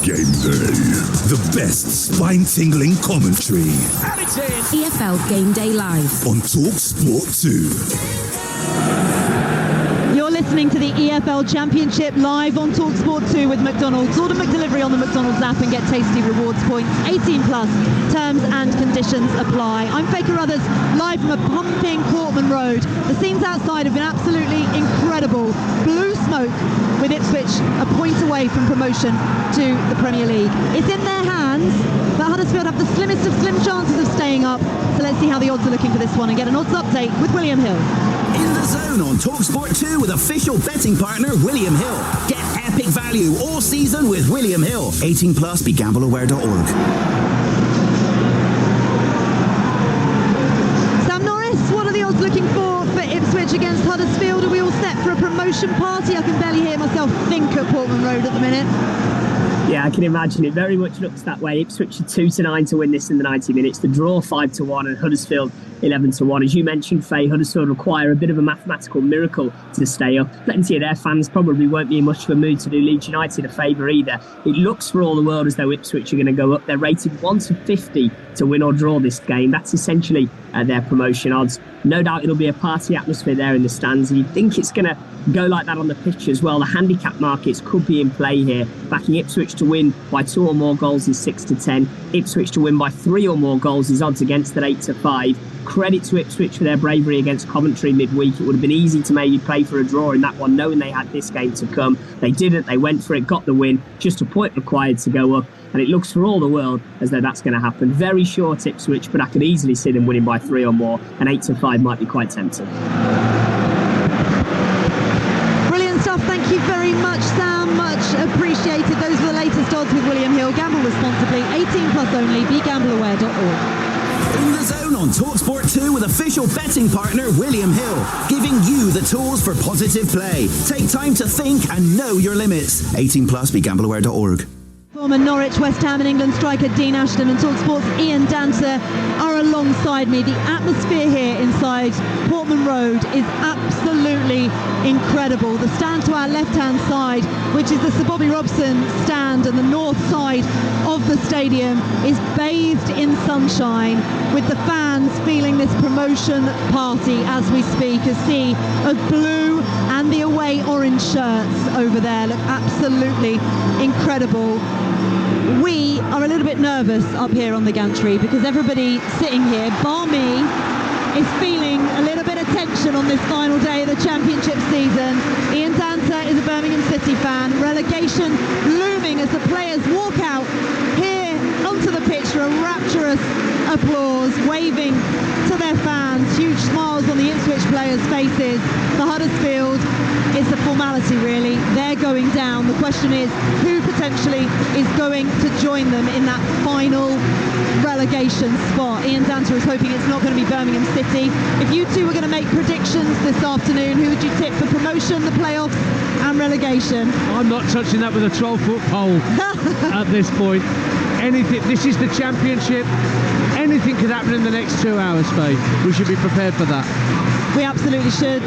Game day. The best spine-tingling commentary. And it's in. EFL Game Day Live on Talksport 2. You're listening to the EFL Championship live on Talksport 2 with McDonald's. Order McDelivery on the McDonald's app and get tasty rewards points. 18 plus. Terms and conditions apply. I'm Faye Carruthers, live from a pumping Portman Road. The scenes outside have been absolutely incredible. Blue smoke with Ipswich a point away from promotion to the Premier League. It's in their hands, but Huddersfield have the slimmest of slim chances of staying up. So let's see how the odds are looking for this one and get an odds update with William Hill. In the zone on Talksport 2 with official betting partner William Hill. Get epic value all season with William Hill. 18 plus, begambleaware.org. Sam Norris, what are the odds looking for Ipswich against Huddersfield? Are we all set for a promotion party? I can barely hear myself think at Portman Road at the minute. Yeah, I can imagine it very much looks that way. Ipswich are 2-9 to win this in the 90 minutes. The draw 5-1 and Huddersfield 11-1. As you mentioned, Faye, Huddersfield require a bit of a mathematical miracle to stay up. Plenty of their fans probably won't be in much of a mood to do Leeds United a favour either. It looks for all the world as though Ipswich are going to go up. They're rated 1-50 to win or draw this game. That's essentially their promotion odds. No doubt it'll be a party atmosphere there in the stands, and you'd think it's going to go like that on the pitch as well. The handicap markets could be in play here. Backing Ipswich to win by 2 or more goals is 6-10. Ipswich to win by 3 or more goals is odds against at 8-5. Credit to Ipswich for their bravery against Coventry midweek. It would have been easy to maybe play for a draw in that one, knowing they had this game to come. They didn't. They went for it, got the win. Just a point required to go up. And it looks for all the world as though that's going to happen. Very short Ipswich, but I could easily see them winning by 3 or more. And 8-5 might be quite tempting. Brilliant stuff. Thank you very much, Sam. Much appreciated. Those were the latest odds with William Hill. Gamble responsibly. 18 plus only. BeGambleAware.org. In the zone on Talksport 2 with official betting partner William Hill, giving you the tools for positive play. Take time to think and know your limits. 18 plus, begambleaware.org. Former Norwich, West Ham and England striker Dean Ashton and Talksport's Ian Danter are alongside me. The atmosphere here inside Portman Road is absolutely incredible. The stand to our left-hand side, which is the Sir Bobby Robson stand, and the north side of the stadium is bathed in sunshine, with the fans feeling this promotion party as we speak. A sea of blue and the away orange shirts over there look absolutely incredible. We are a little bit nervous up here on the gantry because everybody sitting here, bar me, is feeling a little bit of tension on this final day of the championship season. Ian Danter is a Birmingham City fan. Relegation looming as the players walk out here onto the pitch for a rapturous applause, waving to their fans. Huge smiles on the Ipswich players' faces. For Huddersfield, it's a formality really. They're going down. The question is who potentially is going to join them in that final relegation spot. Ian Danter is hoping it's not going to be Birmingham City. If you two were going to make predictions this afternoon, who would you tip for promotion, the playoffs and relegation? I'm not touching that with a 12-foot pole at this point. Anything, this is the championship. Anything could happen in the next 2 hours, Faye. We should be prepared for that. We absolutely should.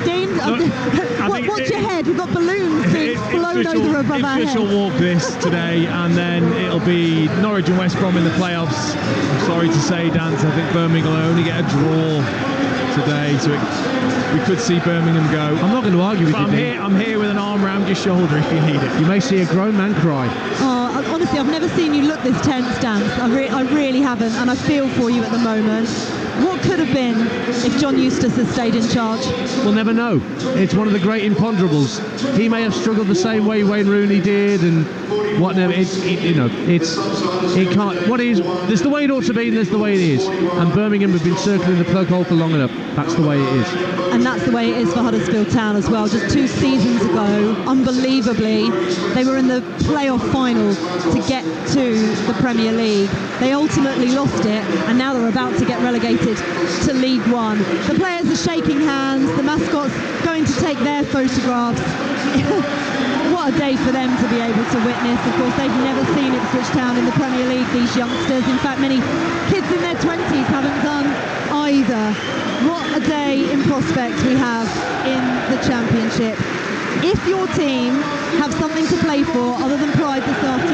Dean, watch your head. We've got balloons blown over above our heads. Ipswich will walk this today, and then it'll be Norwich and West Brom in the playoffs. I'm sorry to say, Danter, I think Birmingham will only get a draw today, so we could see Birmingham go. I'm not going to argue with you, I'm here with an arm round your shoulder if you need it. You may see a grown man cry. Honestly, I've never seen you look this tense, Dan. I really haven't, and I feel for you at the moment. What could have been if John Eustace had stayed in charge? We'll never know. It's one of the great imponderables. He may have struggled the same way Wayne Rooney did, and whatever. It can't. What is? There's the way it ought to be, and there's the way it is. And Birmingham have been circling the plug hole for long enough. That's the way it is. And that's the way it is for Huddersfield Town as well. Just 2 seasons ago, unbelievably, they were in the playoff final to get to the Premier League. They ultimately lost it, and now they're about to get relegated to League One. The players are shaking hands, the mascots going to take their photographs. What a day for them to be able to witness. Of course, they've never seen Ipswich Town in the Premier League, these youngsters. In fact, many kids in their 20s haven't done either. What a day in prospect we have in the Championship. If your team have something to play for other than pride this afternoon,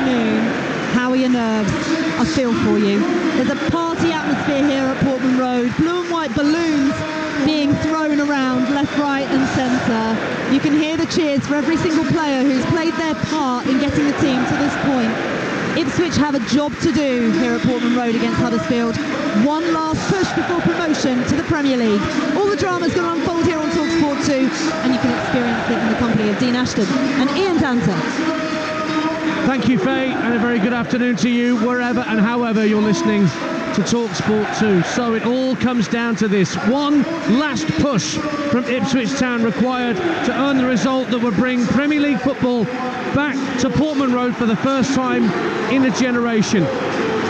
nerves, I feel for you. There's a party atmosphere here at Portman Road. Blue and white balloons being thrown around left, right and centre. You can hear the cheers for every single player who's played their part in getting the team to this point. Ipswich have a job to do here at Portman Road against Huddersfield. One last push before promotion to the Premier League. All the drama's going to unfold here on Talksport 2, and you can experience it in the company of Dean Ashton and Ian Danter. Thank you, Faye, and a very good afternoon to you, wherever and however you're listening to Talksport 2. So it all comes down to this. One last push from Ipswich Town required to earn the result that would bring Premier League football back to Portman Road for the first time in a generation.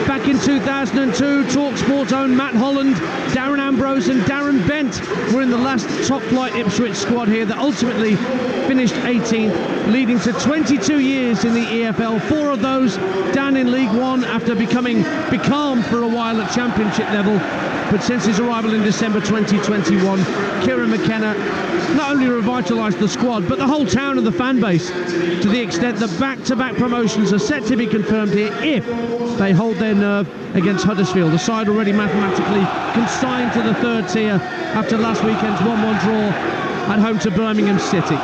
Back in 2002, Talksport's own Matt Holland, Darren Ambrose and Darren Bent were in the last top-flight Ipswich squad here that ultimately finished 18th, leading to 22 years in the EFL, 4 of those down in League One after becoming becalmed for a while at Championship level. But since his arrival in December 2021, Kieran McKenna not only revitalised the squad, but the whole town and the fan base, to the extent that back-to-back promotions are set to be confirmed here if they hold their nerve against Huddersfield, the side already mathematically consigned to the third tier after last weekend's 1-1 draw at home to Birmingham City.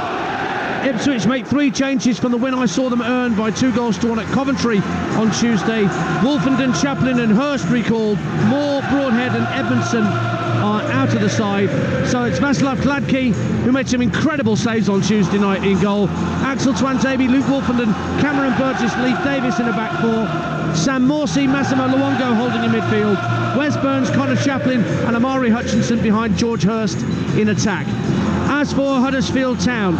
Ipswich make 3 changes from the win I saw them earn by 2-1 at Coventry on Tuesday. Wolfenden, Chaplin and Hurst recalled. Moore, Broadhead and Edmondson are out of the side. So it's Václav Hladký, who made some incredible saves on Tuesday night in goal. Axel Tuanzebe, Luke Wolfenden, Cameron Burgess, Leif Davis in the back 4. Sam Morsey, Massimo Luongo holding in midfield. Wes Burns, Connor Chaplin and Amari Hutchinson behind George Hurst in attack. As for Huddersfield Town,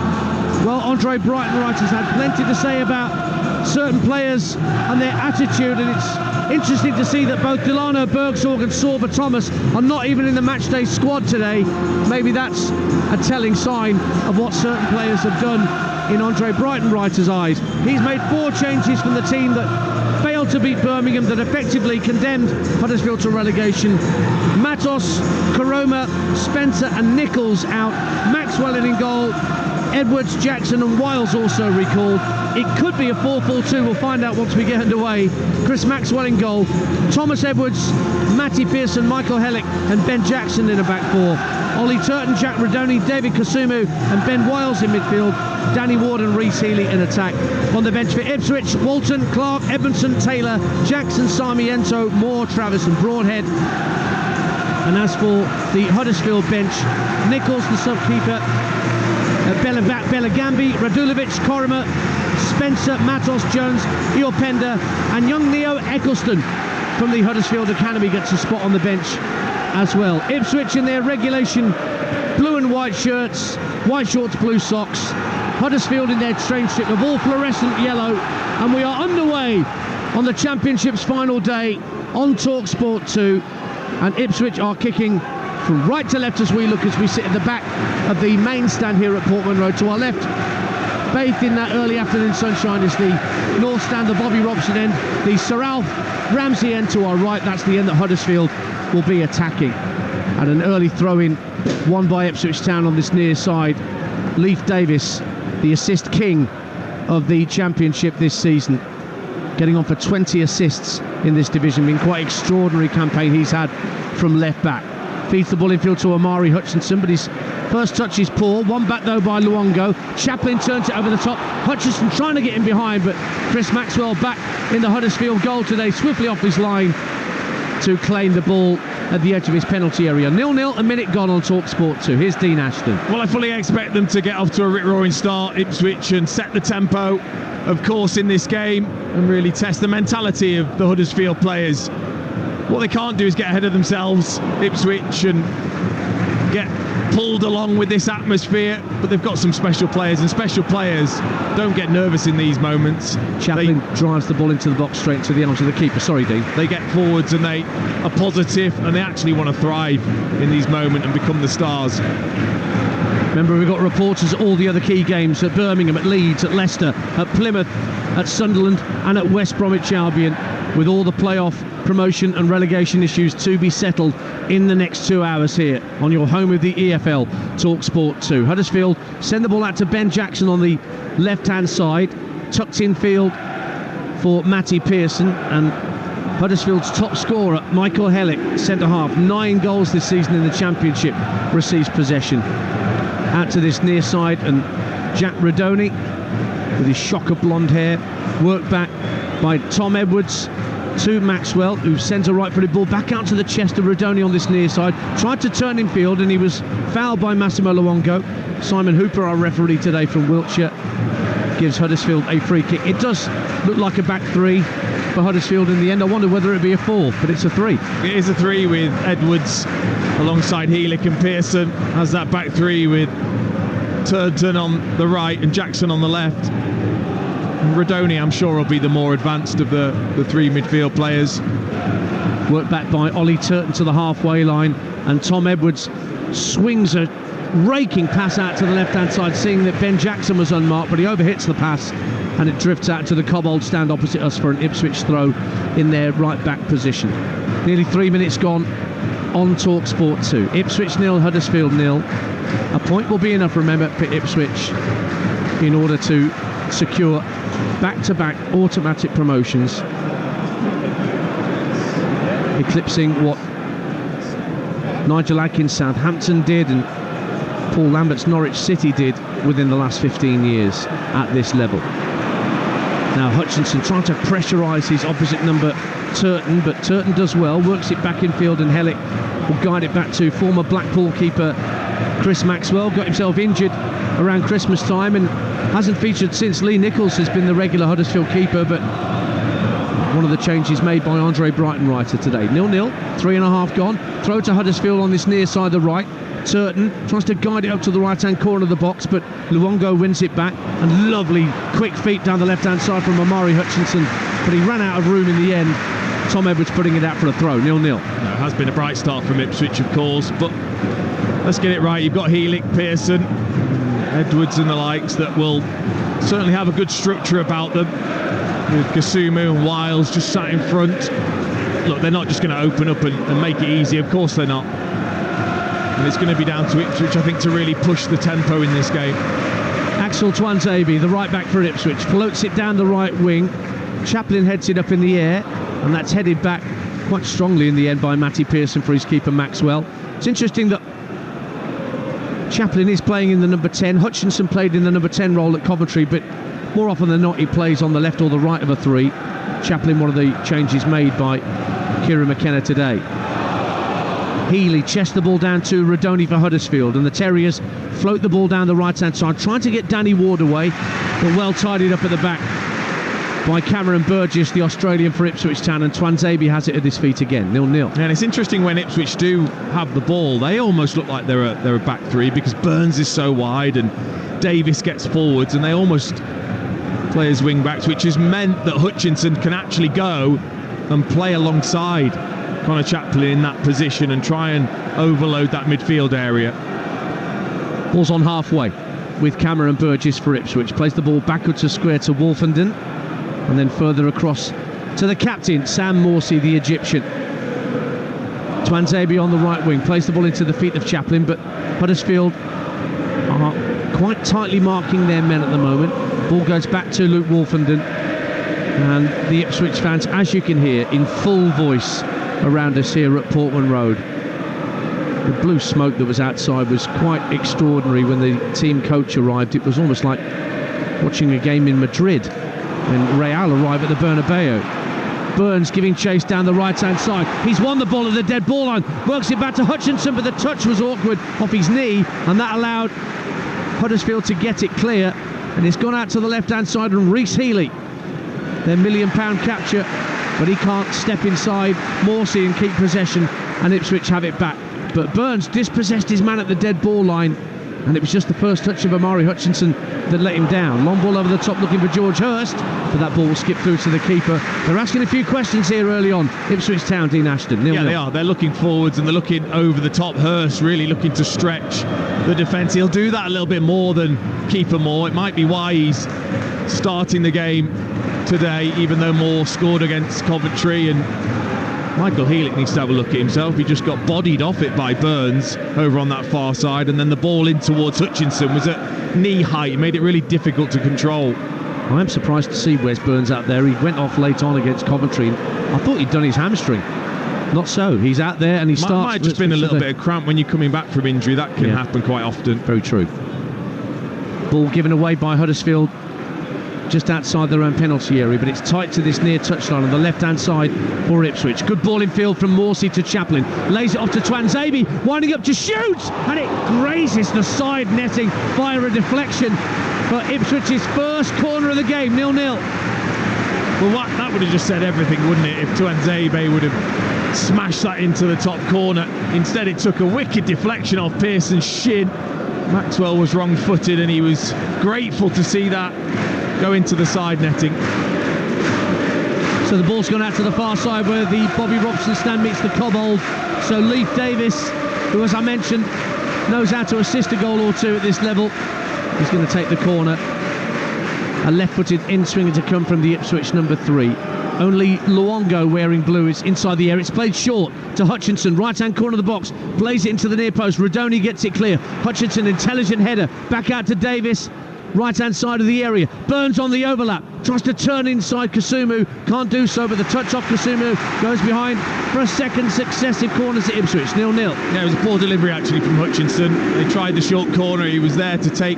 well, Andre Brighton-Wright has had plenty to say about certain players and their attitude, and it's interesting to see that both Delano Bergsorg and Sorba Thomas are not even in the matchday squad today. Maybe that's a telling sign of what certain players have done in Andre Brighton-Wright's eyes. He's made 4 changes from the team that failed to beat Birmingham, that effectively condemned Huddersfield to relegation. Matos, Karoma, Spencer and Nichols out. Maxwell in goal. Edwards, Jackson and Wiles also recalled. It could be a 4-4-2, we'll find out once we get underway. Chris Maxwell in goal, Thomas Edwards, Matty Pearson, Michael Hellick and Ben Jackson in a back 4. Ollie Turton, Jack Radoni, David Kasumu and Ben Wiles in midfield. Danny Ward and Reece Healy in attack. On the bench for Ipswich, Walton, Clark, Edmondson, Taylor, Jackson, Sarmiento, Moore, Travis and Broadhead. And as for the Huddersfield bench, Nichols, the sub-keeper, Belagambi, Radulovic, Korima, Spencer, Matos, Jones, Iopenda and young Neo Eccleston from the Huddersfield Academy gets a spot on the bench as well. Ipswich in their regulation blue and white shirts, white shorts, blue socks. Huddersfield in their train strip of all fluorescent yellow, and we are underway on the Championship's final day on Talksport 2, and Ipswich are kicking from right to left as we sit at the back of the main stand here at Portman Road. To our left, bathed in that early afternoon sunshine, is the north stand, the Bobby Robson end. The Sir Alf Ramsey end to our right, that's the end that Huddersfield will be attacking. And an early throw-in won by Ipswich Town on this near side. Leif Davis, the assist king of the Championship this season, getting on for 20 assists in this division. Been quite extraordinary campaign he's had from left back. Feeds the ball infield to Amari Hutchinson, but his first touch is poor. One back though by Luongo. Chaplin turns it over the top. Hutchinson trying to get in behind, but Chris Maxwell back in the Huddersfield goal today, swiftly off his line to claim the ball at the edge of his penalty area. 0-0, a minute gone on Talksport 2. Here's Dean Ashton. Well, I fully expect them to get off to a rip-roaring start, Ipswich, and set the tempo, of course, in this game, and really test the mentality of the Huddersfield players. What they can't do is get ahead of themselves, Ipswich, and get pulled along with this atmosphere, but they've got some special players, and special players don't get nervous in these moments. Chaplin drives the ball into the box straight to the arms of the keeper. Sorry, Dean. They get forwards and they are positive, and they actually want to thrive in these moments and become the stars. Remember, we've got reporters at all the other key games, at Birmingham, at Leeds, at Leicester, at Plymouth, at Sunderland and at West Bromwich Albion, with all the playoff, promotion and relegation issues to be settled in the next 2 hours here on your home of the EFL, Talksport 2. Huddersfield send the ball out to Ben Jackson on the left-hand side, tucked in field for Matty Pearson, and Huddersfield's top scorer, Michael Hellick, centre-half, 9 goals this season in the Championship, receives possession. Out to this near side, and Jack Rodoni, with his shocker blonde hair, worked back by Tom Edwards to Maxwell, who sends a right-footed ball back out to the chest of Rodoni on this near side. Tried to turn in field, and he was fouled by Massimo Luongo. Simon Hooper, our referee today from Wiltshire, gives Huddersfield a free kick. It does look like a back three for Huddersfield in the end. I wonder whether it'd be a 4, but it's a 3. It is a 3 with Edwards alongside Heelick, and Pearson has that back 3 with Turton on the right and Jackson on the left. Rodoni, I'm sure, will be the more advanced of the 3 midfield players. Worked back by Ollie Turton to the halfway line, and Tom Edwards swings a raking pass out to the left-hand side, seeing that Ben Jackson was unmarked, but he overhits the pass and it drifts out to the Cobbold stand opposite us for an Ipswich throw in their right-back position. Nearly 3 minutes gone on Talksport 2. Ipswich 0, Huddersfield 0. A point will be enough, remember, for Ipswich in order to secure back-to-back automatic promotions, eclipsing what Nigel Adkins' Southampton did and Paul Lambert's Norwich City did within the last 15 years at this level. Now Hutchinson trying to pressurise his opposite number Turton, but Turton does well, works it back in field, and Hellick will guide it back to former Blackpool keeper Chris Maxwell. Got himself injured around Christmas time and hasn't featured since. Lee Nichols has been the regular Huddersfield keeper, but one of the changes made by Andre Brighton-Writer today. 0-0, 3.5 gone. Throw to Huddersfield on this near side, the right. Turton tries to guide it up to the right-hand corner of the box, but Luongo wins it back, and lovely quick feet down the left-hand side from Omari Hutchinson, but he ran out of room in the end. Tom Edwards putting it out for a throw. 0-0. No, it has been a bright start from Ipswich, of course, but let's get it right. You've got Heelick, Pearson, Edwards and the likes that will certainly have a good structure about them, with Kasumu and Wiles just sat in front. Look, they're not just going to open up and make it easy. Of course they're not. And it's going to be down to Ipswich, I think, to really push the tempo in this game. Axel Twanzebe, the right back for Ipswich, floats it down the right wing. Chaplin heads it up in the air, and that's headed back quite strongly in the end by Matty Pearson for his keeper Maxwell. It's interesting that Chaplin is playing in the number 10. Hutchinson played in the number 10 role at Coventry, but more often than not he plays on the left or the right of a 3. Chaplin, one of the changes made by Kieran McKenna today. Healy chests the ball down to Rodoni for Huddersfield, and the Terriers float the ball down the right-hand side, trying to get Danny Ward away, but well tidied up at the back by Cameron Burgess, the Australian for Ipswich Town, and Twanzebe has it at his feet again. 0-0. And it's interesting when Ipswich do have the ball, they almost look like they're a back 3, because Burns is so wide and Davis gets forwards, and they almost play as wing backs, which has meant that Hutchinson can actually go and play alongside Connor Chaplin in that position and try and overload that midfield area. Ball's on halfway with Cameron Burgess for Ipswich. Plays the ball backwards to square to Wolfenden, and then further across to the captain, Sam Morsey, the Egyptian. Twanzebe on the right wing, plays the ball into the feet of Chaplin, but Huddersfield are quite tightly marking their men at the moment. Ball goes back to Luke Wolfenden, and the Ipswich fans, as you can hear, in full voice around us here at Portman Road. The blue smoke that was outside was quite extraordinary when the team coach arrived. It was almost like watching a game in Madrid when Real arrive at the Bernabeu. Burns giving chase down the right-hand side. He's won the ball at the dead ball line, works it back to Hutchinson, but the touch was awkward off his knee, and that allowed Huddersfield to get it clear, and it's gone out to the left-hand side, and Rhys Healy, their £1 million capture, but he can't step inside Morsey and keep possession, and Ipswich have it back. But Burns dispossessed his man at the dead ball line, and it was just the first touch of Omari Hutchinson that let him down. Long ball over the top looking for George Hurst, but that ball will skip through to the keeper. They're asking a few questions here early on. Ipswich Town, Dean Ashton. Yeah, they are. They're looking forwards and they're looking over the top. Hurst really looking to stretch the defence. He'll do that a little bit more than keeper Moore. It might be why he's starting the game today, even though Moore scored against Coventry, and Michael Heelick needs to have a look at himself. He just got bodied off it by Burns over on that far side, and then the ball in towards Hutchinson was at knee height. It made it really difficult to control. I am surprised to see Wes Burns out there. He went off late on against Coventry, and I thought he'd done his hamstring. Not so. He's out there and he starts. Might have just been a little bit of cramp when you're coming back from injury. That can happen quite often. Very true. Ball given away by Huddersfield just outside their own penalty area, but it's tight to this near touchline on the left-hand side for Ipswich. Good ball in field from Morsey to Chaplin. Lays it off to Twanzebe, winding up to shoot, and it grazes the side netting via a deflection for Ipswich's first corner of the game, 0-0. Well, that would have just said everything, wouldn't it, if Twanzebe would have smashed that into the top corner. Instead, it took a wicked deflection off Pearson's shin. Maxwell was wrong-footed, and he was grateful to see that go into the side netting. So the ball's gone out to the far side where the Bobby Robson stand meets the Cobbold. So Leif Davis, who, as I mentioned, knows how to assist a goal or two at this level, he's going to take the corner. A left-footed in-swinger to come from the Ipswich number 3. Only Luongo wearing blue is inside the area. It's played short to Hutchinson, right-hand corner of the box, plays it into the near post. Rodoni gets it clear. Hutchinson, intelligent header, back out to Davis, right-hand side of the area. Burns on the overlap, tries to turn inside Kasumu, can't do so, but the touch off Kasumu goes behind for a second successive corner to Ipswich, 0-0. Yeah, it was a poor delivery actually from Hutchinson. They tried the short corner, he was there to take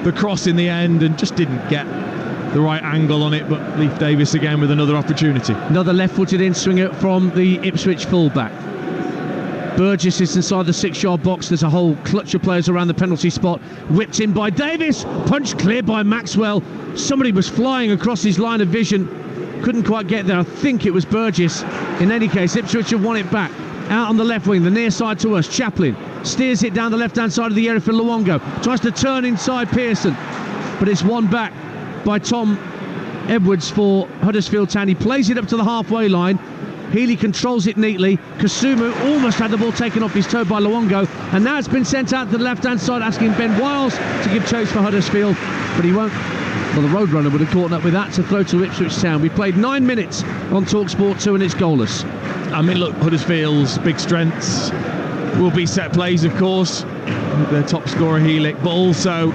the cross in the end and just didn't get the right angle on it, but Leif Davis again with another opportunity. Another left-footed in-swinger from the Ipswich fullback. Burgess is inside the 6-yard box. There's a whole clutch of players around the penalty spot. Whipped in by Davis, punched clear by Maxwell. Somebody was flying across his line of vision, couldn't quite get there. I think it was Burgess. In any case, Ipswich have won it back. Out on the left wing, the near side to us. Chaplin steers it down the left-hand side of the area for Luongo. Tries to turn inside Pearson, but it's won back by Tom Edwards for Huddersfield Town. He plays it up to the halfway line. Healy controls it neatly. Kasumu almost had the ball taken off his toe by Luongo, and now it's been sent out to the left-hand side, asking Ben Wiles to give chase for Huddersfield, but he won't. Well, the Roadrunner would have caught up with that to throw to Ipswich Town. We played 9 minutes on Talksport 2 and it's goalless. I mean, look, Huddersfield's big strengths will be set plays, of course, with their top scorer Healy, but also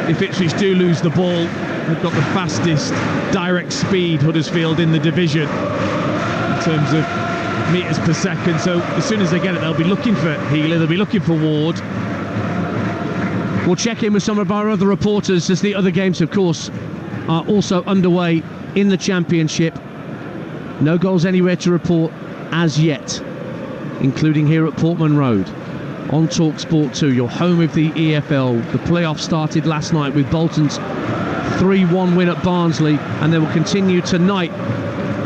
if Ipswich do lose the ball, they've got the fastest direct speed, Huddersfield, in the division in terms of metres per second. So as soon as they get it, they'll be looking for Healy, they'll be looking for Ward. We'll check in with some of our other reporters as the other games, of course, are also underway in the Championship. No goals anywhere to report as yet, including here at Portman Road on Talksport 2, your home of the EFL. The playoff started last night with Bolton's 3-1 win at Barnsley, and they will continue tonight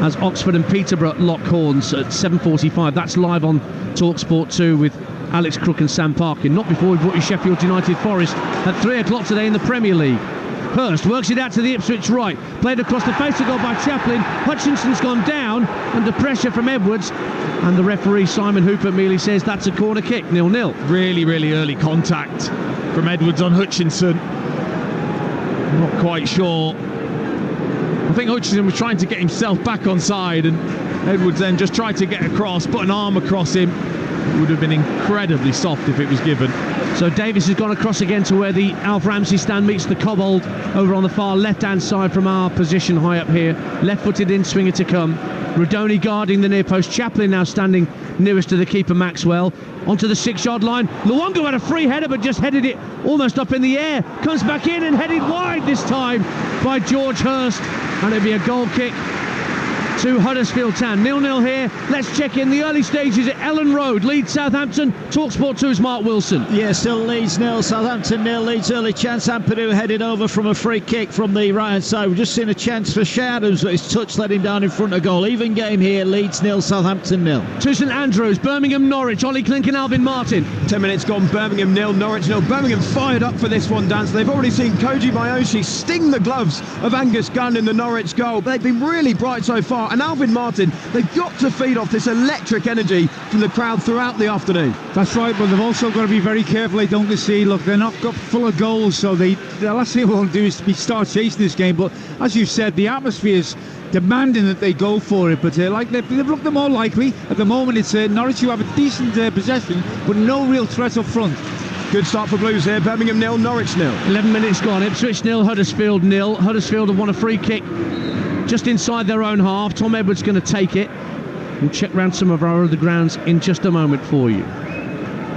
as Oxford and Peterborough lock horns at 7:45. That's live on Talksport 2 with Alex Crook and Sam Parkin. Not before we brought you Sheffield United Forest at 3 o'clock today in the Premier League. Hurst works it out to the Ipswich right, played across the face of goal by Chaplin. Hutchinson's gone down under pressure from Edwards, and the referee Simon Hooper merely says that's a corner kick, 0-0. Really early contact from Edwards on Hutchinson. Not quite sure. I think Hutchinson was trying to get himself back on side, and Edwards then just tried to get across, put an arm across him. It would have been incredibly soft if it was given. So Davis has gone across again to where the Alf Ramsey stand meets the Cobbold over on the far left-hand side from our position high up here. Left-footed in-swinger to come. Rodoni guarding the near post. Chaplin now standing nearest to the keeper, Maxwell. Onto the 6-yard line. Luongo had a free header but just headed it almost up in the air. Comes back in and headed wide this time by George Hurst. And it'll be a goal kick to Huddersfield Town. 0-0 here. Let's check in the early stages at Ellen Road. Leeds Southampton. Talksport 2's Mark Wilson. Yeah, still Leeds 0, Southampton 0. Leeds early chance. Ampadu headed over from a free kick from the right hand side. We've just seen a chance for Shay Adams, but his touch led him down in front of goal. Even game here. Leeds 0, Southampton 0. To St Andrews, Birmingham Norwich. Ollie Klink and Alvin Martin. 10 minutes gone. Birmingham 0, Norwich 0. Birmingham fired up for this one, Dancer. They've already seen Koji Mayoshi sting the gloves of Angus Gunn in the Norwich goal. They've been really bright so far, and Alvin Martin, they've got to feed off this electric energy from the crowd throughout the afternoon. That's right, but they've also got to be very careful they don't concede. Look, they're not got full of goals, so the last thing they want to do is start chasing this game. But as you said, the atmosphere is demanding that they go for it, but they've looked the more likely. At the moment, it's Norwich who have a decent possession, but no real threat up front. Good start for Blues here. Birmingham 0, Norwich 0. 11 minutes gone. Ipswich 0, Huddersfield 0. Huddersfield have won a free kick just inside their own half. Tom Edwards going to take it. We'll check round some of our other grounds in just a moment for you.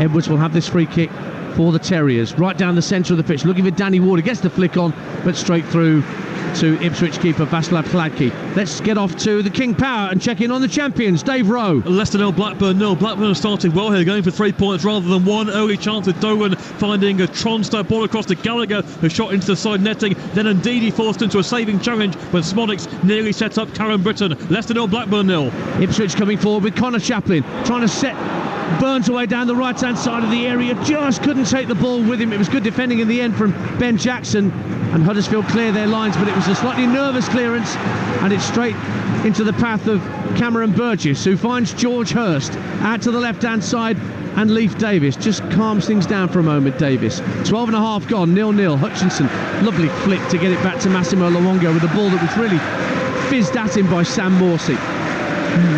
Edwards will have this free kick for the Terriers. Right down the centre of the pitch, looking for Danny Ward. He gets the flick on, but straight through to Ipswich keeper Václav Hladký. Let's get off to the King Power and check in on the champions. Dave Rowe. Leicester 0, Blackburn 0. Blackburn have started well here, going for 3 points rather than one. Early chance with Doran finding a Tronstad ball across to Gallagher, who shot into the side netting. Then Ndidi forced into a saving challenge when Smodics nearly set up Karen Britton. Leicester 0, Blackburn 0. Ipswich coming forward with Connor Chaplin trying to set Burns away down the right hand side of the area, just couldn't take the ball with him. It was good defending in the end from Ben Jackson, and Huddersfield clear their lines, but it was a slightly nervous clearance, and it's straight into the path of Cameron Burgess, who finds George Hurst out to the left hand side, and Leif Davis just calms things down for a moment. Davis, 12 and a half gone, 0-0. Hutchinson, lovely flick to get it back to Massimo Luongo with a ball that was really fizzed at him by Sam Morsey.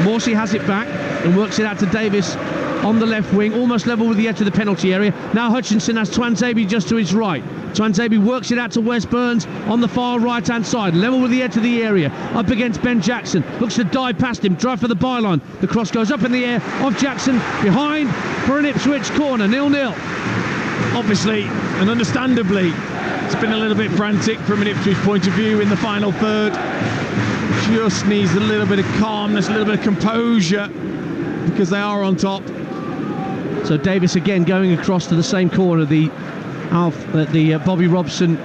Morsey has it back and works it out to Davis on the left wing, almost level with the edge of the penalty area. Now Hutchinson has Twanzebe just to his right. Twanzebe works it out to Wes Burns on the far right hand side, level with the edge of the area, up against Ben Jackson, looks to dive past him, drive for the byline. The cross goes up in the air off Jackson, behind for an Ipswich corner, 0-0. Obviously and understandably, it's been a little bit frantic from an Ipswich point of view in the final third. Just needs a little bit of calmness, a little bit of composure, because they are on top. So Davis again going across to the same corner, the Bobby Robson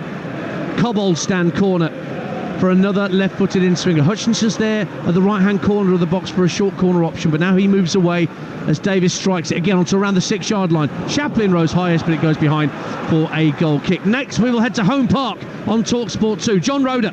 Cobbold stand corner for another left-footed in-swinger. Hutchinson's there at the right-hand corner of the box for a short corner option, but now he moves away as Davis strikes it again onto around the 6-yard line. Chaplin rose highest, but it goes behind for a goal kick. Next, we will head to Home Park on Talksport 2. John Roeder.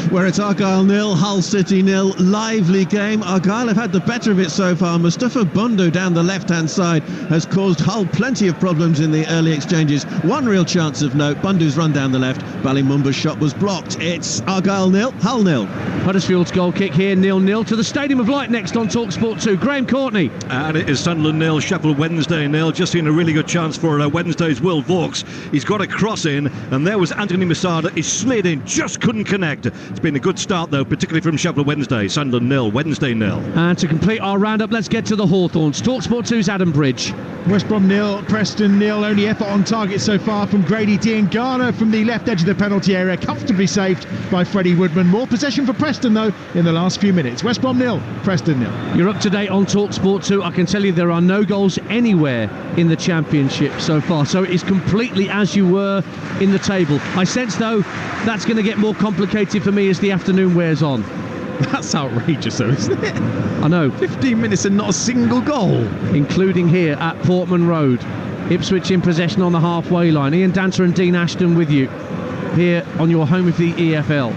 Where it's Argyle 0, Hull City 0. Lively game. Argyle have had the better of it so far. Mustafa Bundu down the left-hand side has caused Hull plenty of problems in the early exchanges. One real chance of note. Bundu's run down the left. Ballymumba's shot was blocked. It's Argyle 0, Hull 0. Huddersfield's goal kick here, 0-0 to the Stadium of Light next on Talksport 2. Graham Courtney. And it is Sunderland 0, Sheffield Wednesday 0. Just seen a really good chance for Wednesday's Will Vaux. He's got a cross in, and there was Anthony Masada. He slid in, just couldn't connect. It's been a good start though, particularly from Sheffield Wednesday. Sunderland 0, Wednesday 0. And to complete our roundup, let's get to the Hawthorns. Talksport 2's Adam Bridge. West Brom 0, Preston 0. Only effort on target so far from Grady Diangana from the left edge of the penalty area, comfortably saved by Freddie Woodman. More possession for Preston though in the last few minutes. West Brom 0, Preston 0. You're up to date on Talksport 2. I can tell you there are no goals anywhere in the Championship so far, so it is completely as you were in the table. I sense though that's going to get more complicated for me as the afternoon wears on. That's outrageous though, isn't it? I know. 15 minutes and not a single goal. Including here at Portman Road. Ipswich in possession on the halfway line. Ian Danter and Dean Ashton with you here on your home of the EFL.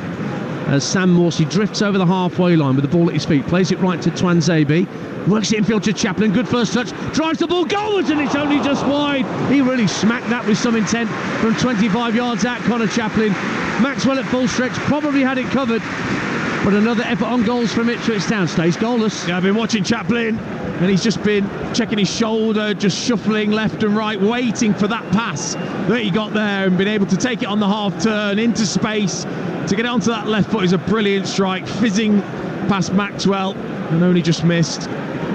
As Sam Morsey drifts over the halfway line with the ball at his feet, plays it right to Twanzebe, works it infield to Chaplin, good first touch, drives the ball goalwards, and it's only just wide. He really smacked that with some intent from 25 yards out, Connor Chaplin. Maxwell at full stretch probably had it covered, but another effort on goals from Ipswich Town. Stays goalless. Yeah, I've been watching Chaplin, and he's just been checking his shoulder, just shuffling left and right, waiting for that pass that he got there, and been able to take it on the half turn into space to get it onto that left foot. Is a brilliant strike, fizzing past Maxwell, and only just missed.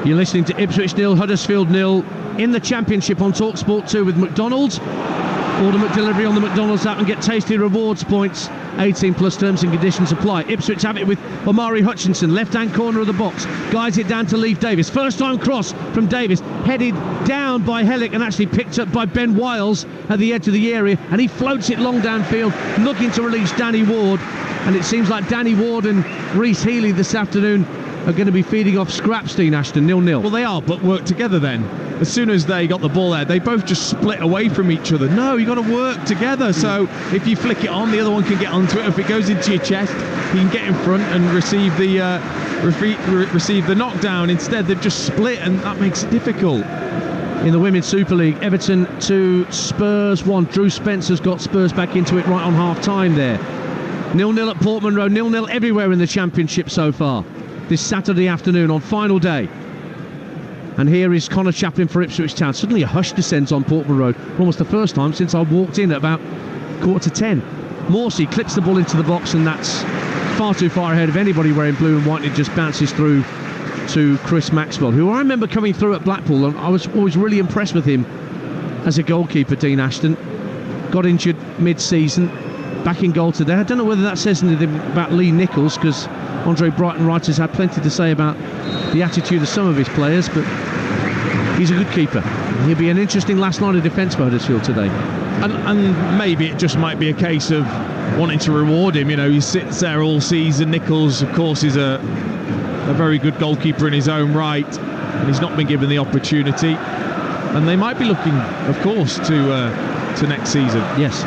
You're listening to Ipswich 0, Huddersfield 0 in the Championship on Talksport 2 with McDonald's. Order McDelivery on the McDonald's app and get tasty rewards points. 18 plus terms and conditions apply. Ipswich have it with Omari Hutchinson, left-hand corner of the box. Guides it down to Leif Davis. First time cross from Davis, headed down by Hellick and actually picked up by Ben Wiles at the edge of the area, and he floats it long downfield, looking to release Danny Ward. And it seems like Danny Ward and Reece Healy this afternoon are going to be feeding off scraps, Dean Ashton, 0-0. Well, they are, but work together then. As soon as they got the ball there, they both just split away from each other. No, you've got to work together. So if you flick it on, the other one can get onto it. If it goes into your chest, you can get in front and receive the knockdown. Instead, they've just split, and that makes it difficult. In the Women's Super League, Everton 2, Spurs 1. Drew Spencer's got Spurs back into it right on half-time there. 0-0 at Portman Road, 0-0 everywhere in the Championship so far. This Saturday afternoon on final day. And here is Connor Chaplin for Ipswich Town. Suddenly a hush descends on Portman Road, almost the first time since I walked in at about 9:45. Morsey clips the ball into the box, and that's far too far ahead of anybody wearing blue and white, and it just bounces through to Chris Maxwell, who I remember coming through at Blackpool, and I was always really impressed with him as a goalkeeper. Dean Ashton got injured mid-season, back in goal today. I don't know whether that says anything about Lee Nichols, because Andre Brighton-Wright has had plenty to say about the attitude of some of his players, but he's a good keeper. He'll be an interesting last line of defence for Huddersfield today. And maybe it just might be a case of wanting to reward him. You know, he sits there all season. Nichols, of course, is a very good goalkeeper in his own right, and he's not been given the opportunity. And they might be looking, of course, to next season. Yes.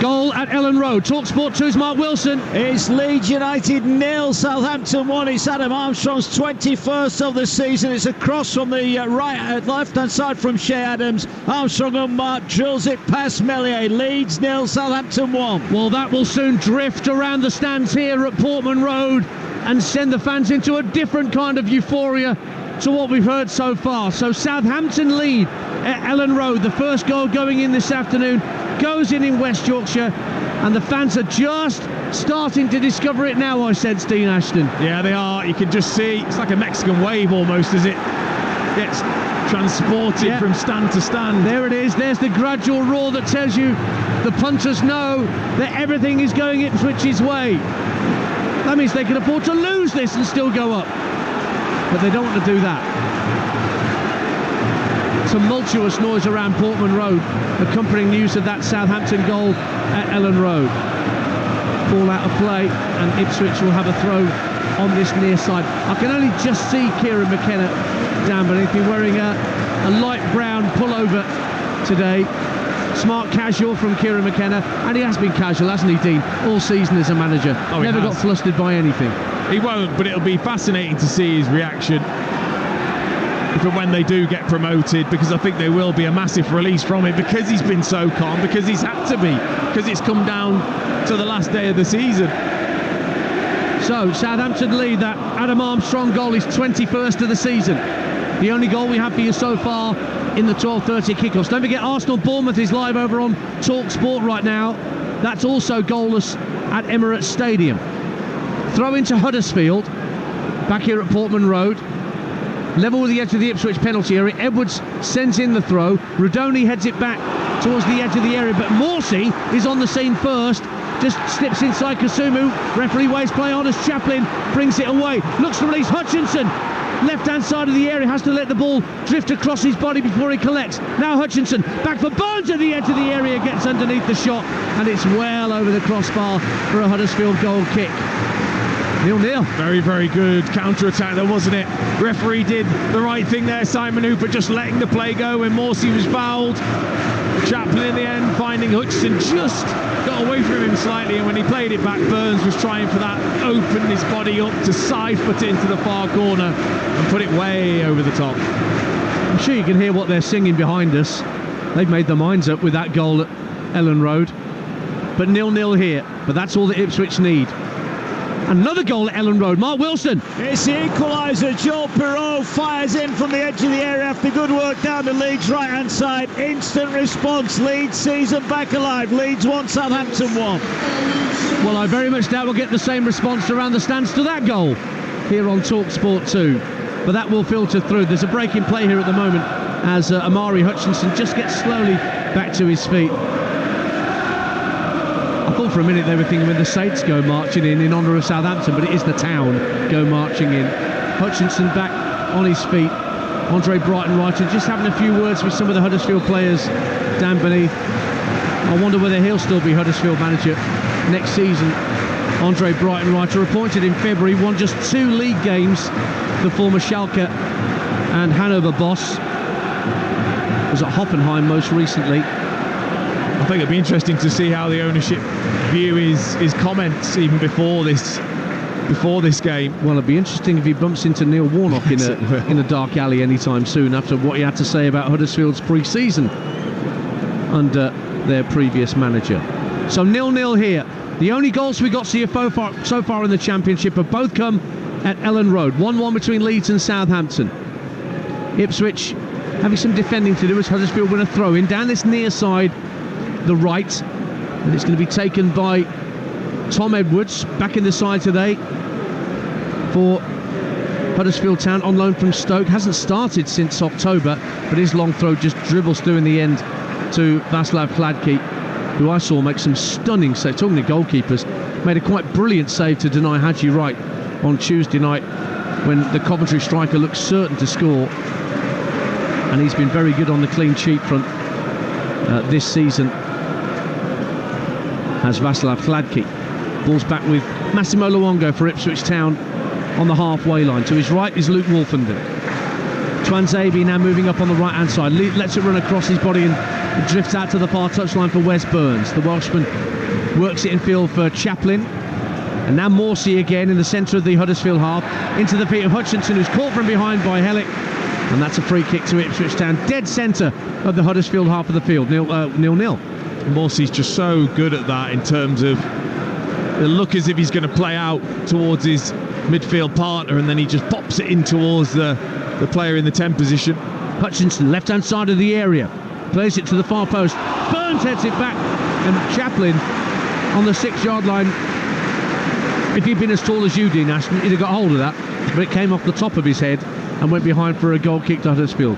Goal at Ellen Road. Talksport 2's Mark Wilson. It's Leeds United 0, Southampton 1. It's Adam Armstrong's 21st of the season. It's a cross from the left-hand side from Shea Adams. Armstrong unmarked, drills it past Meslier. Leeds 0, Southampton 1. Well, that will soon drift around the stands here at Portman Road and send the fans into a different kind of euphoria to what we've heard so far. So Southampton lead at Ellen Road. The first goal going in this afternoon goes in West Yorkshire, and the fans are just starting to discover it now, I sense, Dean Ashton. Yeah, they are. You can just see it's like a Mexican wave almost as it gets transported from stand to stand. There it is. There's the gradual roar that tells you the punters know that everything is going Ipswich's way. That means they can afford to lose this and still go up, but they don't want to do that. Tumultuous noise around Portman Road, accompanying news of that Southampton goal at Ellen Road. Ball out of play, and Ipswich will have a throw on this near side. I can only just see Kieran McKenna down beneath. He's wearing a light brown pullover today. Smart casual from Kieran McKenna, and he has been casual, hasn't he, Dean, all season as a manager. Never got flustered by anything. He won't, but it'll be fascinating to see his reaction for when they do get promoted, because I think there will be a massive release from him, because he's been so calm, because he's had to be, because it's come down to the last day of the season. So Southampton lead. That Adam Armstrong goal is 21st of the season, the only goal we have for you so far in the 12:30 kickoffs. Don't forget, Arsenal-Bournemouth is live over on Talksport right now. That's also goalless at Emirates Stadium. Throw into Huddersfield, back here at Portman Road. Level with the edge of the Ipswich penalty area. Edwards sends in the throw. Rudoni heads it back towards the edge of the area, but Morsey is on the scene first. Just slips inside Kasumu. Referee waves play on as Chaplin brings it away. Looks to release Hutchinson. Left-hand side of the area, has to let the ball drift across his body before he collects. Now Hutchinson, back for Burns at the edge of the area, gets underneath the shot, and it's well over the crossbar for a Huddersfield goal kick. 0-0. Very, very good counter-attack there, wasn't it? Referee did the right thing there, Simon Hooper, just letting the play go when Morsey was fouled. Chaplin in the end finding Hutchinson, just got away from him slightly, and when he played it back, Burns was trying for that, opened his body up to side foot it into the far corner and put it way over the top. I'm sure you can hear what they're singing behind us. They've made their minds up with that goal at Ellen Road. But 0-0 here, but that's all that Ipswich need. Another goal at Ellen Road. Mark Wilson. It's the equaliser. Joel Perreault fires in from the edge of the area after good work down the Leeds right-hand side. Instant response. Leeds season back alive. Leeds 1, Southampton 1. Well, I very much doubt we'll get the same response around the stands to that goal here on Talksport 2. But that will filter through. There's a break in play here at the moment as Amari Hutchinson just gets slowly back to his feet. I thought for a minute they were thinking when the Saints go marching in honour of Southampton, but it is the town go marching in. Hutchinson back on his feet. Andre Brighton-Wright just having a few words with some of the Huddersfield players down beneath. I wonder whether he'll still be Huddersfield manager next season. Andre Brighton-Wright, appointed in February, won just 2 league games. The former Schalke and Hanover boss was at Hoffenheim most recently. I think it'd be interesting to see how the ownership view his comments even before this game. Well, it'd be interesting if he bumps into Neil Warnock in a dark alley anytime soon after what he had to say about Huddersfield's pre-season under their previous manager. So 0-0 here. The only goals we got so far in the Championship have both come at Ellen Road. 1-1 between Leeds and Southampton. Ipswich having some defending to do as Huddersfield win a throw in down this near side, the right, and it's going to be taken by Tom Edwards, back in the side today for Huddersfield Town, on loan from Stoke. Hasn't started since October, but his long throw just dribbles through in the end to Václav Hladký, who I saw make some stunning saves. Talking to goalkeepers, made a quite brilliant save to deny Haji Wright on Tuesday night when the Coventry striker looked certain to score, and he's been very good on the clean sheet front this season as Václav Hladký. Ball's back with Massimo Luongo for Ipswich Town on the halfway line. To his right is Luke Wolfenden. Twanzebe now moving up on the right hand side, lets it run across his body and drifts out to the far touchline for Wes Burns. The Welshman works it in field for Chaplin, and now Morsey again in the centre of the Huddersfield half, into the feet of Hutchinson, who's caught from behind by Hellick, and that's a free kick to Ipswich Town, dead centre of the Huddersfield half of the field. 0-0. Morsey's just so good at that, in terms of it look as if he's going to play out towards his midfield partner, and then he just pops it in towards the player in the 10 position. Hutchinson, left hand side of the area, plays it to the far post. Burns heads it back, and Chaplin on the 6-yard line. If he'd been as tall as you, Dean Ashton, he'd have got hold of that, but it came off the top of his head and went behind for a goal kick to Huddersfield.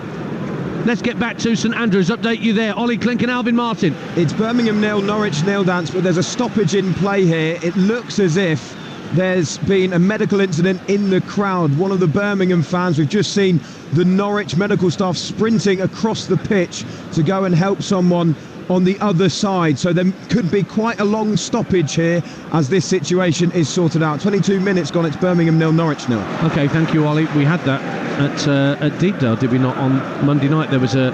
Let's get back to St Andrews. Update you there. Ollie Klink and Alvin Martin. It's Birmingham 0, Norwich 0, Dance, but there's a stoppage in play here. It looks as if there's been a medical incident in the crowd. One of the Birmingham fans, we've just seen the Norwich medical staff sprinting across the pitch to go and help someone on the other side. So there could be quite a long stoppage here as this situation is sorted out. 22 minutes gone, it's Birmingham 0, Norwich 0. OK, thank you, Ollie. We had that at Deepdale, did we not? On Monday night there was a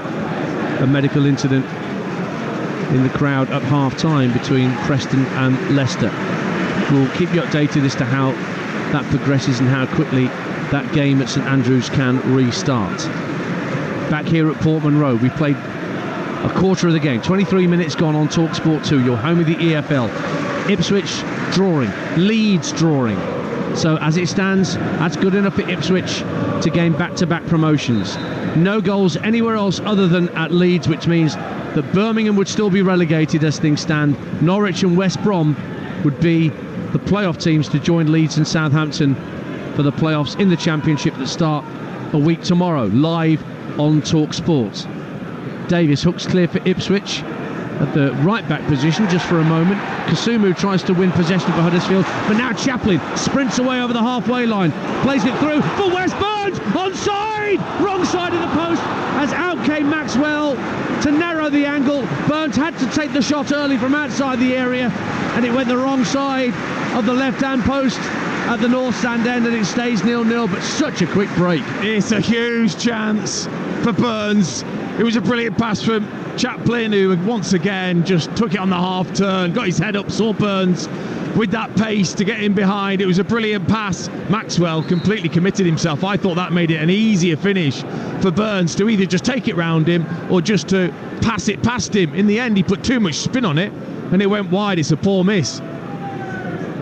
medical incident in the crowd at half-time between Preston and Leicester. We'll keep you updated as to how that progresses and how quickly that game at St Andrews can restart. Back here at Portman Road, we played a quarter of the game. 23 minutes gone on Talksport 2, your home of the EFL. Ipswich drawing, Leeds drawing. So as it stands, that's good enough for Ipswich to gain back-to-back promotions. No goals anywhere else other than at Leeds, which means that Birmingham would still be relegated as things stand. Norwich and West Brom would be the playoff teams to join Leeds and Southampton for the playoffs in the Championship that start a week tomorrow, live on Talksport. Davis hooks clear for Ipswich at the right back position just for a moment. Kasumu tries to win possession for Huddersfield, but now Chaplin sprints away over the halfway line, plays it through for Wes Burns, onside, wrong side of the post, as out came Maxwell to narrow the angle. Burns had to take the shot early from outside the area, and it went the wrong side of the left-hand post at the north stand end, and it stays 0-0, but such a quick break. It's a huge chance for Burns. It was a brilliant pass from Chaplin, who once again just took it on the half turn, got his head up, saw Burns with that pace to get in behind. It was a brilliant pass. Maxwell completely committed himself. I thought that made it an easier finish for Burns to either just take it round him or just to pass it past him. In the end, he put too much spin on it and it went wide. It's a poor miss.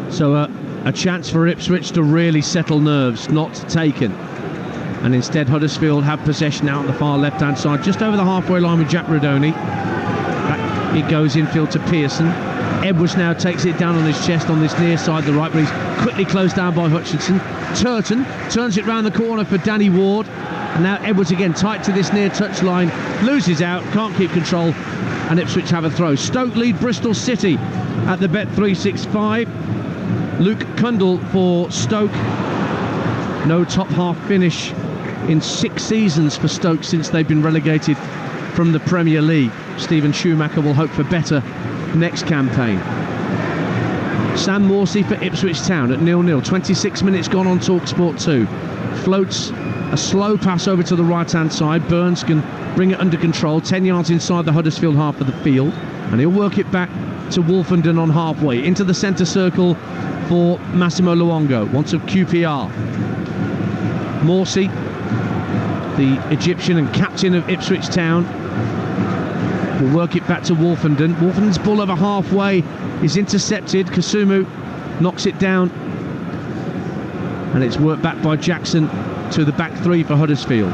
So a chance for Ipswich to really settle nerves, not taken. And instead Huddersfield have possession out on the far left-hand side, just over the halfway line with Jack Rodoni. Back it goes infield to Pearson. Edwards now takes it down on his chest on this near side, the right, but he's quickly closed down by Hutchinson. Turton turns it round the corner for Danny Ward. And now Edwards again tight to this near touch line, loses out, can't keep control, and Ipswich have a throw. Stoke lead Bristol City at the Bet365. Luke Cundle for Stoke. No top half finish in 6 seasons for Stoke since they've been relegated from the Premier League. Stephen Schumacher will hope for better next campaign. Sam Morsey for Ipswich Town at 0-0. 26 minutes gone on Talksport 2. Floats a slow pass over to the right hand side. Burns can bring it under control, 10 yards inside the Huddersfield half of the field, and he'll work it back to Wolfenden on halfway into the centre circle for Massimo Luongo, once of QPR. Morsey, the Egyptian and captain of Ipswich Town, will work it back to Wolfenden. Wolfenden's ball over halfway is intercepted. Kasumu knocks it down, and it's worked back by Jackson to the back three for Huddersfield.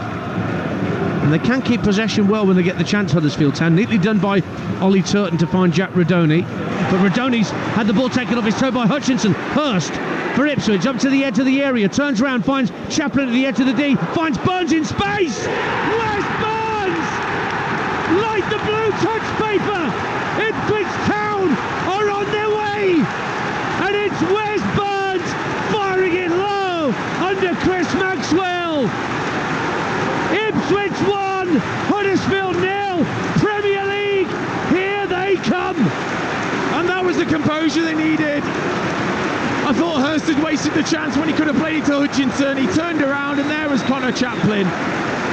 And they can keep possession well when they get the chance, Huddersfield Town. Neatly done by Ollie Turton to find Jack Rodoni. But Rodoni's had the ball taken off his toe by Hutchinson. Hurst for Ipswich, up to the edge of the area, turns around, finds Chaplin at the edge of the D, finds Burns in space! Where's Burns? Like the blue touch paper! Ipswich Town are on their way! And it's Wes Burns firing it low under Chris Maxwell! Ipswich 1, Huddersfield 0, Premier League, here they come! And that was the composure they needed. I thought Hurst had wasted the chance when he could have played it to Hutchinson. He turned around and there was Connor Chaplin.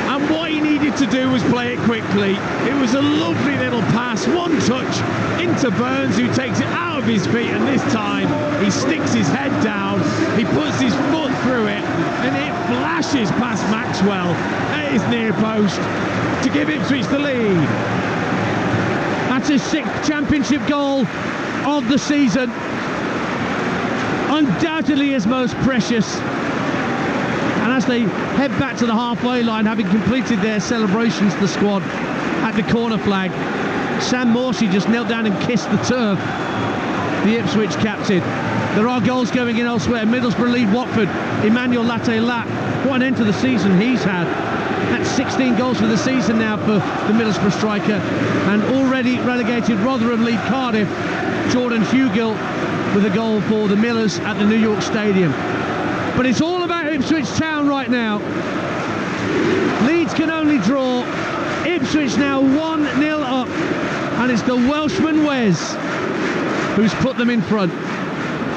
And what he needed to do was play it quickly. It was a lovely little pass, one touch into Burns, who takes it out of his feet, and this time he sticks his head down, he puts his foot through it, and it flashes past Maxwell at his near post to give Ipswich the lead. That's his 6th championship goal of the season. Undoubtedly his most precious. And as they head back to the halfway line, having completed their celebrations, the squad at the corner flag, Sam Morsey just knelt down and kissed the turf, the Ipswich captain. There are goals going in elsewhere. Middlesbrough lead Watford. Emmanuel Latte-Lac, what an end to the season he's had. That's 16 goals for the season now for the Middlesbrough striker. And already relegated Rotherham lead Cardiff. Jordan Hugill with a goal for the Millers at the New York Stadium. But it's all about Ipswich Town right now. Leeds can only draw. Ipswich now 1-0 up. And it's the Welshman Wes who's put them in front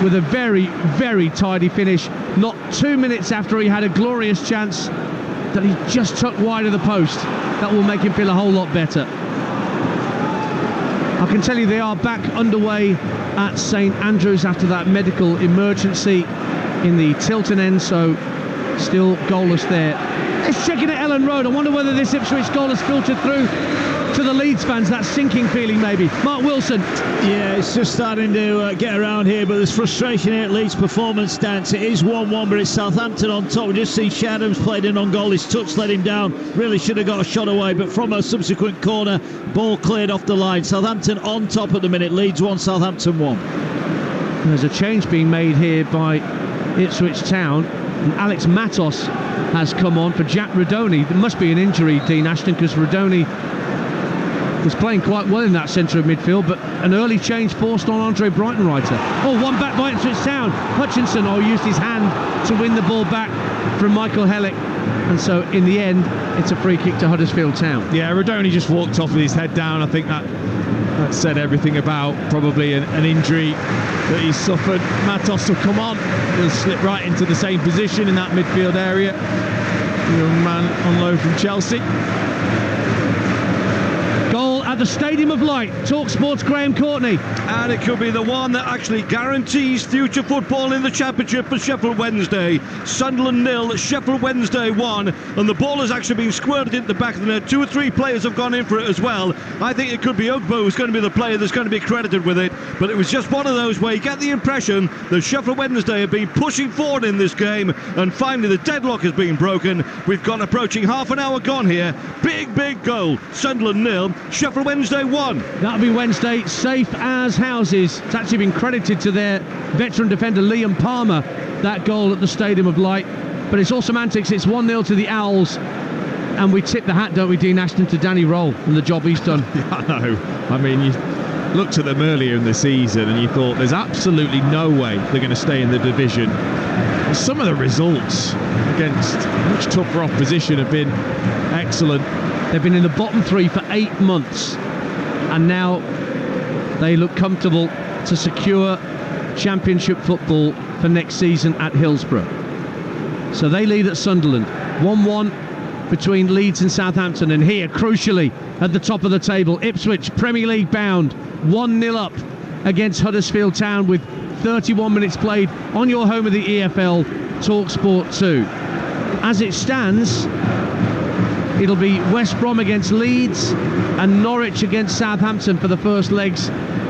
with a very, very tidy finish. Not 2 minutes after he had a glorious chance that he just took wide of the post. That will make him feel a whole lot better. I can tell you they are back underway at St Andrews after that medical emergency in the Tilton end, so still goalless there. It's checking at Ellen Road. I wonder whether this Ipswich goal has filtered through to the Leeds fans, that sinking feeling maybe. Mark Wilson. Yeah, it's just starting to get around here, but there's frustration here at Leeds' performance stance. It is 1-1, but it's Southampton on top. We just see Shadams played in on goal. His touch let him down. Really should have got a shot away, but from a subsequent corner, ball cleared off the line. Southampton on top at the minute. Leeds 1, Southampton 1. There's a change being made here by Ipswich Town. And Alex Matos has come on for Jack Rodoni. There must be an injury, Dean Ashton, because Rodoni was playing quite well in that centre of midfield, but an early change forced on Andre Breitenreiter. Oh, one back by Ipswich Town. Hutchinson used his hand to win the ball back from Michael Hellick, and so in the end it's a free kick to Huddersfield Town. Yeah, Rodoni just walked off with his head down. I think that said everything about probably an injury that he suffered. Matos will come on, he'll slip right into the same position in that midfield area. Young man on loan from Chelsea. Goal at the Stadium of Light. Talksport's Graham Courtney. And it could be the one that actually guarantees future football in the Championship for Sheffield Wednesday. Sunderland 0, Sheffield Wednesday 1, and the ball has actually been squirted into the back of the net. 2 or 3 players have gone in for it as well. I think it could be Ugbo who's going to be the player that's going to be credited with it, but it was just one of those where you get the impression that Sheffield Wednesday have been pushing forward in this game, and finally the deadlock has been broken. We've got approaching half an hour gone here. Big goal. Sunderland 0, Sheffield Wednesday 1. That'll be Wednesday, safe as houses. It's actually been credited to their veteran defender Liam Palmer, that goal at the Stadium of Light. But it's all semantics. It's 1-0 to the Owls, and we tip the hat, don't we, Dean Ashton, to Danny Roll and the job he's done. Yeah, I know. I mean, you looked at them earlier in the season and you thought there's absolutely no way they're going to stay in the division. Some of the results against much tougher opposition have been excellent. They've been in the bottom 3 for 8 months, and now they look comfortable to secure Championship football for next season at Hillsborough. So they lead at Sunderland. 1-1 between Leeds and Southampton, and here, crucially, at the top of the table, Ipswich, Premier League bound, 1-0 up against Huddersfield Town with 31 minutes played on your home of the EFL, Talksport 2. As it stands, it'll be West Brom against Leeds and Norwich against Southampton for the first legs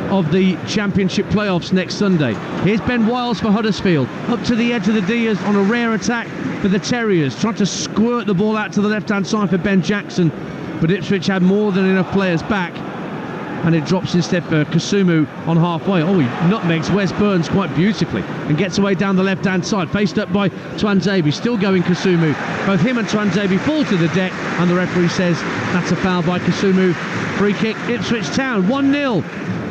of the Championship playoffs next Sunday. Here's Ben Wiles for Huddersfield, up to the edge of the D on a rare attack. for the Terriers, tried to squirt the ball out to the left-hand side for Ben Jackson, but Ipswich had more than enough players back, and it drops instead for Kasumu on halfway. Oh, he nutmegs Wes Burns quite beautifully and gets away down the left-hand side, faced up by Twanzebe, still going Kasumu. Both him and Twanzebe fall to the deck, and the referee says that's a foul by Kasumu. Free kick, Ipswich Town, 1-0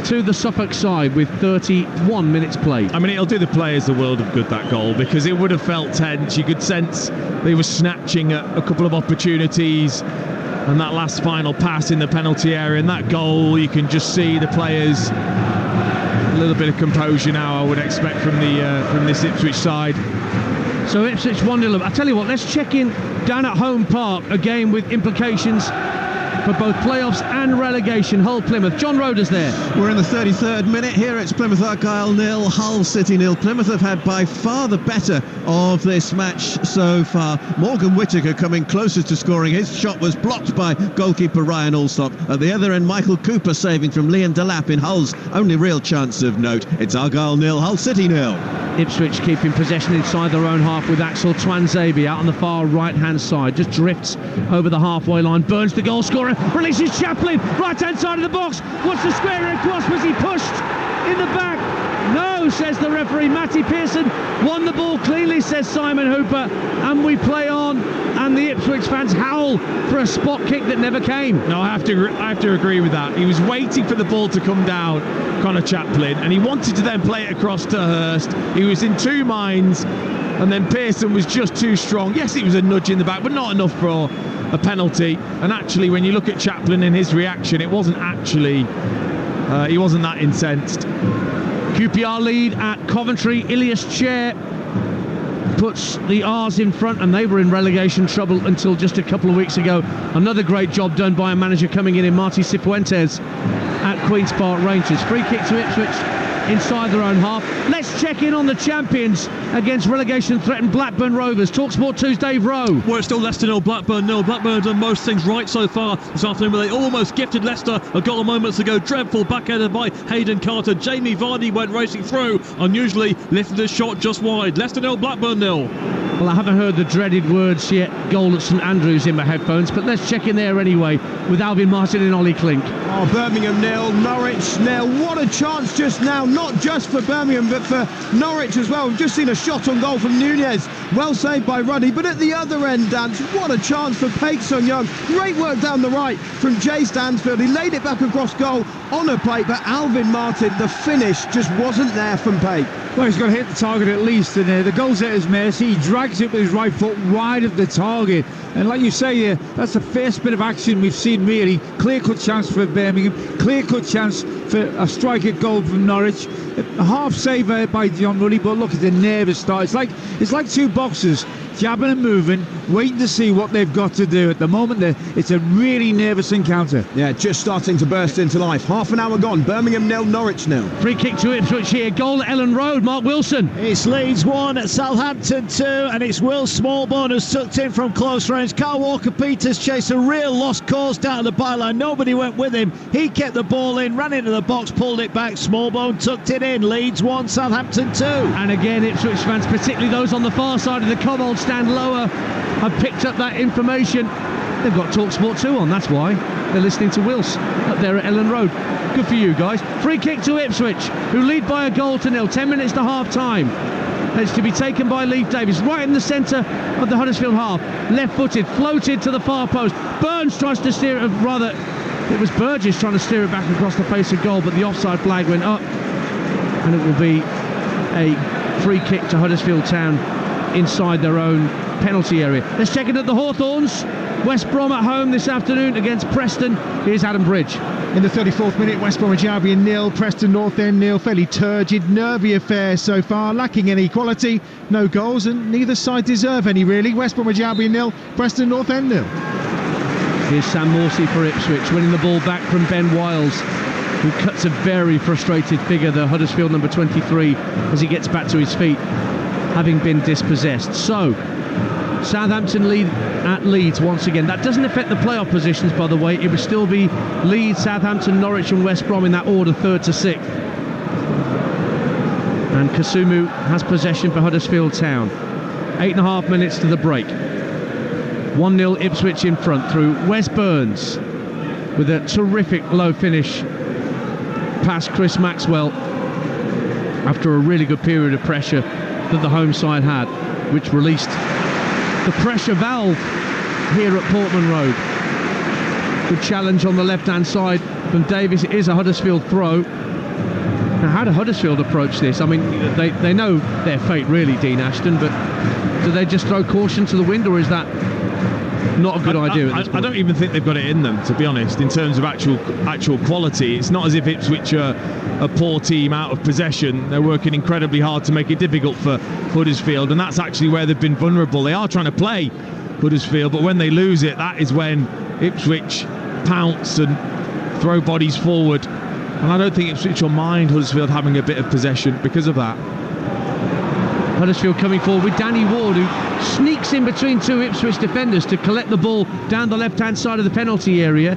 to the Suffolk side with 31 minutes played. I mean, it'll do the players a world of good, that goal, because it would have felt tense. You could sense they were snatching at a couple of opportunities, and that last final pass in the penalty area and that goal, you can just see the players, a little bit of composure now I would expect from this Ipswich side. So Ipswich 1-0. I tell you what, let's check in down at Home Park, a game with implications for both playoffs and relegation. Hull Plymouth. John Roder's there. We're in the 33rd minute. Here it's Plymouth Argyle 0, Hull City 0. Plymouth have had by far the better of this match so far. Morgan Whittaker coming closest to scoring. His shot was blocked by goalkeeper Ryan Alsop. At the other end, Michael Cooper saving from Liam Delap in Hull's only real chance of note. It's Argyle 0, Hull City 0. Ipswich keeping possession inside their own half with Axel Twanzebe out on the far right-hand side. Just drifts over the halfway line. Burns, the goal scorer, releases Chaplin, right-hand side of the box. What's the square across? Was he pushed in the back? No, says the referee. Matty Pearson won the ball cleanly, says Simon Hooper. And we play on, and the Ipswich fans howl for a spot kick that never came. No, I have to agree with that. He was waiting for the ball to come down, Connor Chaplin, and he wanted to then play it across to Hurst. He was in two minds, and then Pearson was just too strong. Yes, it was a nudge in the back, but not enough for a penalty. And actually, when you look at Chaplin and his reaction, it wasn't actually he wasn't that incensed. QPR lead at Coventry. Ilias Chair puts the R's in front, and they were in relegation trouble until just a couple of weeks ago. Another great job done by a manager coming in Marty Cifuentes at Queen's Park Rangers. Free kick to Ipswich inside their own half. Let's check in on the champions against relegation-threatened Blackburn Rovers. Talksport 2's Dave Rowe. Well, it's still Leicester 0, Blackburn 0. Blackburn have done most things right so far this afternoon, but they almost gifted Leicester a goal moments ago. Dreadful backheaded by Hayden Carter. Jamie Vardy went racing through, unusually lifted his shot just wide. Leicester 0, Blackburn 0. Well, I haven't heard the dreaded words yet, goal at St Andrews, in my headphones, but let's check in there anyway with Alvin Martin and Ollie Klink. Oh, Birmingham 0, Norwich 0. What a chance just now, not just for Birmingham but for Norwich as well. We've just seen a shot on goal from Nunez, well saved by Ruddy, but at the other end, Dance, what a chance for Paik Sun Young. Great work down the right from Jay Stansfield. He laid it back across goal on a plate, but Alvin Martin, the finish just wasn't there from Paik. Well, he's got to hit the target at least, and the goal's at his mercy. He drags it with his right foot wide of the target, and like you say, that's the first bit of action we've seen really. Clear-cut chance for Birmingham, clear-cut chance for a striker goal from Norwich. A half save by John Ruddy, but look at the nervous start. It's like two boxers jabbing and moving, waiting to see what they've got to do. At the moment, it's a really nervous encounter. Yeah, just starting to burst into life. Half an hour gone. Birmingham 0, Norwich 0. Free kick to Ipswich here. Goal at Ellen Road. Mark Wilson. It's Leeds 1, Southampton 2, and it's Will Smallbone who's tucked in from close range. Carl Walker-Peters chased a real lost cause down the byline. Nobody went with him. He kept the ball in, ran into the box, pulled it back. Smallbone tucked it in. Leeds 1, Southampton 2. And again, Ipswich fans, particularly those on the far side of the Cobbold stand lower, have picked up that information. They've got Talksport 2 on, that's why. They're listening to Wills up there at Ellen Road. Good for you guys. Free kick to Ipswich, who lead by a goal to nil. 10 minutes to half-time. It's to be taken by Leif Davis, right in the centre of the Huddersfield half. Left-footed, floated to the far post. Burns tries to steer it, rather, it was Burgess trying to steer it back across the face of goal, but the offside flag went up. And it will be a free kick to Huddersfield Town inside their own penalty area. Let's check it at the Hawthorns. West Brom at home this afternoon against Preston. Here's Adam Bridge. In the 34th minute, West Bromwich Albion 0, Preston North End 0. Fairly turgid, nervy affair so far, lacking any quality, no goals, and neither side deserve any really. West Bromwich Albion 0, Preston North End 0. Here's Sam Morsey for Ipswich, winning the ball back from Ben Wiles, who cuts a very frustrated figure, the Huddersfield number 23, as he gets back to his feet, having been dispossessed. So, Southampton lead at Leeds once again. That doesn't affect the playoff positions, by the way. It would still be Leeds, Southampton, Norwich and West Brom in that order, 3rd to 6th. And Kasumu has possession for Huddersfield Town. 8.5 minutes to the break. 1-0 Ipswich in front through Wes Burns with a terrific low finish past Chris Maxwell after a really good period of pressure that the home side had, which released the pressure valve here at Portman Road. Good challenge on the left-hand side from Davis. It is a Huddersfield throw. Now, how do Huddersfield approach this? I mean, they know their fate, really, Dean Ashton, but do they just throw caution to the wind, or is that not a good idea at this point? I don't even think they've got it in them, to be honest, in terms of actual quality. It's not as if Ipswich are a poor team out of possession. They're working incredibly hard to make it difficult for Huddersfield, and that's actually where they've been vulnerable. They are trying to play Huddersfield, but when they lose it, that is when Ipswich pounce and throw bodies forward. And I don't think Ipswich will mind Huddersfield having a bit of possession because of that. Huddersfield coming forward with Danny Ward, who sneaks in between two Ipswich defenders to collect the ball down the left-hand side of the penalty area.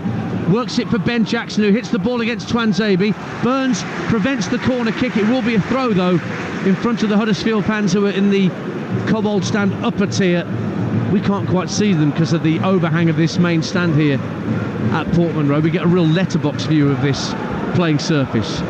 Works it for Ben Jackson, who hits the ball against Twanzebe. Burns prevents the corner kick. It will be a throw, though, in front of the Huddersfield fans who are in the Cobbold stand upper tier. We can't quite see them because of the overhang of this main stand here at Portman Road. We get a real letterbox view of this playing surface.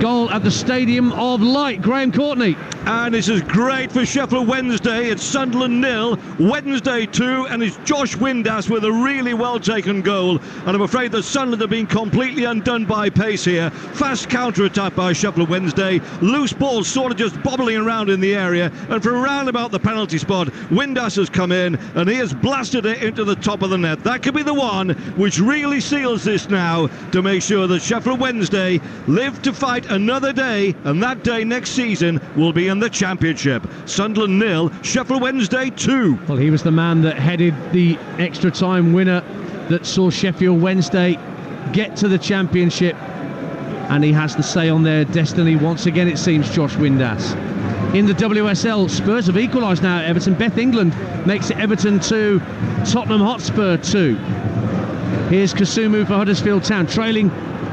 Goal at the Stadium of Light, Graham Courtney. And this is great for Sheffield Wednesday. It's Sunderland 0, Wednesday 2, and it's Josh Windass with a really well taken goal. And I'm afraid that Sunderland have been completely undone by pace here. Fast counter-attack by Sheffield Wednesday. Loose ball sort of just bobbling around in the area. And from around about the penalty spot, Windass has come in and he has blasted it into the top of the net. That could be the one which really seals this now, to make sure that Sheffield Wednesday live to fight another day, and that day next season will be in the Championship. Sunderland 0, Sheffield Wednesday 2. Well, he was the man that headed the extra time winner that saw Sheffield Wednesday get to the Championship, and he has the say on their destiny once again, it seems, Josh Windass. In the WSL, Spurs have equalised now at Everton. Beth England makes it Everton 2, Tottenham Hotspur 2. Here's Kasumu for Huddersfield Town, trailing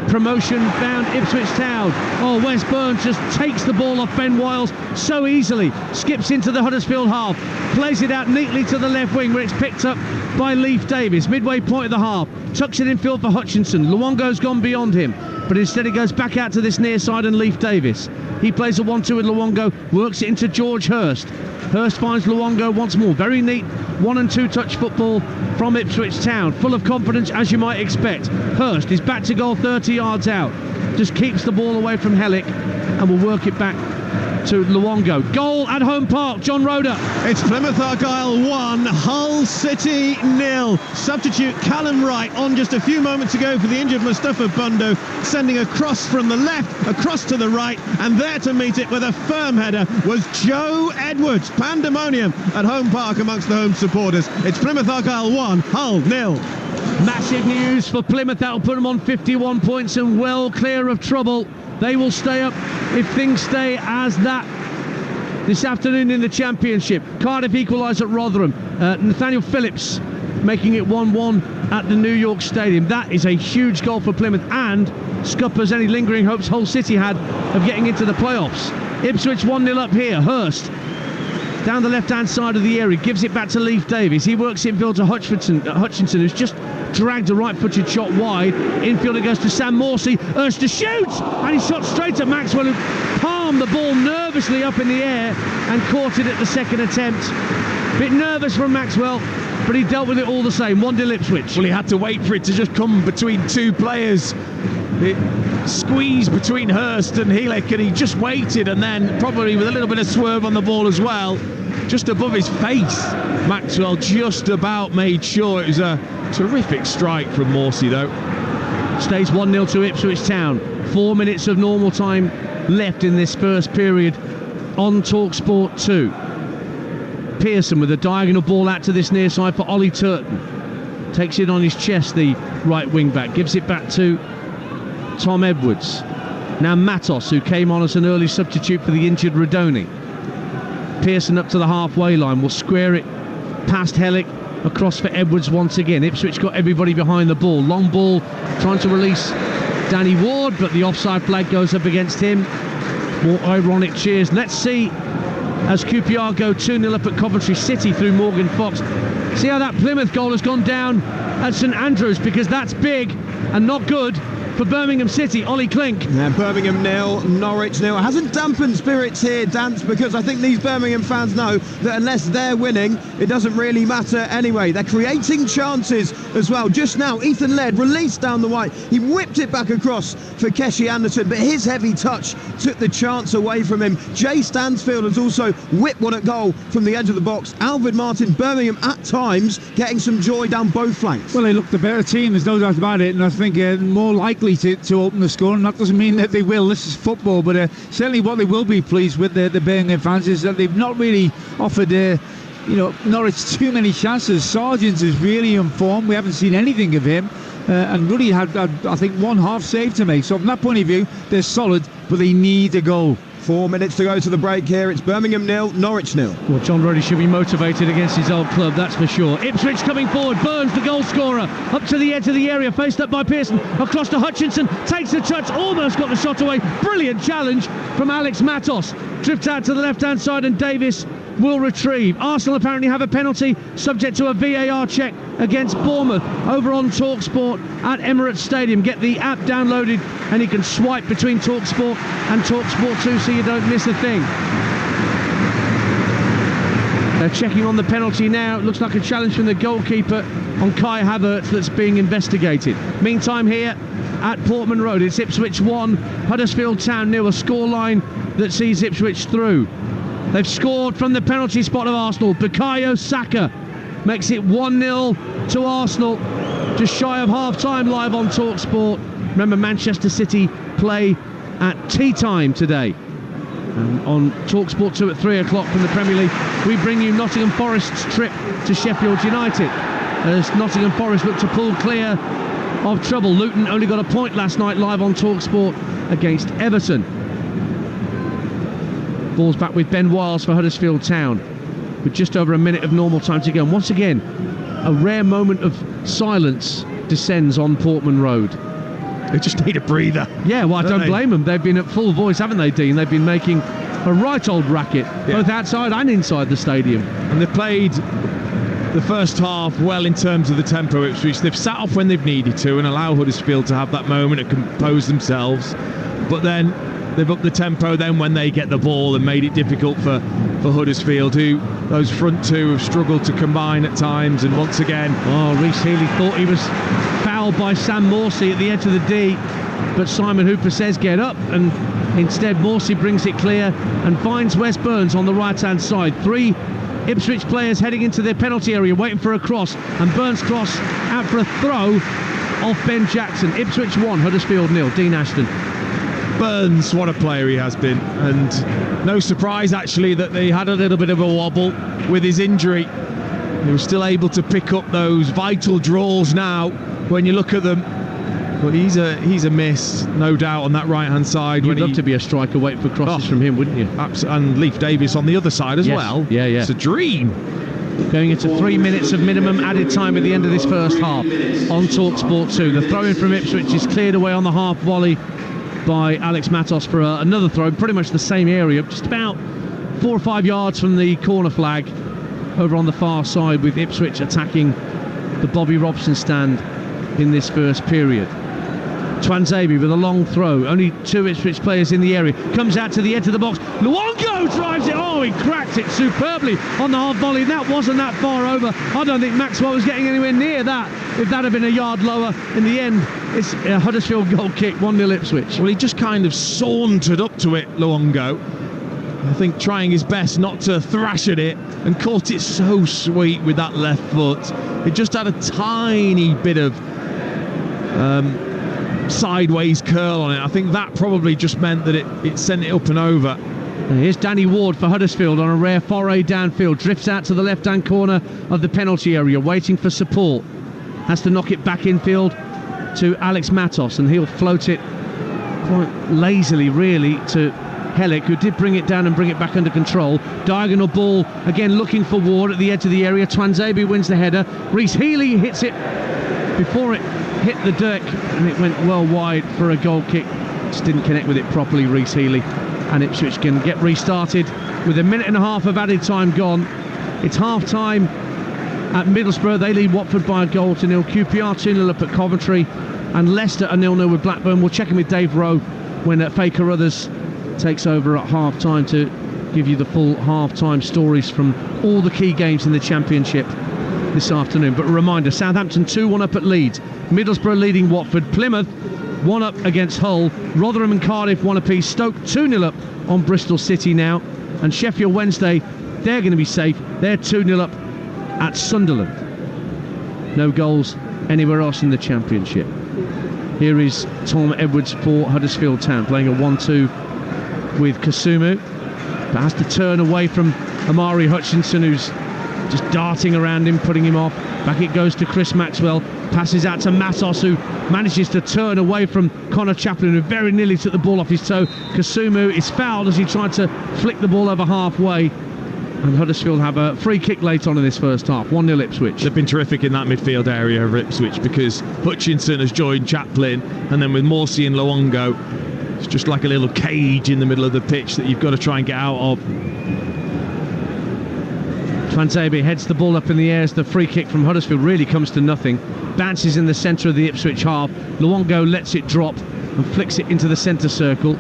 promotion-bound Ipswich Town. Oh, Wes Burns just takes the ball off Ben Wiles so easily. Skips into the Huddersfield half. Plays it out neatly to the left wing, where it's picked up by Leif Davis. Midway point of the half. Tucks it in field for Hutchinson. Luongo's gone beyond him, but instead he goes back out to this near side and Leif Davis. He plays a 1-2 with Luongo. Works it into George Hurst. Hurst finds Luongo once more. Very neat 1 and 2 touch football from Ipswich Town. Full of confidence, as you might expect. Hurst is back to goal 30 yards out. Just keeps the ball away from Hellick and will work it back to Luongo. Goal at Home Park, John Roeder. It's Plymouth Argyle 1, Hull City 0. Substitute Callum Wright on just a few moments ago for the injured Mustafa Bundo, sending a cross from the left across to the right, and there to meet it with a firm header was Joe Edwards. Pandemonium at Home Park amongst the home supporters. It's Plymouth Argyle 1, Hull 0. Massive news for Plymouth. That'll put them on 51 points and well clear of trouble. They will stay up if things stay as that this afternoon in the Championship. Cardiff equalise at Rotherham. Nathaniel Phillips making it 1-1 at the New York Stadium. That is a huge goal for Plymouth and scuppers any lingering hopes Hull City had of getting into the playoffs. Ipswich 1-0 up here. Hurst down the left-hand side of the area, gives it back to Leif Davis. He works infield to Hutchinson, who's just dragged a right-footed shot wide. Infield it goes to Sam Morsey. Hurst to shoot, and he shot straight at Maxwell, who palmed the ball nervously up in the air and caught it at the second attempt. Bit nervous from Maxwell, but he dealt with it all the same. 1-0 Ipswich. Well, he had to wait for it to just come between two players. It squeezed between Hurst and Helek, and he just waited, and then probably with a little bit of swerve on the ball as well, just above his face, Maxwell just about made sure. It was a terrific strike from Morsey, though. Stays 1-0 to Ipswich Town. 4 minutes of normal time left in this first period on Talksport 2. Pearson with a diagonal ball out to this near side for Ollie Turton. Takes it on his chest, the right wing back. Gives it back to Tom Edwards. Now Matos, who came on as an early substitute for the injured Rodoni. Pearson up to the halfway line, will square it past Hellick, across for Edwards once again. Ipswich got everybody behind the ball. Long ball trying to release Danny Ward, but the offside flag goes up against him. More ironic cheers. Let's see as QPR go 2-0 up at Coventry City through Morgan Fox. See how that Plymouth goal has gone down at St Andrews, because that's big and not good for Birmingham City. Ollie Klink. Yeah, Birmingham 0, Norwich 0. It hasn't dampened spirits here, Dance, because I think these Birmingham fans know that unless they're winning, it doesn't really matter anyway. They're creating chances as well. Just now, Ethan Laird released down the right. He whipped it back across for Keshi Anderson, but his heavy touch took the chance away from him. Jay Stansfield has also whipped one at goal from the edge of the box. Alvin Martin, Birmingham at times getting some joy down both flanks. Well, they look the better team, there's no doubt about it, and I think more likely to open the score, and that doesn't mean that they will. This is football, but certainly what they will be pleased with, the Birmingham fans, is that they've not really offered Norwich too many chances. Sargent is really in form. We haven't seen anything of him, and Ruddy had I think one half save to make, so from that point of view they're solid, but they need a goal. 4 minutes to go to the break here. It's Birmingham 0, Norwich 0. Well, John Ruddy should be motivated against his old club, that's for sure. Ipswich coming forward. Burns, the goal scorer, up to the edge of the area, faced up by Pearson. Across to Hutchinson, takes a touch, almost got the shot away. Brilliant challenge from Alex Matos. Drifts out to the left-hand side, and Davis will retrieve. Arsenal apparently have a penalty subject to a VAR check against Bournemouth over on Talksport at Emirates Stadium. Get the app downloaded and you can swipe between Talksport and Talksport 2 so you don't miss a thing. They're checking on the penalty now. It looks like a challenge from the goalkeeper on Kai Havertz that's being investigated. Meantime here at Portman Road, it's Ipswich 1, Huddersfield Town 0, a scoreline that sees Ipswich through. They've scored from the penalty spot of Arsenal. Bukayo Saka makes it 1-0 to Arsenal, just shy of half-time live on TalkSport. Remember, Manchester City play at tea time today. And on TalkSport 2 at 3 o'clock from the Premier League, we bring you Nottingham Forest's trip to Sheffield United, as Nottingham Forest look to pull clear of trouble. Luton only got a point last night live on TalkSport against Everton. Ball's back with Ben Wiles for Huddersfield Town, with just over a minute of normal time to go. And once again, a rare moment of silence descends on Portman Road. They just need a breather. Yeah, well, I don't blame them. They've been at full voice, haven't they, Dean? They've been making a right old racket, both outside and inside the stadium. And they've played the first half well in terms of the tempo, Ipswich. They've sat off when they've needed to and allow Huddersfield to have that moment to compose themselves. But then they've upped the tempo then when they get the ball and made it difficult for Huddersfield, who those front two have struggled to combine at times. And once again, Reece Healey thought he was fouled by Sam Morsey at the edge of the D, but Simon Hooper says get up, and instead Morsey brings it clear and finds Wes Burns on the right hand side. 3 Ipswich players heading into their penalty area waiting for a cross, and Burns' cross out for a throw off Ben Jackson. Ipswich 1, Huddersfield 0. Dean Ashton. Burns, what a player he has been, and no surprise actually that they had a little bit of a wobble with his injury. He was still able to pick up those vital draws now when you look at them, but he's a miss, no doubt, on that right hand side. You'd love to be a striker waiting for crosses from him, wouldn't you? Absolutely. And Leif Davis on the other side as well. Yeah. It's a dream. Going into 3 minutes of minimum added time at the end of this first half on TalkSport 2. The throw in from Ipswich is cleared away on the half volley by Alex Matos for another throw, pretty much the same area, just about 4 or 5 yards from the corner flag over on the far side, with Ipswich attacking the Bobby Robson stand in this first period. Twanzebe with a long throw, only 2 Ipswich players in the area, comes out to the edge of the box. Luongo drives it, he cracked it superbly on the half volley. That wasn't that far over. I don't think Maxwell was getting anywhere near that. If that had been a yard lower, in the end it's a Huddersfield goal kick, 1-0 Ipswich. Well, he just kind of sauntered up to it, Luongo, I think trying his best not to thrash at it, and caught it so sweet with that left foot. It just had a tiny bit of sideways curl on it. I think that probably just meant that it sent it up and over. And here's Danny Ward for Huddersfield on a rare foray downfield, drifts out to the left hand corner of the penalty area waiting for support, has to knock it back infield to Alex Matos, and he'll float it quite lazily really to Hellick, who did bring it down and bring it back under control. Diagonal ball again, looking for Ward at the edge of the area. Twanzebe wins the header. Reece Healey hits it before it hit the deck, and it went well wide for a goal kick. Just didn't connect with it properly, Reece Healey, and Ipswich can get restarted with a minute and a half of added time gone. It's half-time at Middlesbrough. They lead Watford by a goal to nil. QPR 2-0 up at Coventry, and Leicester are 0-0 with Blackburn. We'll check in with Dave Rowe when Faye Carruthers takes over at half-time to give you the full half-time stories from all the key games in the Championship this afternoon. But a reminder, Southampton 2-1 up at Leeds, Middlesbrough leading Watford, Plymouth 1 up against Hull, Rotherham and Cardiff 1 apiece, Stoke 2-0 up on Bristol City now, and Sheffield Wednesday, they're going to be safe, they're 2-0 up at Sunderland. No goals anywhere else in the Championship. Here is Tom Edwards for Huddersfield Town, playing a 1-2 with Kasumu, but has to turn away from Amari Hutchinson, who's just darting around him, putting him off. Back it goes to Chris Maxwell, passes out to Matos, who manages to turn away from Connor Chaplin, who very nearly took the ball off his toe. Kasumu is fouled as he tried to flick the ball over halfway, and Huddersfield have a free kick late on in this first half. 1-0 Ipswich. They've been terrific in that midfield area of Ipswich, because Hutchinson has joined Chaplin, and then with Morsey and Luongo, it's just like a little cage in the middle of the pitch that you've got to try and get out of. Twanzebe heads the ball up in the air as the free kick from Huddersfield really comes to nothing. Bounces in the centre of the Ipswich half. Luongo lets it drop and flicks it into the centre circle.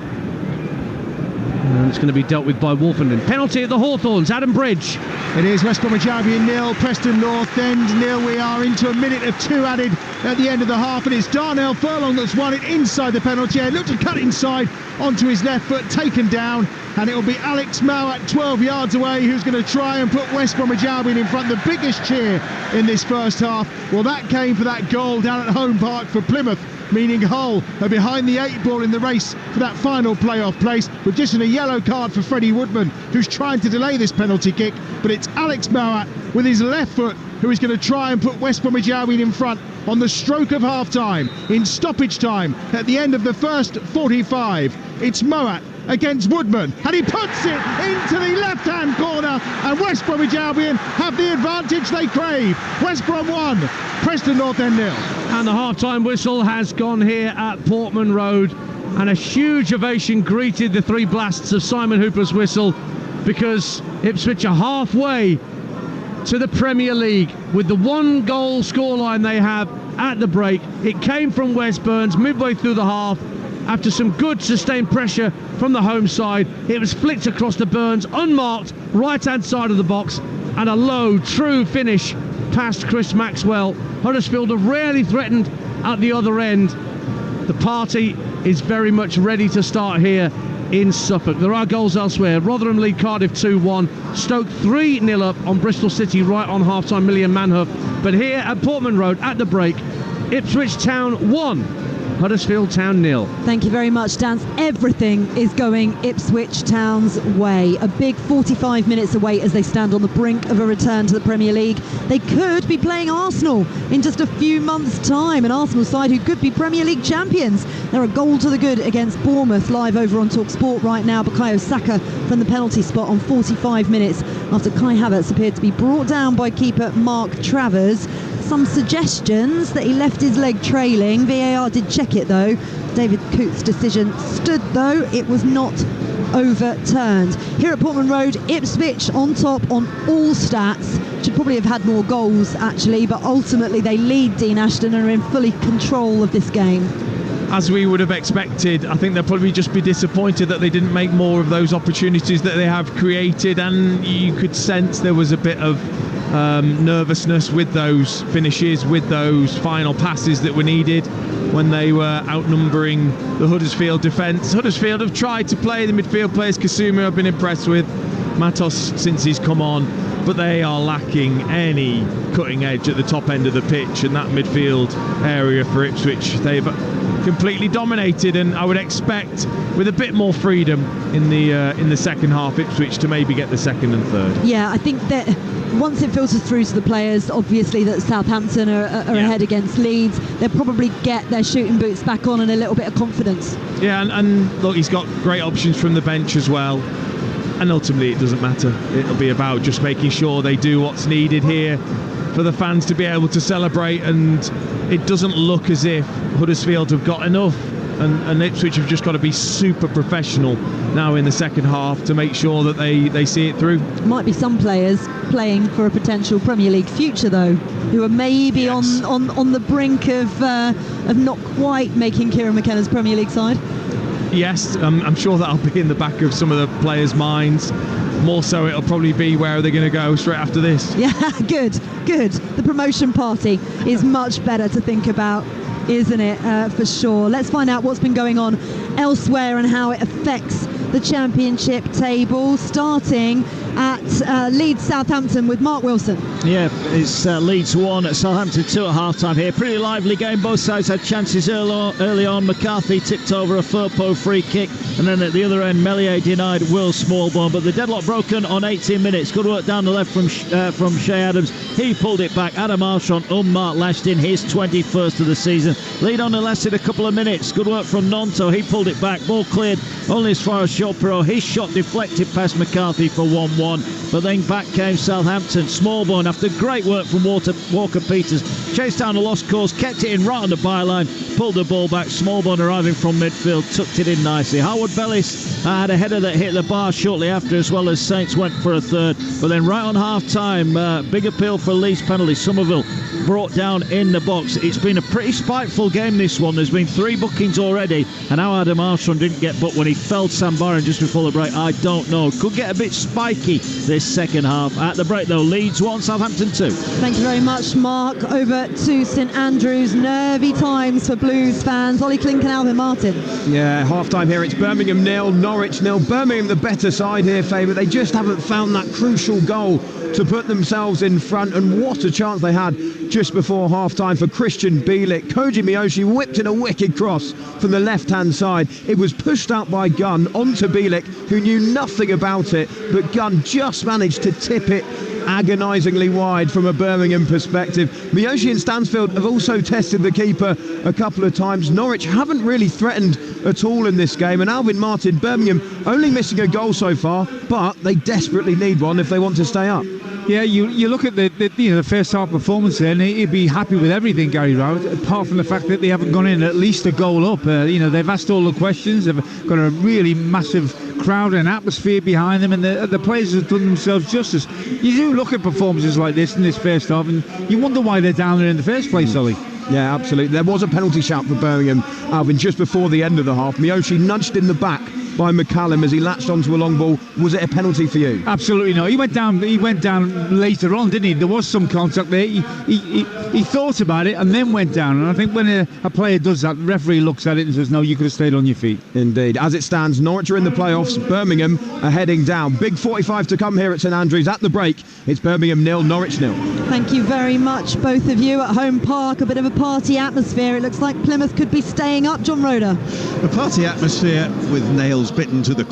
And it's going to be dealt with by Wolfenden. Penalty at the Hawthorns. Adam Bridge. It is West Bromwich Albion 0, Preston North End 0. We are into a minute of 2 added at the end of the half, and it's Darnell Furlong that's won it inside the penalty area. Looked to cut inside onto his left foot, taken down, and it will be Alex Mowat 12 yards away who's going to try and put West Bromwich Albion in front. The biggest cheer in this first half. Well, that came for that goal down at home park for Plymouth, meaning Hull are behind the 8 ball in the race for that final playoff place, with just a yellow card for Freddie Woodman, who's trying to delay this penalty kick. But it's Alex Mowat with his left foot who is going to try and put West Bromwich Albion in front on the stroke of half-time, in stoppage time at the end of the first 45. It's Mowat against Woodman, and he puts it into the left-hand corner, and West Bromwich Albion have the advantage they crave. West Brom 1, Preston North End 0. And the half-time whistle has gone here at Portman Road, and a huge ovation greeted the 3 blasts of Simon Hooper's whistle, because Ipswich are halfway to the Premier League with the 1-goal scoreline they have at the break. It came from Wes Burns midway through the half. After some good sustained pressure from the home side, it was flicked across to Burns, unmarked, right-hand side of the box, and a low, true finish past Chris Maxwell. Huddersfield are rarely threatened at the other end. The party is very much ready to start here in Suffolk. There are goals elsewhere. Rotherham lead Cardiff 2-1. Stoke 3-0 up on Bristol City right on half-time, Millian Manhuff. But here at Portman Road at the break, Ipswich Town 1. Huddersfield Town 0. Thank you very much, Dan. Everything is going Ipswich Town's way. A big 45 minutes away as they stand on the brink of a return to the Premier League. They could be playing Arsenal in just a few months' time, an Arsenal side who could be Premier League champions. They're a goal to the good against Bournemouth, live over on Talksport right now. Bukayo Saka from the penalty spot on 45 minutes after Kai Havertz appeared to be brought down by keeper Mark Travers. Some suggestions that he left his leg trailing. VAR did check it though. David Coote's decision stood though. It was not overturned. Here at Portman Road, Ipswich on top on all stats. Should probably have had more goals actually, but ultimately they lead Dean Ashton and are in fully control of this game. As we would have expected, I think they'll probably just be disappointed that they didn't make more of those opportunities that they have created, and you could sense there was a bit of nervousness with those finishes, with those final passes that were needed when they were outnumbering the Huddersfield defence. Huddersfield have tried to play the midfield players. Kasumu I've been impressed with, Matos since he's come on, but they are lacking any cutting edge at the top end of the pitch, and that midfield area for Ipswich they've completely dominated, and I would expect with a bit more freedom in the second half Ipswich to maybe get the second and third. Yeah, I think that once it filters through to the players, obviously that Southampton are ahead against Leeds, they'll probably get their shooting boots back on and a little bit of confidence. Yeah, and look, he's got great options from the bench as well, and ultimately it doesn't matter. It'll be about just making sure they do what's needed here for the fans to be able to celebrate, and it doesn't look as if Huddersfield have got enough and Ipswich have just got to be super professional now in the second half to make sure that they see it through. Might be some players playing for a potential Premier League future, though, who are maybe on the brink of not quite making Kieran McKenna's Premier League side. Yes, I'm sure that'll be in the back of some of the players' minds. More so, it'll probably be where are they going to go straight after this. Yeah, good. The promotion party is much better to think about, isn't it, for sure. Let's find out what's been going on elsewhere and how it affects the Championship table, starting at Leeds Southampton with Mark Wilson. Yeah, it's Leeds 1 at Southampton 2 at half-time here. Pretty lively game. Both sides had chances early on. McCarthy tipped over a Firpo free kick, and then at the other end, Meslier denied Will Smallbone. But the deadlock broken on 18 minutes. Good work down the left from Shea Adams. He pulled it back. Adam Armstrong unmarked lashed in his 21st of the season. Lead only lasted a couple of minutes. Good work from Nonto. He pulled it back. Ball cleared only as far as Shopero. His shot deflected past McCarthy for 1-1. But then back came Southampton. Smallbone, after great work from Walker Peters, chased down a lost cause, kept it in right on the byline, pulled the ball back. Smallbone arriving from midfield, tucked it in nicely. Howard Bellis had a header that hit the bar shortly after, as well as Saints went for a third. But then right on half-time, big appeal for Leeds penalty. Somerville brought down in the box. It's been a pretty spiteful game, this one. There's been 3 bookings already, and how Adam Armstrong didn't get booked when he felled Sam Barron just before the break, I don't know. Could get a bit spiky this second half. At the break though, Leeds 1, Southampton 2. Thank you very much, Mark. Over to St Andrews. Nervy times for Blues fans. Ollie Klink and Alvin Martin. Yeah, half-time here. It's Birmingham 0, Norwich 0. Birmingham the better side here, favourite. They just haven't found that crucial goal to put themselves in front, and what a chance they had just before half-time for Christian Bielik. Koji Miyoshi whipped in a wicked cross from the left-hand side. It was pushed out by Gunn onto Bielik, who knew nothing about it, but Gunn just managed to tip it agonisingly wide from a Birmingham perspective. Miyoshi and Stansfield have also tested the keeper a couple of times. Norwich haven't really threatened at all in this game, and Alvin Martin, Birmingham only missing a goal so far, but they desperately need one if they want to stay up. Yeah, you look at the first half performance there, and he'd be happy with everything, Gary Rowett, apart from the fact that they haven't gone in at least a goal up. They've asked all the questions. They've got a really massive crowd and atmosphere behind them, and the players have done themselves justice. You do look at performances like this in this first half, and you wonder why they're down there in the first place, Ollie. Yeah, absolutely. There was a penalty shout for Birmingham, Alvin, just before the end of the half. Miyoshi nudged in the back by McCallum as he latched onto a long ball. Was it a penalty for you? Absolutely not. He went down later on, didn't he? There was some contact there. He thought about it and then went down. And I think when a player does that, the referee looks at it and says, no, you could have stayed on your feet. Indeed. As it stands, Norwich are in the playoffs. Birmingham are heading down. Big 45 to come here at St Andrews. At the break, it's Birmingham 0, Norwich 0. Thank you very much, both of you. At Home Park, a bit of a party atmosphere. It looks like Plymouth could be staying up. John Roeder. A party atmosphere with nails bitten to the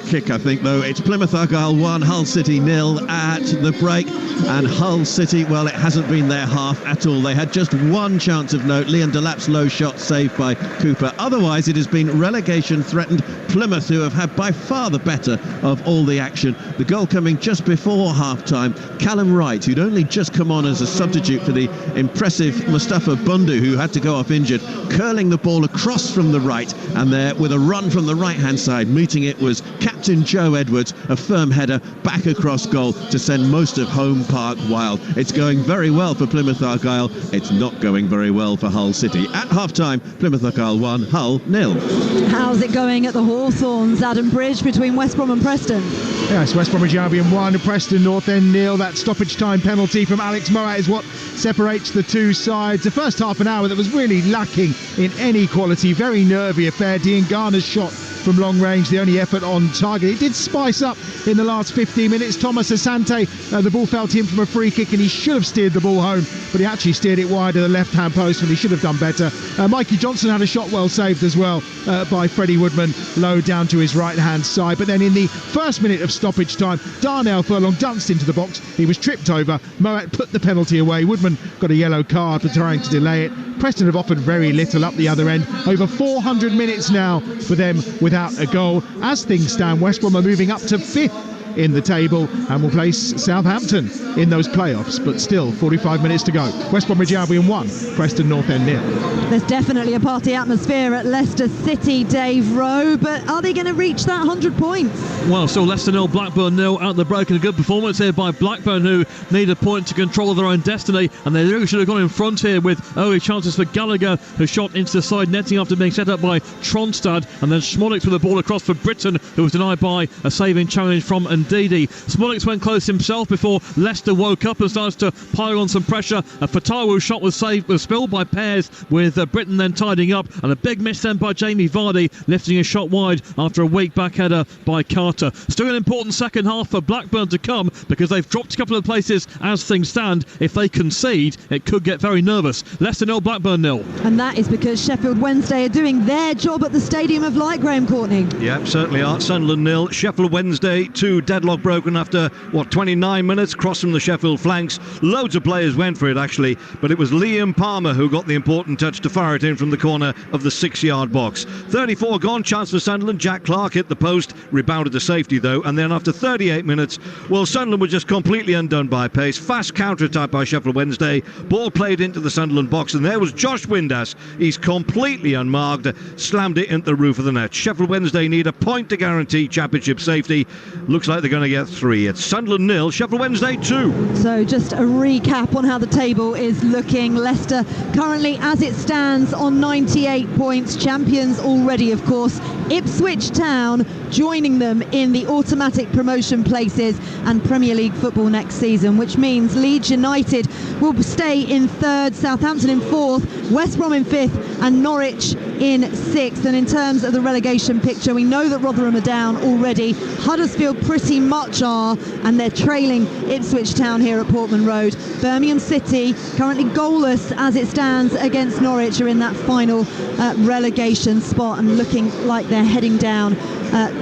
kick, I think, though. It's Plymouth Argyle 1, Hull City 0 at the break. And Hull City, well, it hasn't been their half at all. They had just one chance of note. Liam Delap's low shot saved by Cooper. Otherwise, it has been relegation-threatened Plymouth, who have had by far the better of all the action. The goal coming just before half-time. Callum Wright, who'd only just come on as a substitute for the impressive Mustafa Bundu, who had to go off injured, curling the ball across from the right, and there, with a run from the right-hand side, meeting it was captain Joe Edwards, a firm header back across goal to send most of Home Park wild. It's going very well for Plymouth Argyle. It's not going very well for Hull City. At half-time, Plymouth Argyle 1, Hull 0. How's it going at the Hawthorns, Adam Bridge, between West Brom and Preston? Yes, West Bromwich Albion 1, Preston North End 0. That stoppage time penalty from Alex Moat is what separates the two sides. The first half an hour that was really lacking in any quality. Very nervy affair. Dean Garner's shot from long range, the only effort on target. It did spice up in the last 15 minutes. Thomas Asante, the ball fell to him from a free kick, and he should have steered the ball home, but he actually steered it wide of the left-hand post, and he should have done better. Mikey Johnson had a shot well saved as well by Freddie Woodman, low down to his right-hand side. But then in the first minute of stoppage time, Darnell Furlong danced into the box. He was tripped over. Moat put the penalty away. Woodman got a yellow card for trying to delay it. Preston have offered very little up the other end. Over 400 minutes now for them without a goal. As things stand, West Brom are moving up to 5th in the table and will place Southampton in those playoffs. But still, 45 minutes to go. West Bromwich Albion 1, Preston North End 0. There's definitely a party atmosphere at Leicester City, Dave Rowe, but are they going to reach that 100 points? Well, still Leicester 0, Blackburn 0 out the break, and a good performance here by Blackburn, who need a point to control their own destiny, and they really should have gone in front here with early chances for Gallagher, who shot into the side netting after being set up by Tronstad, and then Smollix with the ball across for Britton, who was denied by a saving challenge from Ndidi. Smollix went close himself before Leicester woke up and started to pile on some pressure. A Fatawa's shot was spilled by Pears, with Britton then tidying up, and a big miss then by Jamie Vardy, lifting a shot wide after a weak back header by Carter. Still an important second half for Blackburn to come, because they've dropped a couple of places as things stand. If they concede, it could get very nervous. Leicester 0, Blackburn 0. And that is because Sheffield Wednesday are doing their job at the Stadium of Light, Graham Courtney. Yeah, certainly are. Sunderland 0, Sheffield Wednesday 2, deadlock broken after 29 minutes, cross from the Sheffield flanks. Loads of players went for it actually, but it was Liam Palmer who got the important touch to fire it in from the corner of the 6-yard box. 34 gone, chance for Sunderland. Jack Clark hit the post, rebounded to safety though, and then after 38 minutes, well, Sunderland were just completely undone by pace. Fast counter-attack by Sheffield Wednesday, ball played into the Sunderland box, and there was Josh Windass. He's completely unmarked, slammed it into the roof of the net. Sheffield Wednesday need a point to guarantee championship safety. Looks like they're going to get 3. It's Sunderland 0, Sheffield Wednesday 2. So just a recap on how the table is looking. Leicester currently, as it stands, on 98 points, champions already, of course. Ipswich Town joining them in the automatic promotion places and Premier League football next season, which means Leeds United will stay in 3rd, Southampton in 4th, West Brom in 5th and Norwich in 6th. And in terms of the relegation picture, we know that Rotherham are down already. Huddersfield pretty much are, and they're trailing Ipswich Town here at Portman Road. Birmingham City, currently goalless as it stands against Norwich, are in that final relegation spot and looking like they're heading down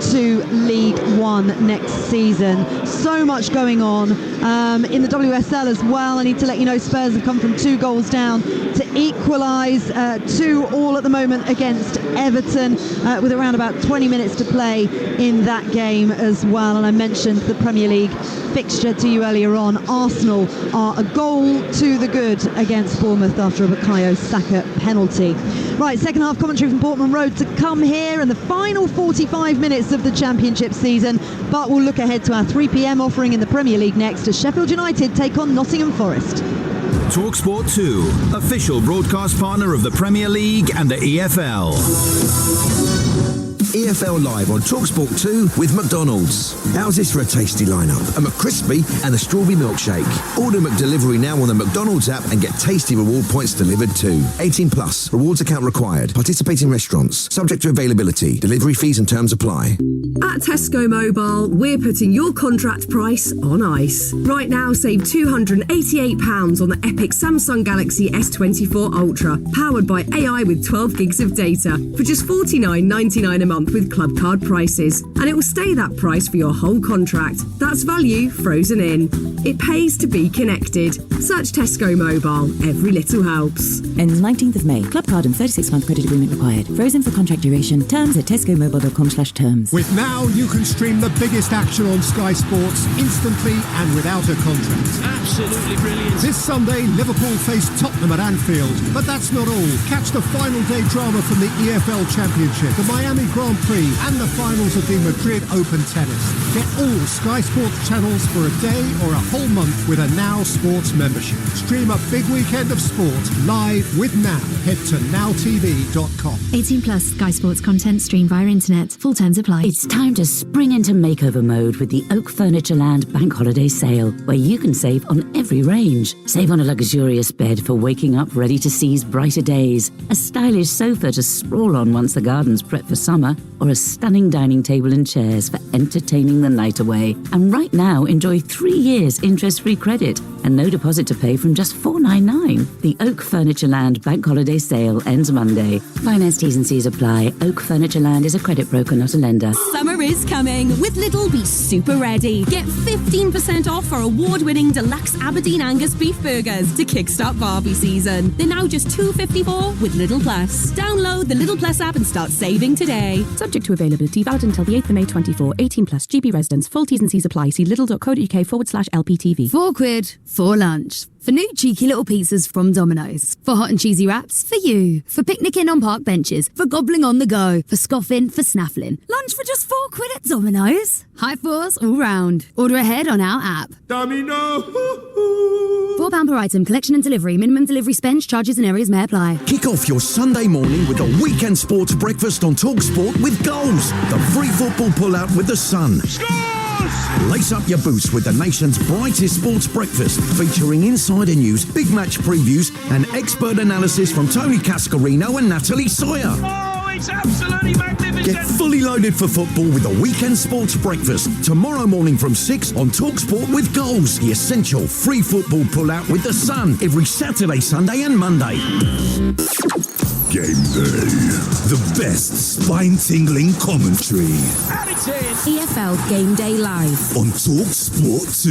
to League One next season. So much going on in the WSL as well. I need to let you know Spurs have come from 2 goals down to equalise 2-2 at the moment against Everton, with around about 20 minutes to play in that game as well. And I mentioned the Premier League fixture to you earlier on. Arsenal are a goal to the good against Bournemouth after a Bukayo Saka penalty. Right, second half commentary from Portman Road to come here, and the final 45 minutes of the Championship season. But we'll look ahead to our 3 p.m. offering in the Premier League next, as Sheffield United take on Nottingham Forest. Talksport 2, official broadcast partner of the Premier League and the EFL. EFL Live on Talksport 2 with McDonald's. How's this for a tasty lineup? A McCrispy and a strawberry milkshake. Order McDelivery now on the McDonald's app and get tasty reward points delivered too. 18 plus. Rewards account required. Participating restaurants. Subject to availability. Delivery fees and terms apply. At Tesco Mobile, we're putting your contract price on ice. Right now, save £288 on the epic Samsung Galaxy S24 Ultra, powered by AI with 12 gigs of data, for just $49.99 a month with club card prices. And it will stay that price for your whole contract. That's value frozen in. It pays to be connected. Search Tesco Mobile. Every little helps. Ends 19th of May. Club card and 36-month credit agreement required. Frozen for contract duration. Terms at tescomobile.com/terms. With Now, you can stream the biggest action on Sky Sports instantly and without a contract. Absolutely brilliant. This Sunday, Liverpool face Tottenham at Anfield. But that's not all. Catch the final day drama from the EFL Championship, the Miami Grand Prix and the finals of the Madrid Open Tennis. Get all Sky Sports channels for a day or a whole month with a Now Sports membership. Stream a big weekend of sport live with Now. Head to nowtv.com. 18 plus Sky Sports content streamed via internet. Full terms apply. It's time to spring into makeover mode with the Oak Furnitureland Bank Holiday Sale, where you can save on every range. Save on a luxurious bed for waking up ready to seize brighter days, a stylish sofa to sprawl on once the garden's prepped for summer, or a stunning dining table and chairs for entertaining the night away. And right now, enjoy 3 years interest-free credit and no deposit to pay from just $4.99. The Oak Furnitureland Bank Holiday Sale ends Monday. Finance T's and C's apply. Oak Furnitureland is a credit broker, not a lender. Summer Winter is coming. With Lidl, be super ready. Get 15% off our award-winning deluxe Aberdeen Angus beef burgers to kickstart barbie season. They're now just $2.54 with Lidl Plus. Download the Lidl Plus app and start saving today. Subject to availability, valid until the 8th of May 24. 18 plus. GB residents. Full T's and C's apply. See lidl.co.uk/LPTV. £4 for lunch. For new cheeky little pizzas from Domino's. For hot and cheesy wraps, for you. For picnicking on park benches. For gobbling on the go. For scoffing, for snaffling. Lunch for just £4 at Domino's. High fours all round. Order ahead on our app. Domino! £4 per item. Collection and delivery. Minimum delivery spend, charges and areas may apply. Kick off your Sunday morning with a weekend sports breakfast on Talksport with goals. The free football pull-out with the Sun. Lace up your boots with the nation's brightest sports breakfast, featuring insider news, big match previews, and expert analysis from Tony Cascarino and Natalie Sawyer. Oh, it's absolutely magnificent! Get fully loaded for football with a weekend sports breakfast tomorrow morning from 6 on Talksport with Goals, the essential free football pull-out with the Sun every Saturday, Sunday and Monday. Game day. The best spine-tingling commentary. EFL Game Day Live on Talksport 2.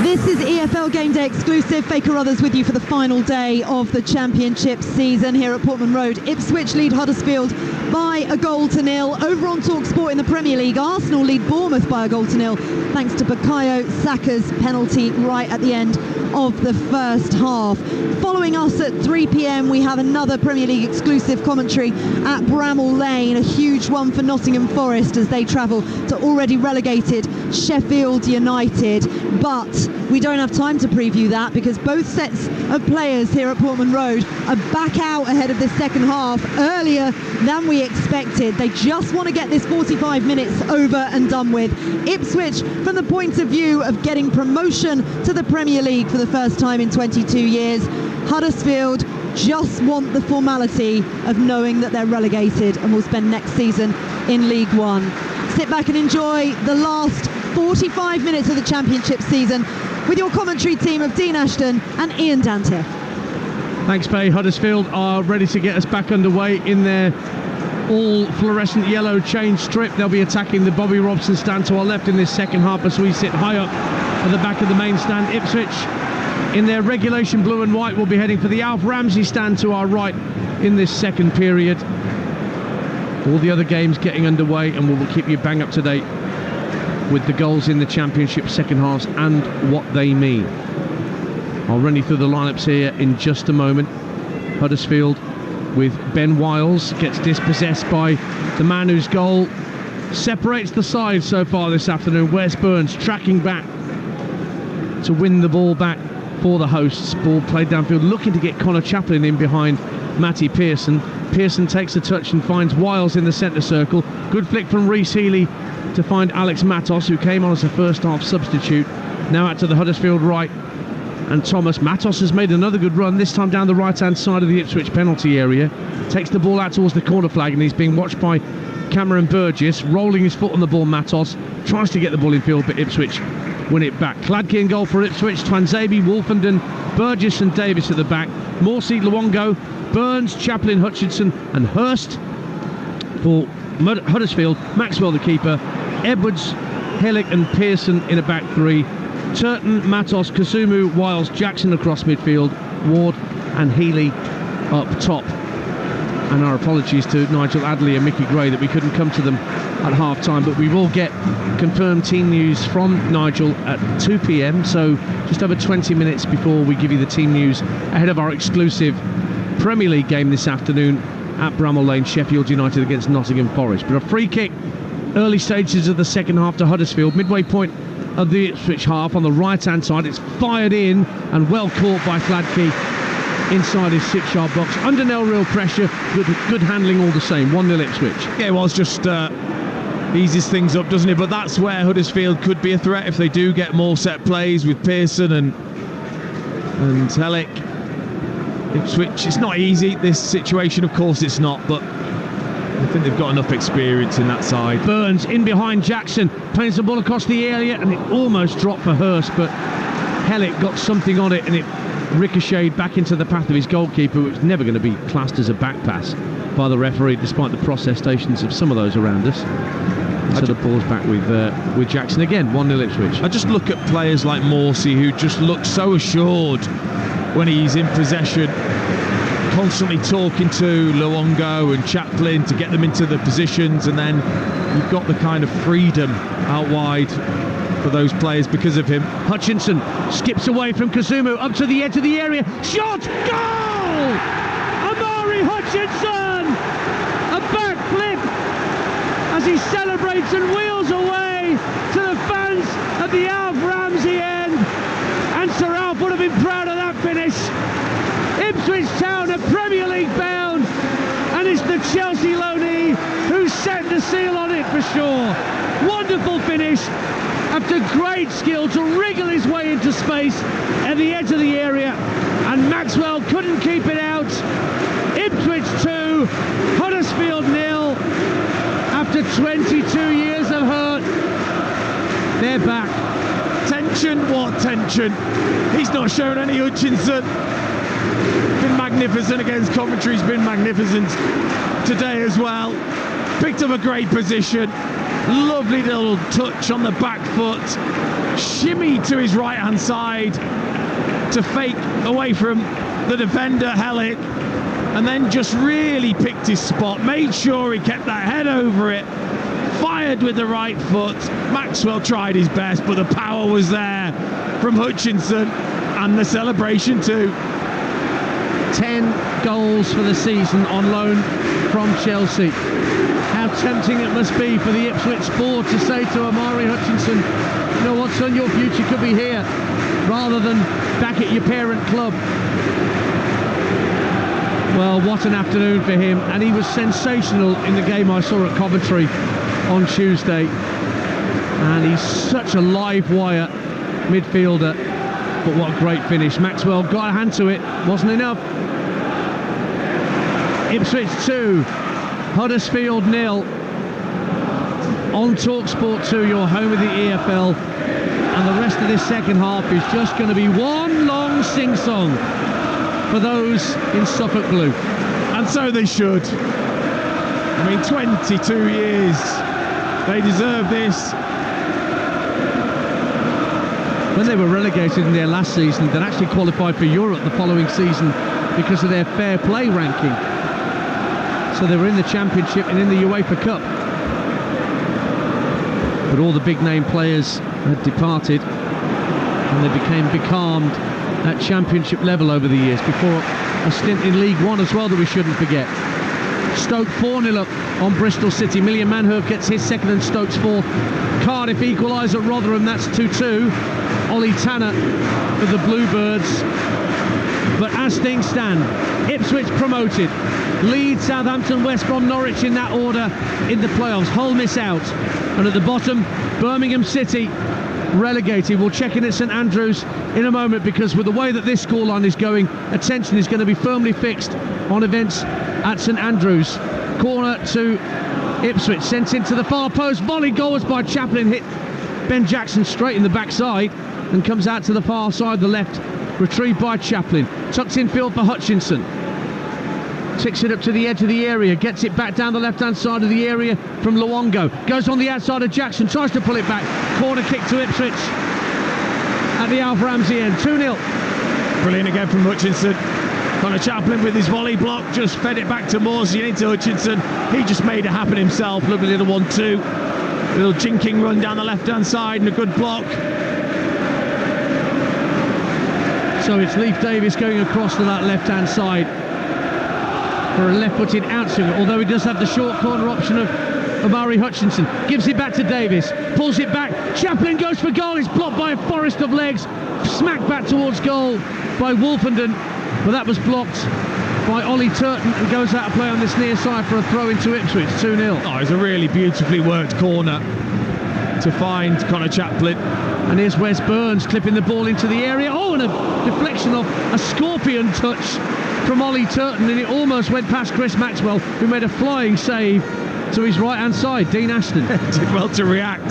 This is EFL Game Day exclusive. Faye Carruthers with you for the final day of the Championship season here at Portman Road. Ipswich lead Huddersfield by 1-0. Over on Talksport in the Premier League, Arsenal lead Bournemouth by 1-0 thanks to Bukayo Saka's penalty right at the end of the first half. Following us at 3 p.m, we have another Premier League exclusive commentary at Bramall Lane, a huge one for Nottingham Forest as they travel to already relegated Sheffield United. But we don't have time to preview that because both sets of players here at Portman Road are back out ahead of this second half earlier than we expected. They just want to get this 45 minutes over and done with. Ipswich, from the point of view of getting promotion to the Premier League for the first time in 22 years. Huddersfield just want the formality of knowing that they're relegated and will spend next season in League One. Sit back and enjoy the last 45 minutes of the Championship season with your commentary team of Dean Ashton and Ian Danter. Thanks, Faye. Huddersfield are ready to get us back underway in their all fluorescent yellow change strip. They'll be attacking the Bobby Robson stand to our left in this second half as we sit high up at the back of the main stand. Ipswich in their regulation blue and white will be heading for the Alf Ramsey stand to our right in this second period. All the other games getting underway, and we'll keep you bang up to date with the goals in the Championship second halves and what they mean. I'll run you through the lineups here in just a moment. Huddersfield with Ben Wiles gets dispossessed by the man whose goal separates the side so far this afternoon. Wes Burns tracking back to win the ball back for the hosts. Ball played downfield, looking to get Connor Chaplin in behind Matty Pearson. Pearson takes a touch and finds Wiles in the centre circle. Good flick from Rhys Healey to find Alex Matos, who came on as a first half substitute. Now out to the Huddersfield right, and Thomas. Matos has made another good run, this time down the right hand side of the Ipswich penalty area. Takes the ball out towards the corner flag, and he's being watched by Cameron Burgess, rolling his foot on the ball. Matos tries to get the ball in field, but Ipswich win it back. Cladke in goal for Ipswich. Twanzebe, Wolfenden, Burgess and Davis at the back. Morsey, Luongo, Burns, Chaplin, Hutchinson and Hurst for Huddersfield. Maxwell the keeper. Edwards, Hellick and Pearson in a back three. Turton, Matos, Kasumu, Wiles, Jackson across midfield. Ward and Healey up top. And our apologies to Nigel Adley and Mickey Gray that we couldn't come to them at half time, but we will get confirmed team news from Nigel at 2 p.m, so just over 20 minutes before we give you the team news ahead of our exclusive Premier League game this afternoon at Bramall Lane, Sheffield United against Nottingham Forest. But a free kick early stages of the second half to Huddersfield, midway point of the Ipswich half on the right hand side. It's fired in and well caught by Cladke inside his 6-yard box. Under no real pressure, good handling all the same. 1-0 Ipswich. Yeah, well, it's just eases things up, doesn't it? But that's where Huddersfield could be a threat if they do get more set plays with Pearson and Hellick. Ipswich, it's not easy, this situation, of course it's not, but I think they've got enough experience in that side. Burns in behind Jackson, plays the ball across the area, and it almost dropped for Hurst, but Hellick got something on it, and it ricocheted back into the path of his goalkeeper, which was never going to be classed as a back pass by the referee, despite the protestations of some of those around us. So the ball's back with Jackson again. 1-0 Ipswich. I just look at players like Morsey, who just look so assured when he's in possession, constantly talking to Luongo and Chaplin to get them into the positions, and then you've got the kind of freedom out wide for those players because of him. Hutchinson skips away from Kasumu up to the edge of the area. Shot! Goal! Amari Hutchinson! A backflip as he celebrates and wheels away to the fans at the Alf Ramsey end. And Sir Alf would have been proud of that finish. Ipswich Town are Premier League bound, and it's the Chelsea loanee who's set the seal on it for sure. Wonderful finish after great skill to wriggle his way into space at the edge of the area, and Maxwell couldn't keep it out. Ipswich 2, Huddersfield 0. After 22 years of hurt, they're back. Tension, what tension? He's not shown any Hutchinson. Been magnificent against Coventry, he's been magnificent today as well. Picked up a great position, lovely little touch on the back foot, shimmy to his right hand side to fake away from the defender Hellick, and then just really picked his spot, made sure he kept that head over it, fired with the right foot. Maxwell tried his best, but the power was there from Hutchinson, and the celebration too. 10 goals for the season on loan from Chelsea. How tempting it must be for the Ipswich board to say to Amari Hutchinson, you know what, son, your future could be here rather than back at your parent club. Well, what an afternoon for him, and he was sensational in the game I saw at Coventry on Tuesday, and he's such a live wire midfielder. But what a great finish. Maxwell got a hand to it, wasn't enough. Ipswich 2, Huddersfield 0. On Talksport 2, your home of the EFL, and the rest of this second half is just going to be one long sing-song for those in Suffolk Blue. And so they should. I mean, 22 years. They deserve this. When they were relegated in their last season, they'd actually qualified for Europe the following season because of their fair play ranking. So they were in the Championship and in the UEFA Cup. But all the big name players had departed, and they became becalmed at Championship level over the years, before a stint in League One as well that we shouldn't forget. Stoke 4-0 up on Bristol City. Million Manhoef gets his second and Stoke's fourth. Cardiff equalise at Rotherham, that's 2-2. Ollie Tanner for the Bluebirds. But as things stand, Ipswich promoted, Leeds, Southampton, West Brom, Norwich in that order in the playoffs. Hull miss out, and at the bottom, Birmingham City relegated. We'll check in at St Andrews in a moment, because with the way that this scoreline is going, attention is going to be firmly fixed on events at St Andrews. Corner to Ipswich, sent into the far post, volley goals by Chaplin, hit Ben Jackson straight in the backside and comes out to the far side, the left, retrieved by Chaplin. Tucked in field for Hutchinson, ticks it up to the edge of the area, gets it back down the left hand side of the area from Luongo, goes on the outside of Jackson, tries to pull it back, corner kick to Ipswich at the Alf Ramsey end. 2-0. Brilliant again from Hutchinson. Connor Chaplin with his volley block just fed it back to Morsey, into Hutchinson. He just made it happen himself. Lovely little 1-2, little jinking run down the left hand side and a good block. So it's Leif Davis going across to that left hand side for a left-footed outswinger, although he does have the short corner option of Amari Hutchinson. Gives it back to Davis, pulls it back, Chaplin goes for goal, it's blocked by a forest of legs, smacked back towards goal by Wolfenden, but that was blocked by Ollie Turton and goes out of play on this near side for a throw into Ipswich. 2-0. Oh, it's a really beautifully worked corner to find Connor Chaplin. And here's Wes Burns clipping the ball into the area. Oh, and a deflection of a scorpion touch from Ollie Turton, and it almost went past Chris Maxwell, who made a flying save to his right hand side. Dean Ashton did well to react,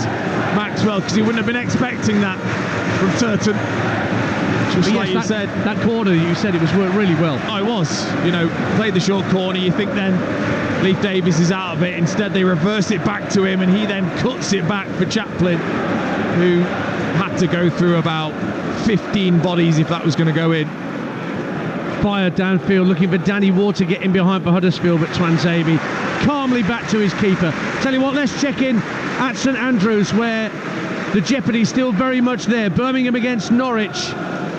Maxwell, because he wouldn't have been expecting that from Turton. Just like you said, that corner you said it was worked really well. Oh, it was. Played the short corner. You think then Leif Davies is out of it. Instead, they reverse it back to him, and he then cuts it back for Chaplin, who had to go through about 15 bodies if that was going to go in. Fire downfield, looking for Danny Ward to get in behind for Huddersfield, but Twanzebe calmly back to his keeper. Tell you what, let's check in at St Andrews, where the jeopardy's still very much there. Birmingham against Norwich,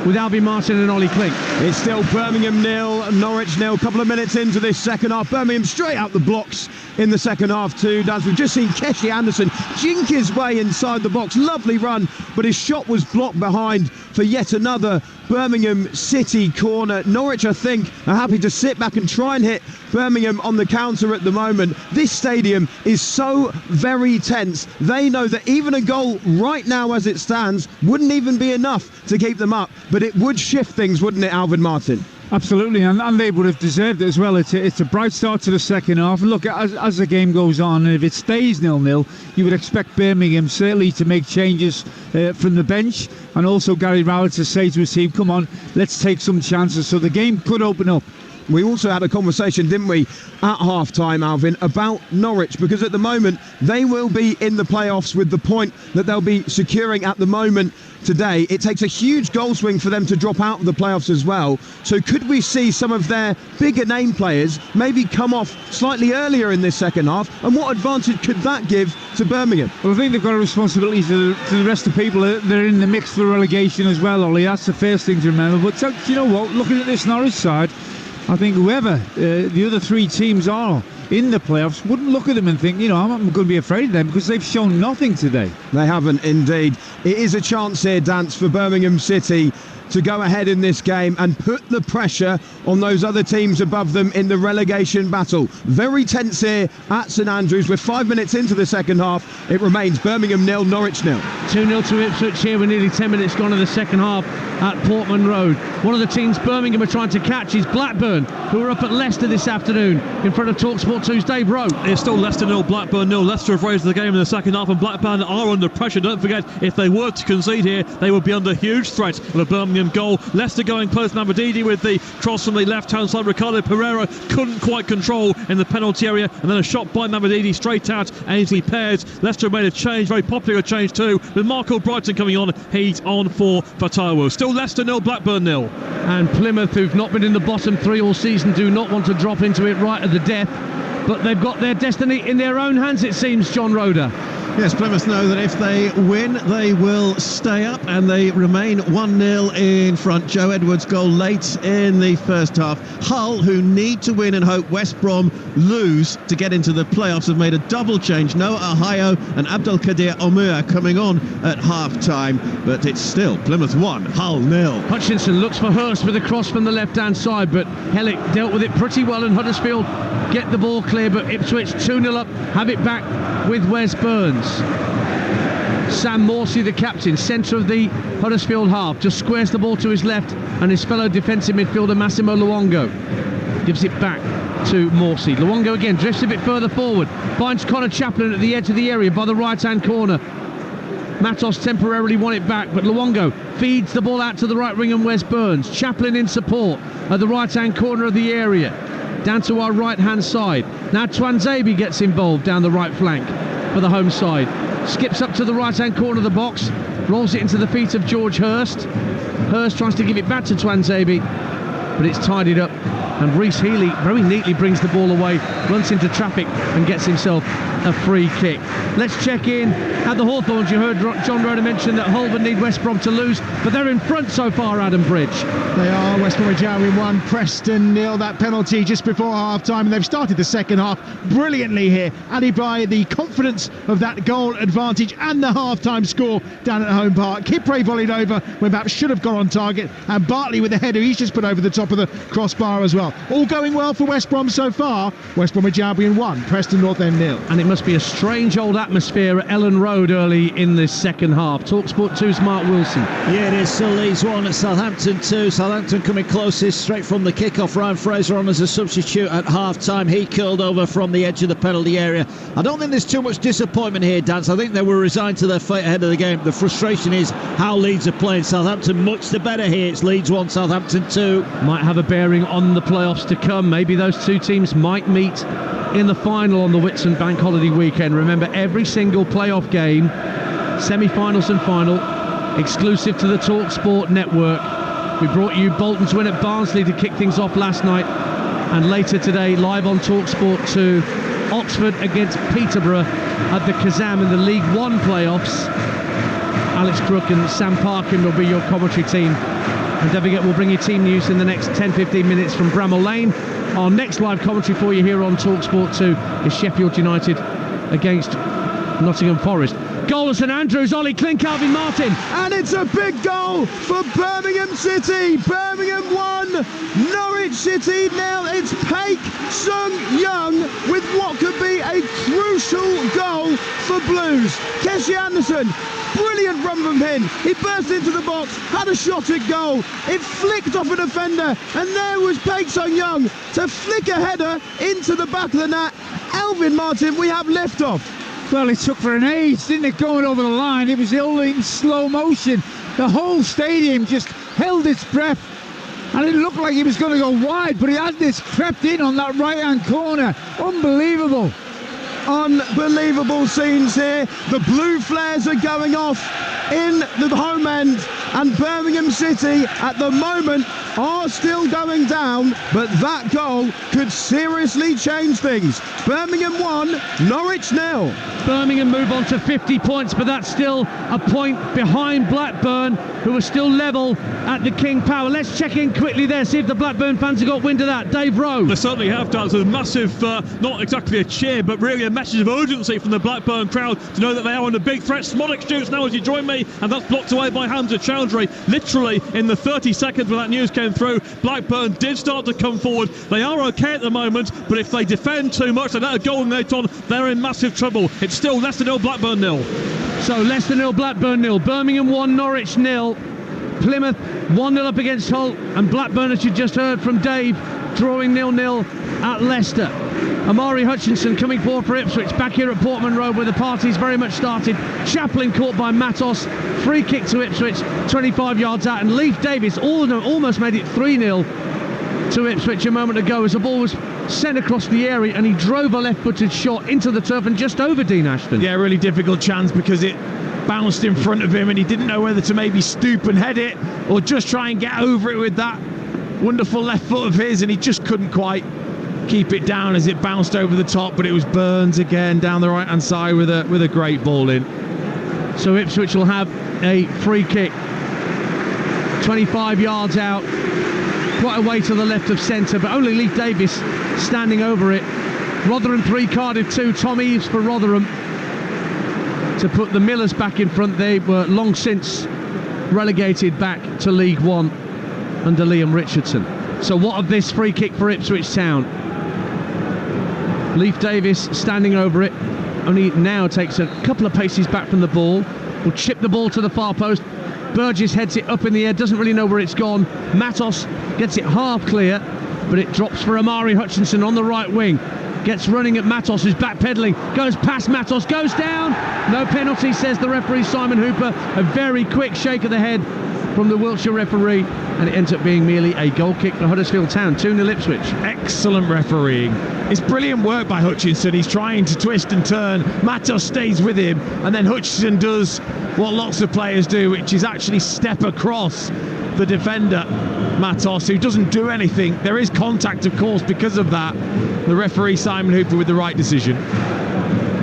with Alvin Martin and Ollie Klink. It's still Birmingham 0, Norwich 0. A couple of minutes into this second half. Birmingham straight out the blocks in the second half too. As we've just seen Keshi Anderson jink his way inside the box. Lovely run, but his shot was blocked behind for yet another Birmingham City corner. Norwich, I think, are happy to sit back and try and hit Birmingham on the counter at the moment. This stadium is so very tense. They know that even a goal right now as it stands wouldn't even be enough to keep them up, but it would shift things, wouldn't it, Alvin Martin? Absolutely, and they would have deserved it as well. It's a bright start to the second half. And look, as the game goes on, and if it stays 0-0, you would expect Birmingham certainly to make changes from the bench, and also Gary Rowett to say to his team, come on, let's take some chances. So the game could open up. We also had a conversation, didn't we, at half-time, Alvin, about Norwich, because at the moment they will be in the playoffs with the point that they'll be securing at the moment today. It takes a huge goal swing for them to drop out of the playoffs as well. So could we see some of their bigger name players maybe come off slightly earlier in this second half? And what advantage could that give to Birmingham? Well, I think they've got a responsibility to the rest of the people that are in the mix for relegation as well, Ollie. That's the first thing to remember. But so, you know what, looking at this Norwich side, I think whoever the other three teams are in the playoffs wouldn't look at them and think, I'm going to be afraid of them, because they've shown nothing today. They haven't indeed. It is a chance here, Dance, for Birmingham City to go ahead in this game and put the pressure on those other teams above them in the relegation battle. Very tense here at St Andrews. We're 5 minutes into the second half. It remains Birmingham 0, Norwich 0. 2-0 to Ipswich here with nearly 10 minutes gone in the second half at Portman Road. One of the teams Birmingham are trying to catch is Blackburn, who are up at Leicester this afternoon in front of Talksport 2's Dave Rowe. It's still Leicester 0, Blackburn 0. Leicester have raised the game in the second half, and Blackburn are under pressure. Don't forget, if they were to concede here, they would be under huge threat of a Birmingham goal. Leicester going close. Navididi with the cross from the left-hand side. Ricardo Pereira couldn't quite control in the penalty area, and then a shot by Navididi straight out. Ainsley Pears. Leicester made a change, very popular change too, with Marco Brighton coming on. He's on for Fatawu. Still Leicester 0, Blackburn 0. And Plymouth, who've not been in the bottom three all season, do not want to drop into it right at the death, but they've got their destiny in their own hands, it seems, John Roeder. Yes, Plymouth know that if they win, they will stay up, and they remain 1-0 in front. Joe Edwards' goal late in the first half. Hull, who need to win and hope West Brom lose to get into the playoffs, have made a double change. Noah Ahayo and Abdelkadir Omur coming on at half-time, but it's still Plymouth 1, Hull 0. Hutchinson looks for Hurst with a cross from the left-hand side, but Hellick dealt with it pretty well, and Huddersfield get the ball clear, but Ipswich 2-0 up, have it back with Wes Burns. Sam Morsey, the captain, centre of the Huddersfield half, just squares the ball to his left, and his fellow defensive midfielder Massimo Luongo gives it back to Morsey. Luongo again drifts a bit further forward, finds Connor Chaplin at the edge of the area by the right-hand corner. Matos temporarily won it back, but Luongo feeds the ball out to the right wing and Wes Burns. Chaplin in support at the right-hand corner of the area, down to our right-hand side. Now Twanzebe gets involved down the right flank for the home side. Skips up to the right-hand corner of the box, rolls it into the feet of George Hurst. Hurst tries to give it back to Twanzebe, but it's tidied up, and Reece Healy very neatly brings the ball away, runs into traffic and gets himself a free kick. Let's check in at the Hawthorns. You heard John Roeder mention that Holborn need West Brom to lose, but they're in front so far, Adam Bridge. They are. West Bromwich Albion 1, Preston 0. That penalty just before half-time, and they've started the second half brilliantly here, added by the confidence of that goal advantage and the half-time score down at Home Park. Kipre volleyed over when perhaps should have gone on target, and Bartley with a header he's just put over the top of the crossbar as well. All going well for West Brom so far. West Bromwich Albion 1, Preston North End 0. And it must be a strange old atmosphere at Ellen Road early in this second half. Talksport 2's Mark Wilson. Yeah, it is. Still Leeds 1 at Southampton 2. Southampton coming closest straight from the kick-off. Ryan Fraser on as a substitute at half-time. He curled over from the edge of the penalty area. I don't think there's too much disappointment here, Dan. I think they were resigned to their fate ahead of the game. The frustration is how Leeds are playing. Southampton much the better here. It's Leeds 1, Southampton 2. Might have a bearing on the playoffs to come. Maybe those two teams might meet in the final on the Whitsun Bank Holiday weekend. Remember, every single playoff game, semi-finals and final, exclusive to the Talksport network. We brought you Bolton's win at Barnsley to kick things off last night, and later today, live on Talksport 2, Oxford against Peterborough at the Kazam in the League One playoffs. Alex Crook and Sam Parkin will be your commentary team. And don't forget, we'll bring you team news in the next 10-15 minutes from Bramall Lane. Our next live commentary for you here on Talksport 2 is Sheffield United against Nottingham Forest. Goal of St Andrews, Ollie Klink, Alvin Martin. And it's a big goal for Birmingham City. Birmingham 1, Norwich City 0. It's Paik Sung-young with what could be a crucial goal for Blues. Kessie Anderson, brilliant run from him. He burst into the box, had a shot at goal. It flicked off a defender, and there was Paik Sung-young to flick a header into the back of the net. Alvin Martin, we have liftoff. Well, it took for an age, didn't it, going over the line? It was all in slow motion. The whole stadium just held its breath, and it looked like he was going to go wide, but he had this crept in on that right-hand corner. Unbelievable. Unbelievable scenes here. The blue flares are going off in the home end, and Birmingham City at the moment are still going down, but that goal could seriously change things. Birmingham 1, Norwich 0. Birmingham move on to 50 points, but that's still a point behind Blackburn, who are still level at the King Power. Let's check in quickly there, see if the Blackburn fans have got wind of that. Dave Rowe. They certainly have done. So a massive, not exactly a cheer, but really a message of urgency from the Blackburn crowd to know that they are under big threat. Smollick shoots now as you join me, and that's blocked away by Hamza Chowdhury. Literally in the 30 seconds when that news came through, Blackburn did start to come forward. They are okay at the moment, but if they defend too much and let a goal late on, they're in massive trouble. It's still Leicester 0, Blackburn 0. So Leicester 0, Blackburn 0. Birmingham 1, Norwich 0. Plymouth 1-0 up against Hull, and Blackburn, as you just heard from Dave, drawing 0-0 at Leicester. Amari Hutchinson coming forward for Ipswich, back here at Portman Road where the party's very much started. Chaplin caught by Matos, free kick to Ipswich, 25 yards out, and Leif Davis almost made it 3-0 to Ipswich a moment ago as the ball was sent across the area and he drove a left-footed shot into the turf and just over Dean Ashton. Yeah, really difficult chance because it bounced in front of him and he didn't know whether to maybe stoop and head it or just try and get over it with that wonderful left foot of his, and he just couldn't quite keep it down as it bounced over the top. But it was Burns again down the right hand side with a great ball in. So Ipswich will have a free kick 25 yards out, quite a way to the left of centre, but only Leif Davis standing over it. Rotherham 3, Cardiff 2. Tom Eaves for Rotherham to put the Millers back in front. They were long since relegated back to League One under Liam Richardson. So what of this free kick for Ipswich Town? Leif Davis standing over it, only now takes a couple of paces back from the ball, will chip the ball to the far post. Burgess heads it up in the air, doesn't really know where it's gone. Matos gets it half clear, but it drops for Amari Hutchinson on the right wing. Gets running at Matos, who's backpedaling, goes past Matos, goes down. No penalty, says the referee Simon Hooper. A very quick shake of the head from the Wiltshire referee, and it ends up being merely a goal kick for Huddersfield Town, 2-0 Ipswich. Excellent refereeing. It's brilliant work by Hutchinson. He's trying to twist and turn. Matos stays with him, and then Hutchinson does what lots of players do, which is actually step across the defender, Matos, who doesn't do anything. There is contact, of course, because of that. The referee Simon Hooper with the right decision.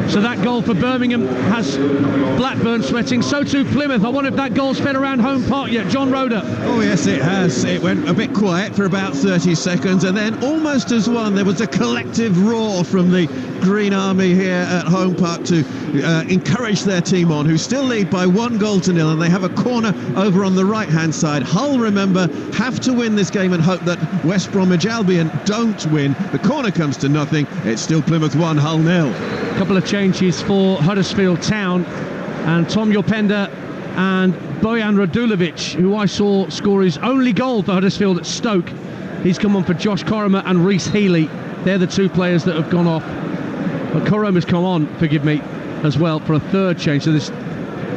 So that goal for Birmingham has Blackburn sweating. So too Plymouth. I wonder if that goal's fed around home park yet. John Roder. Oh yes, it has. It went a bit quiet for about 30 seconds, and then almost as one, there was a collective roar from the Green Army here at home park to encourage their team on, who still lead by 1-0, and they have a corner over on the right hand side. Hull, remember, have to win this game and hope that West Bromwich Albion don't win. The corner comes to nothing. It's still Plymouth 1, Hull 0. couple of changes for Huddersfield Town, and Tom Jorpenda and Bojan Radulovic, who I saw score his only goal for Huddersfield at Stoke. He's come on for Josh Koroma and Reece Healy. They're the two players that have gone off. But Koroma's come on, forgive me, as well for a third change. So there's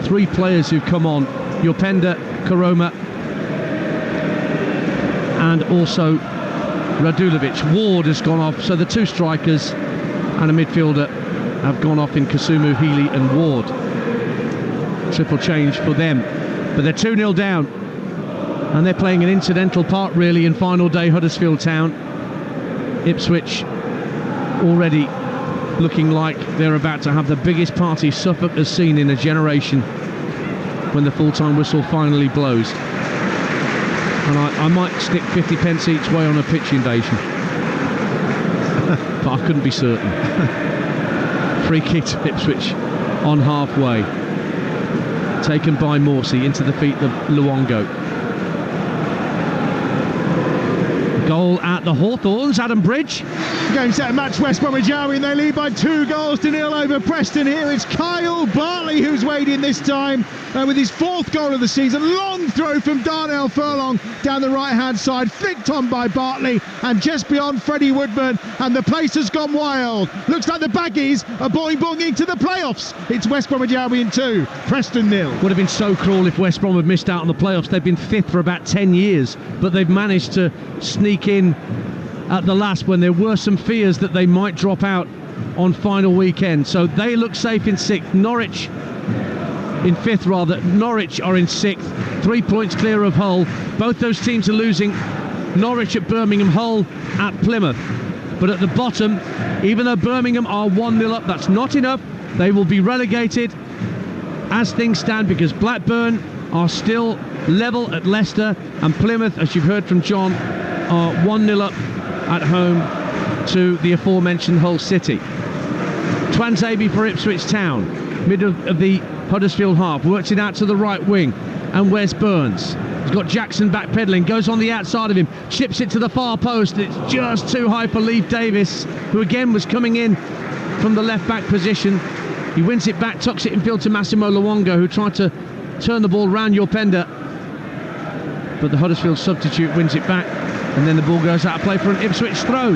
three players who've come on. Jorpenda, Koroma, and also Radulovic. Ward has gone off, so the two strikers and a midfielder have gone off in Kasumu, Healy and Ward. Triple change for them. But they're 2-0 down, and they're playing an incidental part really in final day Huddersfield Town. Ipswich already looking like they're about to have the biggest party Suffolk has seen in a generation when the full-time whistle finally blows. And I might stick 50 pence each way on a pitch invasion. But I couldn't be certain. Free kick to Ipswich on halfway. Taken by Morsey into the feet of Luongo. Goal at the Hawthorns, Adam Bridge. Game, set, match, West Bromwich Albion. They lead by 2-0 over Preston. Here it's Kyle Bartley who's weighed in this time with his fourth goal of the season. Long throw from Darnell Furlong down the right-hand side, flicked on by Bartley and just beyond Freddie Woodman, and the place has gone wild. Looks like the Baggies are boing into the playoffs. It's West Bromwich Albion 2, Preston 0. Would have been so cruel if West Brom had missed out on the playoffs. They've been fifth for about 10 years, but they've managed to sneak in at the last when there were some fears that they might drop out on final weekend. So they look safe in sixth. Norwich in fifth rather. Norwich are in sixth, 3 points clear of Hull. Both those teams are losing. Norwich at Birmingham, Hull at Plymouth. But at the bottom, even though Birmingham are 1-0 up, that's not enough. They will be relegated as things stand because Blackburn are still level at Leicester, and Plymouth, as you've heard from John, are 1-0 up at home to the aforementioned Hull City. Twanzebe for Ipswich Town, mid of the Huddersfield half, works it out to the right wing, and Wes Burns. He's got Jackson backpedaling, goes on the outside of him, chips it to the far post. It's just too high for Leif Davis, who again was coming in from the left back position. He wins it back, tucks it in field to Massimo Luongo, who tried to turn the ball round Jorpenda, but the Huddersfield substitute wins it back, and then the ball goes out of play for an Ipswich throw.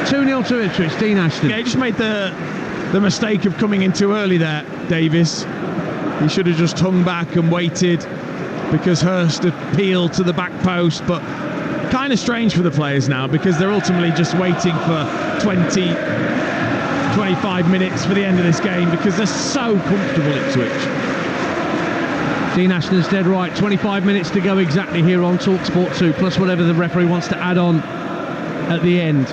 2-0 to Ipswich. Dean Ashton. Yeah, he just made the mistake of coming in too early there, Davis. He should have just hung back and waited, because Hurst had peeled to the back post. But kind of strange for the players now, because they're ultimately just waiting for 20, 25 minutes for the end of this game, because they're so comfortable, Ipswich. Dean Ashton's dead right. 25 minutes to go exactly here on Talksport 2, plus whatever the referee wants to add on at the end.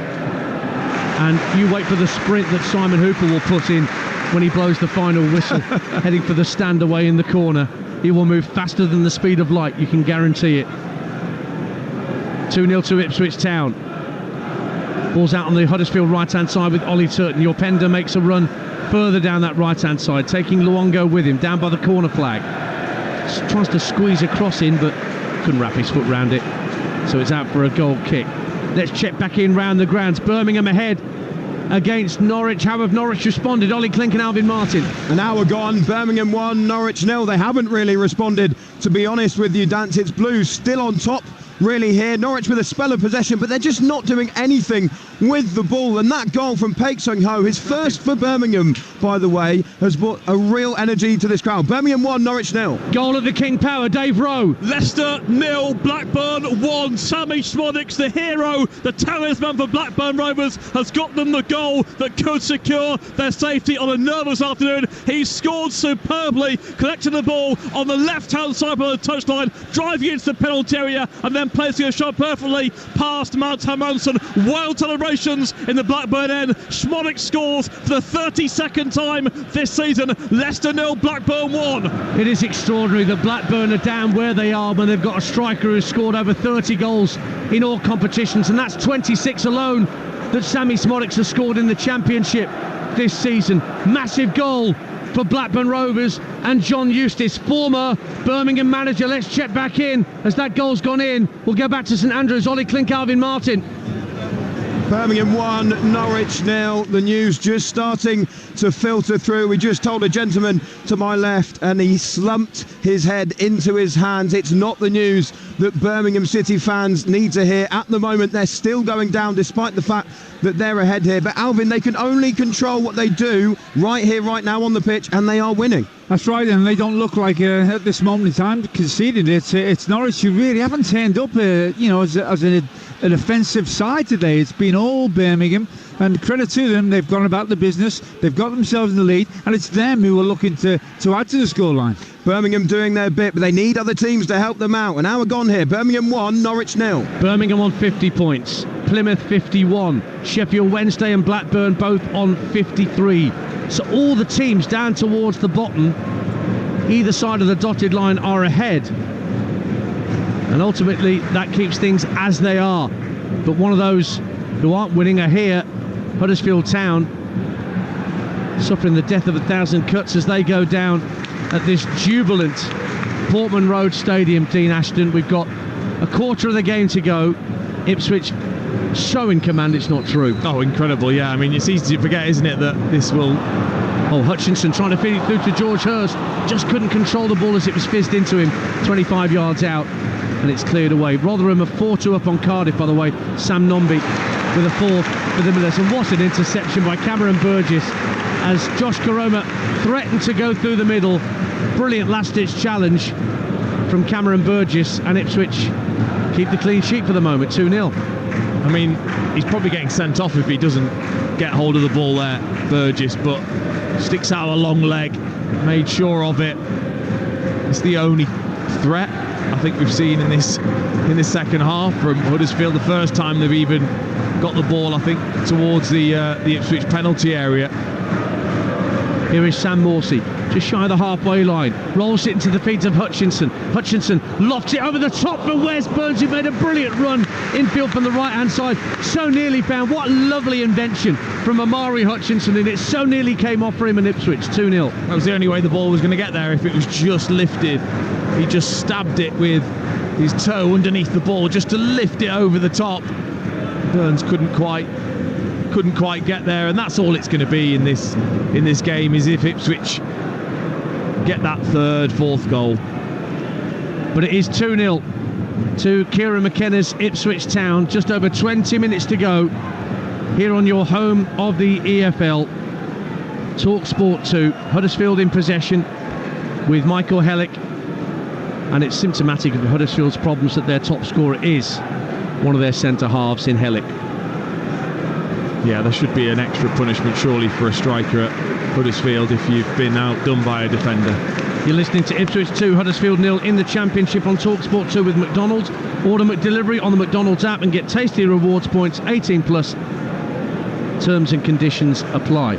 And you wait for the sprint that Simon Hooper will put in when he blows the final whistle, heading for the stand away in the corner. He will move faster than the speed of light, you can guarantee it. 2-0 to Ipswich Town. Ball's out on the Huddersfield right-hand side with Ollie Turton. Jorpenda makes a run further down that right-hand side, taking Luongo with him, down by the corner flag. Tries to squeeze a cross in, but couldn't wrap his foot round it, so it's out for a goal kick. Let's check back in round the grounds. Birmingham ahead against Norwich. How have Norwich responded? Ollie Klink and Alvin Martin. An hour gone, Birmingham 1, Norwich 0. They haven't really responded, to be honest with you, Danter. It's Blues still on top really here. Norwich with a spell of possession, but they're just not doing anything with the ball. And that goal from Paik Sung-ho, his first for Birmingham, by the way, has brought a real energy to this crowd. Birmingham 1, Norwich 0. Goal of the King Power, Dave Rowe. Leicester 0, Blackburn 1. Sammy Smodics, the hero, the talisman for Blackburn Rovers, has got them the goal that could secure their safety on a nervous afternoon. He scored superbly, collecting the ball on the left-hand side of the touchline, driving into the penalty area, and then placing a shot perfectly past Mount Hermansen. Wild celebrations in the Blackburn end. Smodic scores for the 32nd time this season. Leicester 0, Blackburn 1. It is extraordinary that Blackburn are down where they are when they've got a striker who's scored over 30 goals in all competitions, and that's 26 alone that Sammy Smodics has scored in the Championship this season. Massive goal for Blackburn Rovers and John Eustace, former Birmingham manager. Let's check back in as that goal's gone in. We'll go back to St Andrews. Ollie Klink, Alvin Martin. Birmingham 1, Norwich 0. The news just starting to filter through. We just told a gentleman to my left and he slumped his head into his hands. It's not the news that Birmingham City fans need to hear. At the moment, they're still going down despite the fact that they're ahead here. But Alvin, they can only control what they do right here, right now on the pitch, and they are winning. That's right, and they don't look like at this moment in time conceding. It's Norwich who really haven't turned up, as an offensive side today. It's been all Birmingham, and credit to them, they've gone about the business, they've got themselves in the lead, and it's them who are looking to add to the scoreline. Birmingham doing their bit, but they need other teams to help them out. An hour gone here. Birmingham 1, Norwich 0. Birmingham on 50 points, Plymouth 51, Sheffield Wednesday and Blackburn both on 53. So all the teams down towards the bottom, either side of the dotted line, are ahead. And ultimately that keeps things as they are. But one of those who aren't winning are here, Huddersfield Town, suffering the death of 1,000 cuts as they go down at this jubilant Portman Road Stadium. Dean Ashton, we've got a quarter of the game to go. Ipswich so in command, it's not true. Oh, incredible, yeah. I mean, it's easy to forget, isn't it, that this will... Oh, Hutchinson trying to feed it through to George Hurst, just couldn't control the ball as it was fizzed into him, 25 yards out, and it's cleared away. Rotherham are 4-2 up on Cardiff, by the way. Sam Nombi with a fourth for the Millers, and what an interception by Cameron Burgess as Josh Koroma threatened to go through the middle. Brilliant last-ditch challenge from Cameron Burgess, and Ipswich keep the clean sheet for the moment, 2-0. I mean, he's probably getting sent off if he doesn't get hold of the ball there, Burgess, but sticks out a long leg, made sure of it. It's the only threat I think we've seen in this second half from Huddersfield. The first time they've even got the ball, I think, towards the Ipswich penalty area. Here is Sam Morsey, just shy of the halfway line, rolls it into the feet of Hutchinson. Hutchinson lofts it over the top for Wes Burns, who made a brilliant run infield from the right-hand side. So nearly found. What a lovely invention from Amari Hutchinson, and it so nearly came off for him in Ipswich. 2-0. That was the only way the ball was going to get there, if it was just lifted. He just stabbed it with his toe underneath the ball just to lift it over the top. Burns couldn't quite get there, and that's all it's going to be in this game, is if Ipswich get that third, fourth goal. But it is 2-0 to Kieran McKenna's Ipswich Town. Just over 20 minutes to go here on your home of the EFL. Talksport 2, Huddersfield in possession with Michael Hellick, and it's symptomatic of Huddersfield's problems that their top scorer is one of their centre halves in Hellick. Yeah, there should be an extra punishment surely for a striker at Huddersfield if you've been outdone by a defender. You're listening to Ipswich 2, Huddersfield 0 in the Championship on Talksport 2 with McDonald's. Order McDelivery on the McDonald's app and get tasty rewards points, 18 plus. Terms and conditions apply.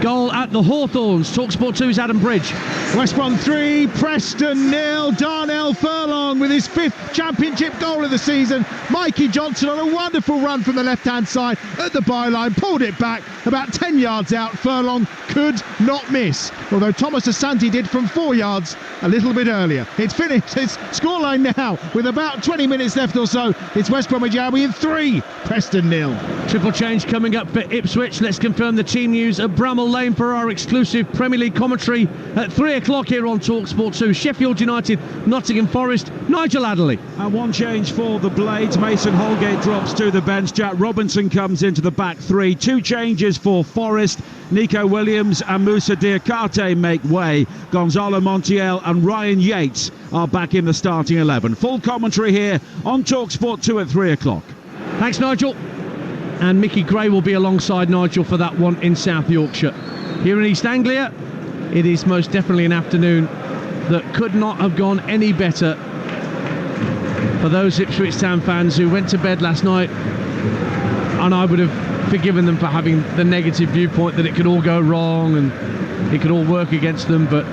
Goal at the Hawthorns. Talksport 2's Adam Bridge. West Brom 3, Preston 0. Darnell Furlong with his 5th Championship goal of the season. Mikey Johnson on a wonderful run from the left-hand side at the byline, pulled it back about 10 yards out. Furlong could not miss, although Thomas Asante did from 4 yards a little bit earlier. It's finished. It's scoreline now with about 20 minutes left or so. It's West Bromwich Albion 3, Preston 0. Triple change coming up for Ipswich. Let's confirm the team news at Bramall Lane for our exclusive Premier League commentary at 3 o'clock here on Talksport 2. Sheffield United, Nottingham Forest, Nigel Adderley. And one change for the Blades. Mason Holgate drops to the bench. Jack Robinson comes into the back three. 2 changes for Forest. Nico Williams and Moussa Diakate make way. Gonzalo Montiel and Ryan Yates are back in the starting 11. Full commentary here on Talksport 2 at 3 o'clock. Thanks, Nigel. And Mickey Gray will be alongside Nigel for that one in South Yorkshire. Here in East Anglia, it is most definitely an afternoon that could not have gone any better for those Ipswich Town fans who went to bed last night, and I would have forgiven them for having the negative viewpoint that it could all go wrong and it could all work against them, but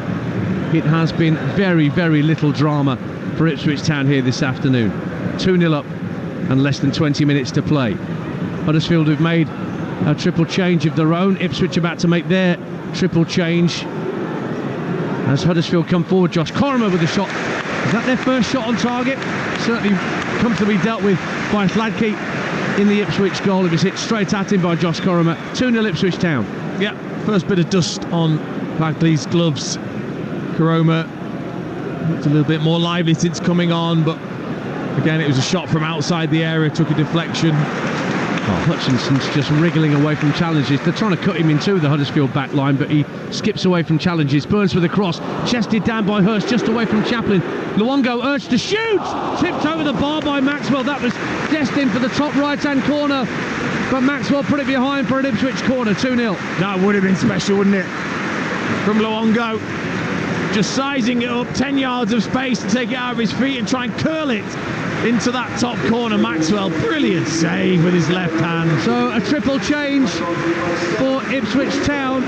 it has been very, very little drama for Ipswich Town here this afternoon. 2-0 up and less than 20 minutes to play. Huddersfield have made a triple change of their own. Ipswich about to make their triple change as Huddersfield come forward. Josh Koroma with a shot. Is that their first shot on target? Certainly comfortably dealt with by Sladke. in the Ipswich goal. It was hit straight at him by Josh Corrimer. 2-0 Ipswich Town. Yeah, first bit of dust on Bagley's gloves. Corrimer looked a little bit more lively since coming on, but again, it was a shot from outside the area, took a deflection. Hutchinson's just wriggling away from challenges. They're trying to cut him in two, the Huddersfield back line, but he skips away from challenges. Burns with a cross, chested down by Hurst, just away from Chaplin. Luongo urged to shoot, tipped over the bar by Maxwell. That was destined for the top right-hand corner, but Maxwell put it behind for an Ipswich corner. 2-0. That would have been special, wouldn't it? From Luongo, just sizing it up, 10 yards of space to take it out of his feet and try and curl it into that top corner. Maxwell, brilliant save with his left hand. So a triple change for Ipswich Town.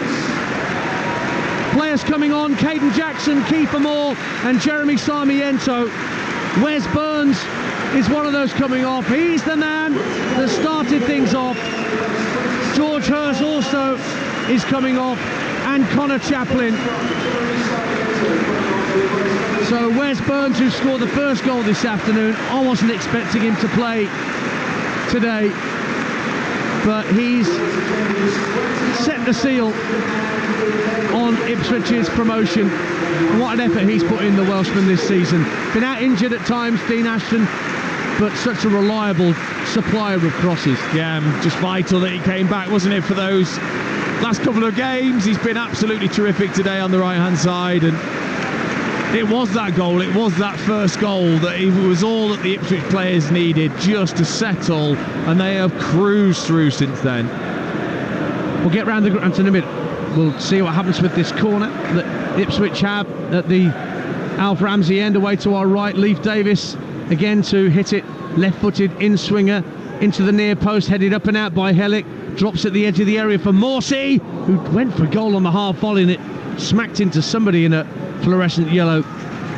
Players coming on: Caden Jackson, Kiefer Moore and Jeremy Sarmiento. Wes Burns is one of those coming off. He's the man that started things off. George Hurst also is coming off, and Connor Chaplin. So Wes Burns, who scored the first goal this afternoon, I wasn't expecting him to play today, but he's set the seal on Ipswich's promotion. What an effort he's put in, the Welshman, this season. Been out injured at times, Dean Ashton, but such a reliable supplier of crosses. Yeah, just vital that he came back, wasn't it, for those last couple of games. He's been absolutely terrific today on the right-hand side, and it was that goal, it was that first goal that it was all that the Ipswich players needed just to settle, and they have cruised through since then. We'll get round the ground in a minute. We'll see what happens with this corner that Ipswich have at the Alf Ramsey end. Away to our right, Leif Davis again to hit it, left-footed in-swinger into the near post, headed up and out by Hellick. Drops at the edge of the area for Morsey, who went for goal on the half volley, and it smacked into somebody in a fluorescent yellow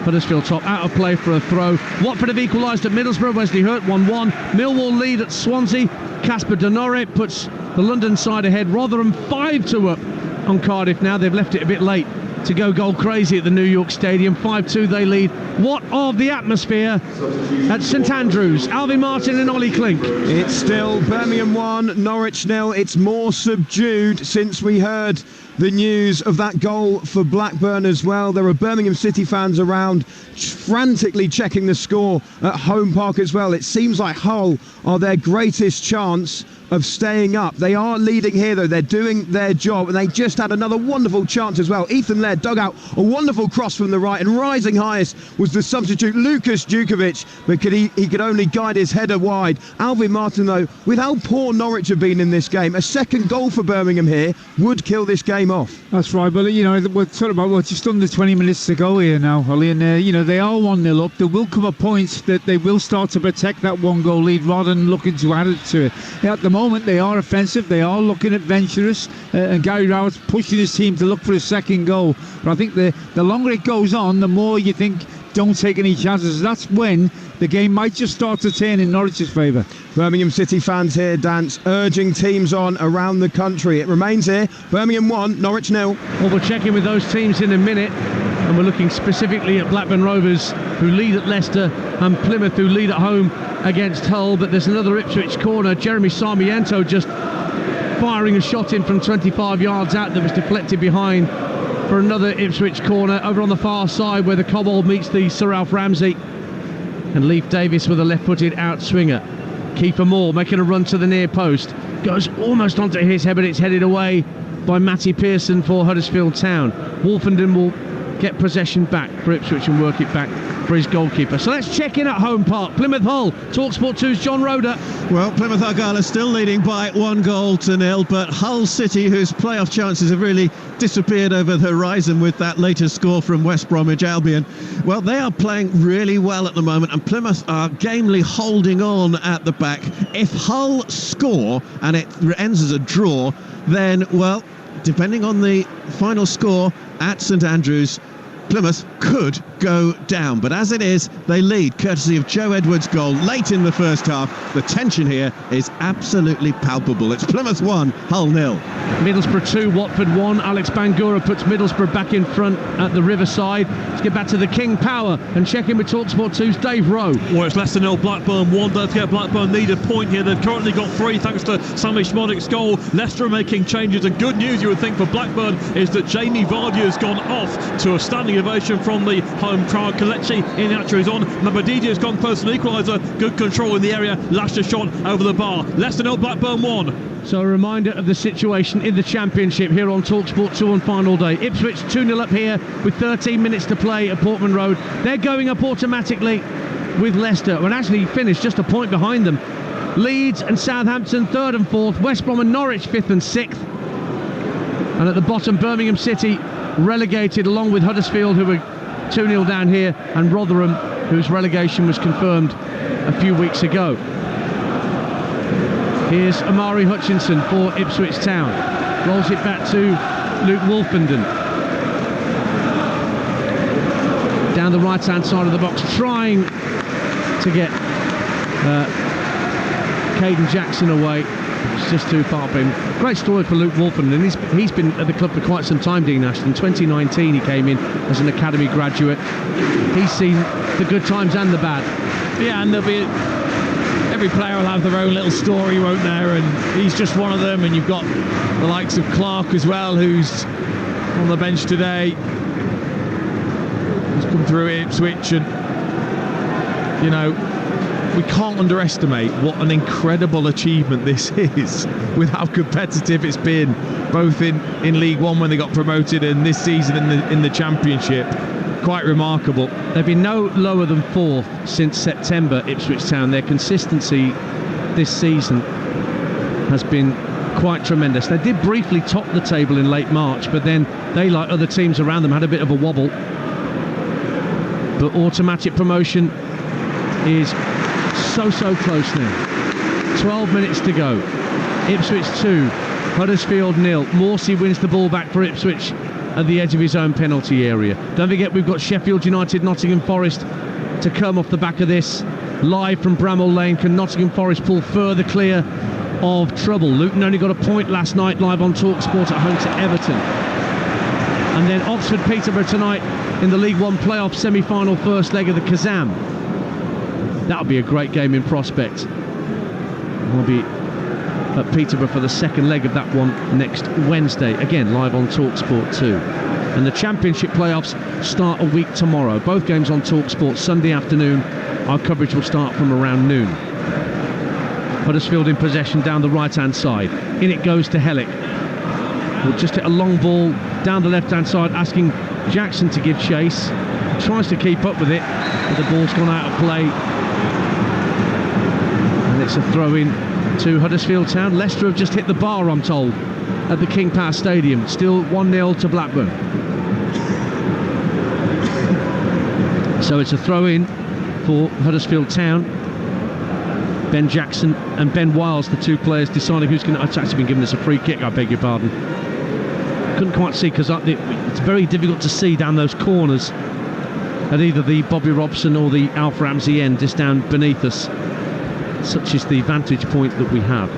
Huddersfield top. Out of play for a throw. Watford have equalised at Middlesbrough. Wesley Hurt 1-1. Millwall lead at Swansea. Casper Denore puts the London side ahead. Rotherham 5-2 up on Cardiff now. They've left it a bit late to go goal crazy at the New York Stadium. 5-2 they lead. What of the atmosphere at St Andrews? Alvin Martin and Ollie Klink. It's still Birmingham 1, Norwich 0. It's more subdued since we heard the news of that goal for Blackburn as well. There are Birmingham City fans around frantically checking the score at Home Park as well. It seems like Hull are their greatest chance of staying up. They are leading here though, they're doing their job, and they just had another wonderful chance as well. Ethan Laird dug out a wonderful cross from the right, and rising highest was the substitute Lukas Djukovic, but he could only guide his header wide. Alvin Martin though, with how poor Norwich have been in this game, a second goal for Birmingham here would kill this game off. That's right, but you know, we're talking about just under 20 minutes to go here now, Holly, and you know, they are 1-0 up. There will come a point that they will start to protect that one goal lead rather than looking to add it to it. At the moment they are offensive, they are looking adventurous, and Gary Rowett's pushing his team to look for a second goal. But I think the longer it goes on, the more you think don't take any chances. That's when the game might just start to turn in Norwich's favour. Birmingham City fans here, Dance, urging teams on around the country. It remains here, Birmingham 1, Norwich 0. Well, we'll check in with those teams in a minute, and we're looking specifically at Blackburn Rovers, who lead at Leicester, and Plymouth, who lead at home against Hull. But there's another Ipswich corner. Jeremy Sarmiento just firing a shot in from 25 yards out that was deflected behind for another Ipswich corner over on the far side where the Cobbold meets the Sir Alf Ramsey. And Leif Davis with a left-footed out-swinger. Kiefer Moore making a run to the near post. Goes almost onto his head, but it's headed away by Matty Pearson for Huddersfield Town. Wolfenden will get possession back for Ipswich and work it back for his goalkeeper. So let's check in at Home Park. Plymouth Hull, Talksport 2's John Roder. Well, Plymouth Argyle are still leading by 1-0, but Hull City, whose playoff chances have really disappeared over the horizon with that latest score from West Bromwich Albion, well, they are playing really well at the moment, and Plymouth are gamely holding on at the back. If Hull score and it ends as a draw, then, well, depending on the final score at St Andrews, Plymouth could go down, but as it is, they lead courtesy of Joe Edwards' goal late in the first half. The tension here is absolutely palpable. It's Plymouth 1, Hull 0. Middlesbrough 2, Watford 1. Alex Bangura puts Middlesbrough back in front at the Riverside. Let's get back to the King Power and check in with Talksport 2's Dave Rowe. Well, it's Leicester 0, Blackburn 1. Don't forget, Blackburn need a point here. They've currently got 3 thanks to Sammy Schmodik's goal. Leicester are making changes, and good news, you would think, for Blackburn is that Jamie Vardy has gone off to a standing ovation from the home crowd. Kelechi Iheanacho is on. Mabadidi has gone personal equaliser. Good control in the area. Lashed a shot over the bar. Leicester 0, Blackburn 1. So a reminder of the situation in the Championship here on Talksport 2 on final day. Ipswich 2-0 up here with 13 minutes to play at Portman Road. They're going up automatically with Leicester, and actually finished just a point behind them. Leeds and Southampton 3rd and 4th. West Brom and Norwich 5th and 6th. And at the bottom, Birmingham City relegated along with Huddersfield, who were 2-0 down here, and Rotherham, whose relegation was confirmed a few weeks ago. Here's Amari Hutchinson for Ipswich Town. Rolls it back to Luke Wolfenden. Down the right-hand side of the box, trying to get Caden Jackson away. It's just too far for him. Great story for Luke Wolfenden. He's been at the club for quite some time, Dean Ashton. In 2019 he came in as an academy graduate. He's seen the good times and the bad. Yeah, and there'll be... every player will have their own little story, won't there? And he's just one of them. And you've got the likes of Clark as well, who's on the bench today. He's come through Ipswich, and you know, we can't underestimate what an incredible achievement this is, with how competitive it's been, both in League One when they got promoted, and this season in the Championship. Quite remarkable. They've been no lower than 4th since September, Ipswich Town. Their consistency this season has been quite tremendous. They did briefly top the table in late March, but then they, like other teams around them, had a bit of a wobble. But automatic promotion is so close now. 12 minutes to go. Ipswich 2, Huddersfield 0. Morsey wins the ball back for Ipswich at the edge of his own penalty area. Don't forget, we've got Sheffield United, Nottingham Forest to come off the back of this. Live from Bramall Lane, can Nottingham Forest pull further clear of trouble? Luton only got a point last night live on Talksport at home to Everton. And then Oxford Peterborough tonight in the League One playoff semi-final first leg of the Kazam. That'll be a great game in prospect. We'll be at Peterborough for the second leg of that one next Wednesday, again live on Talksport 2. And the Championship playoffs start a week tomorrow. Both games on Talksport Sunday afternoon. Our coverage will start from around noon. Huddersfield in possession down the right-hand side. In it goes to Hellick. We'll just hit a long ball down the left-hand side, asking Jackson to give chase. He tries to keep up with it, but the ball's gone out of play. And it's a throw-in to Huddersfield Town. Leicester have just hit the bar, I'm told, at the King Power Stadium. Still 1-0 to Blackburn. So it's a throw-in for Huddersfield Town. Ben Jackson and Ben Wiles, the two players deciding who's going to... It's actually been given us a free kick, I beg your pardon. Couldn't quite see, because it's very difficult to see down those corners at either the Bobby Robson or the Alf Ramsey end, just down beneath us. Such is the vantage point that we have.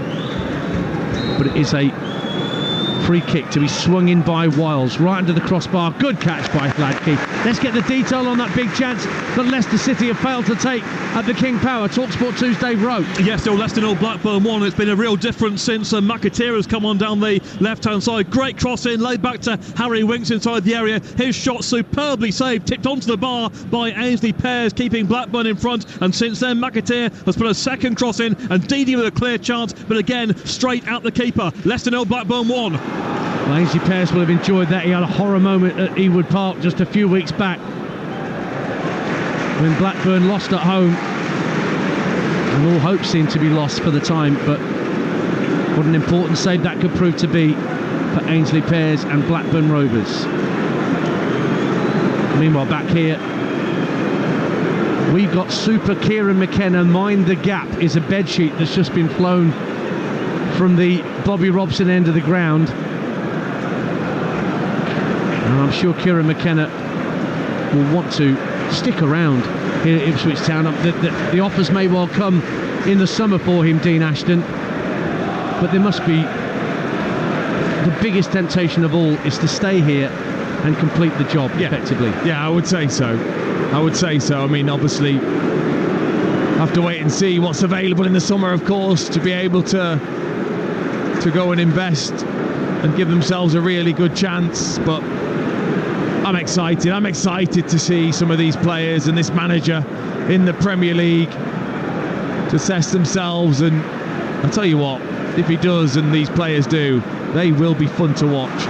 But it is a free kick to be swung in by Wiles, right under the crossbar. Good catch by Fladkey. Let's get the detail on that big chance that Leicester City have failed to take at the King Power. Talksport 2's Dave Rowe. Yes, still Leicester 0, Blackburn 1. It's been a real difference since McAteer has come on down the left-hand side. Great cross in, laid back to Harry Winks inside the area. His shot superbly saved, tipped onto the bar by Ainsley Pears, keeping Blackburn in front. And since then, McAteer has put a second cross in, and Didi with a clear chance, but again, straight at the keeper. Leicester 0, Blackburn 1. Well, Ainsley Pears will have enjoyed that. He had a horror moment at Ewood Park just a few weeks back when Blackburn lost at home, and all hope seemed to be lost for the time. But what an important save that could prove to be for Ainsley Pears and Blackburn Rovers. Meanwhile, back here we've got Super Kieran McKenna. Mind the Gap is a bedsheet that's just been flown from the Bobby Robson end of the ground. And I'm sure Kieran McKenna will want to stick around here at Ipswich Town. The offers may well come in the summer for him, Dean Ashton, but there must be, the bigged temptation of all is to stay here and complete the job effectively. Yeah, I would say so. I mean, obviously, have to wait and see what's available in the summer, of course, to be able to go and invest and give themselves a really good chance. But I'm excited. I'm excited to see some of these players and this manager in the Premier League to test themselves. And I'll tell you what, if he does and these players do, they will be fun to watch.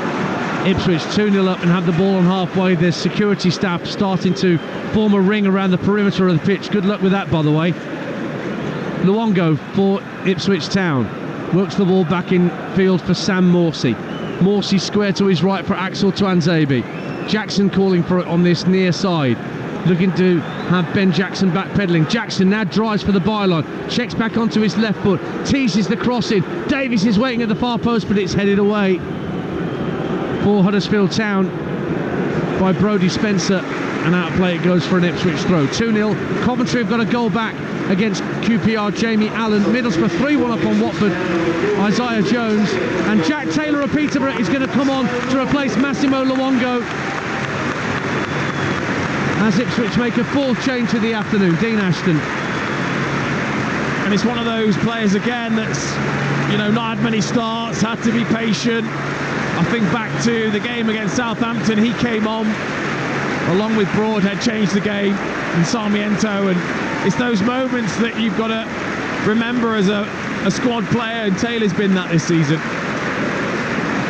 Ipswich 2-0 up and have the ball on halfway. There's security staff starting to form a ring around the perimeter of the pitch. Good luck with that, by the way. Luongo for Ipswich Town. Works the ball back in field for Sam Morsey. Morsey square to his right for Axel Tuanzebe. Jackson calling for it on this near side. Looking to have Ben Jackson backpedaling. Jackson now drives for the byline. Checks back onto his left foot. Teases the cross in. Davies is waiting at the far post, but it's headed away for Huddersfield Town by Brodie Spencer, and out of play it goes for an Ipswich throw. 2-0. Coventry have got a goal back against QPR. Jamie Allen. Middlesbrough 3-1 up on Watford. Isaiah Jones and Jack Taylor of Peterborough is going to come on to replace Massimo Luongo as Ipswich make a fourth change of the afternoon. Dean Ashton. And it's one of those players again that's, not had many starts, had to be patient. I think back to the game against Southampton, he came on along with Broadhead, changed the game, and Sarmiento, and it's those moments that you've got to remember as a squad player, and Taylor's been that this season.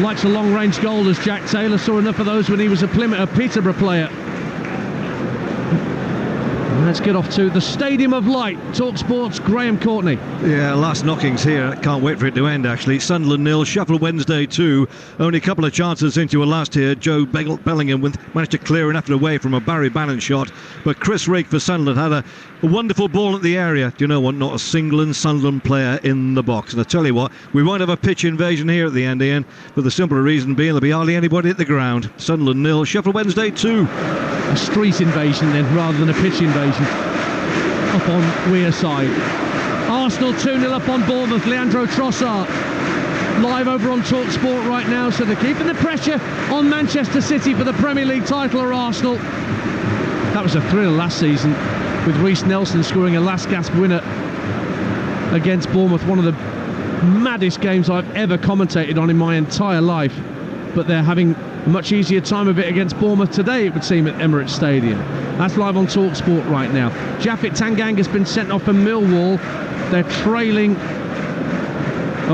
Likes a long-range goal as Jack Taylor, saw enough of those when he was a Peterborough player. Let's get off to the Stadium of Light. Talksport's Graham Courtney. Yeah, last knockings here. Can't wait for it to end, actually. Sunderland 0, Sheffield Wednesday 2. Only a couple of chances into a last here. Joe Bellingham managed to clear enough away from a Barry Bannon shot. But Chris Rake for Sunderland had a wonderful ball at the area. Do you know what? Not a single Sunderland player in the box. And I tell you what, we won't have a pitch invasion here at the end, Ian, for the simple reason being there'll be hardly anybody at the ground. Sunderland 0, Sheffield Wednesday 2. A street invasion then, rather than a pitch invasion. Up on Weir side. Arsenal 2-0 up on Bournemouth. Leandro Trossard live over on Talksport right now, so they're keeping the pressure on Manchester City for the Premier League title, or Arsenal. That was a thrill last season with Reece Nelson scoring a last gasp winner against Bournemouth. One of the maddest games I've ever commentated on in my entire life. But they're having a much easier time of it against Bournemouth today, it would seem, at Emirates Stadium. That's live on Talksport right now. Japhet Tanganga's been sent off for Millwall. They're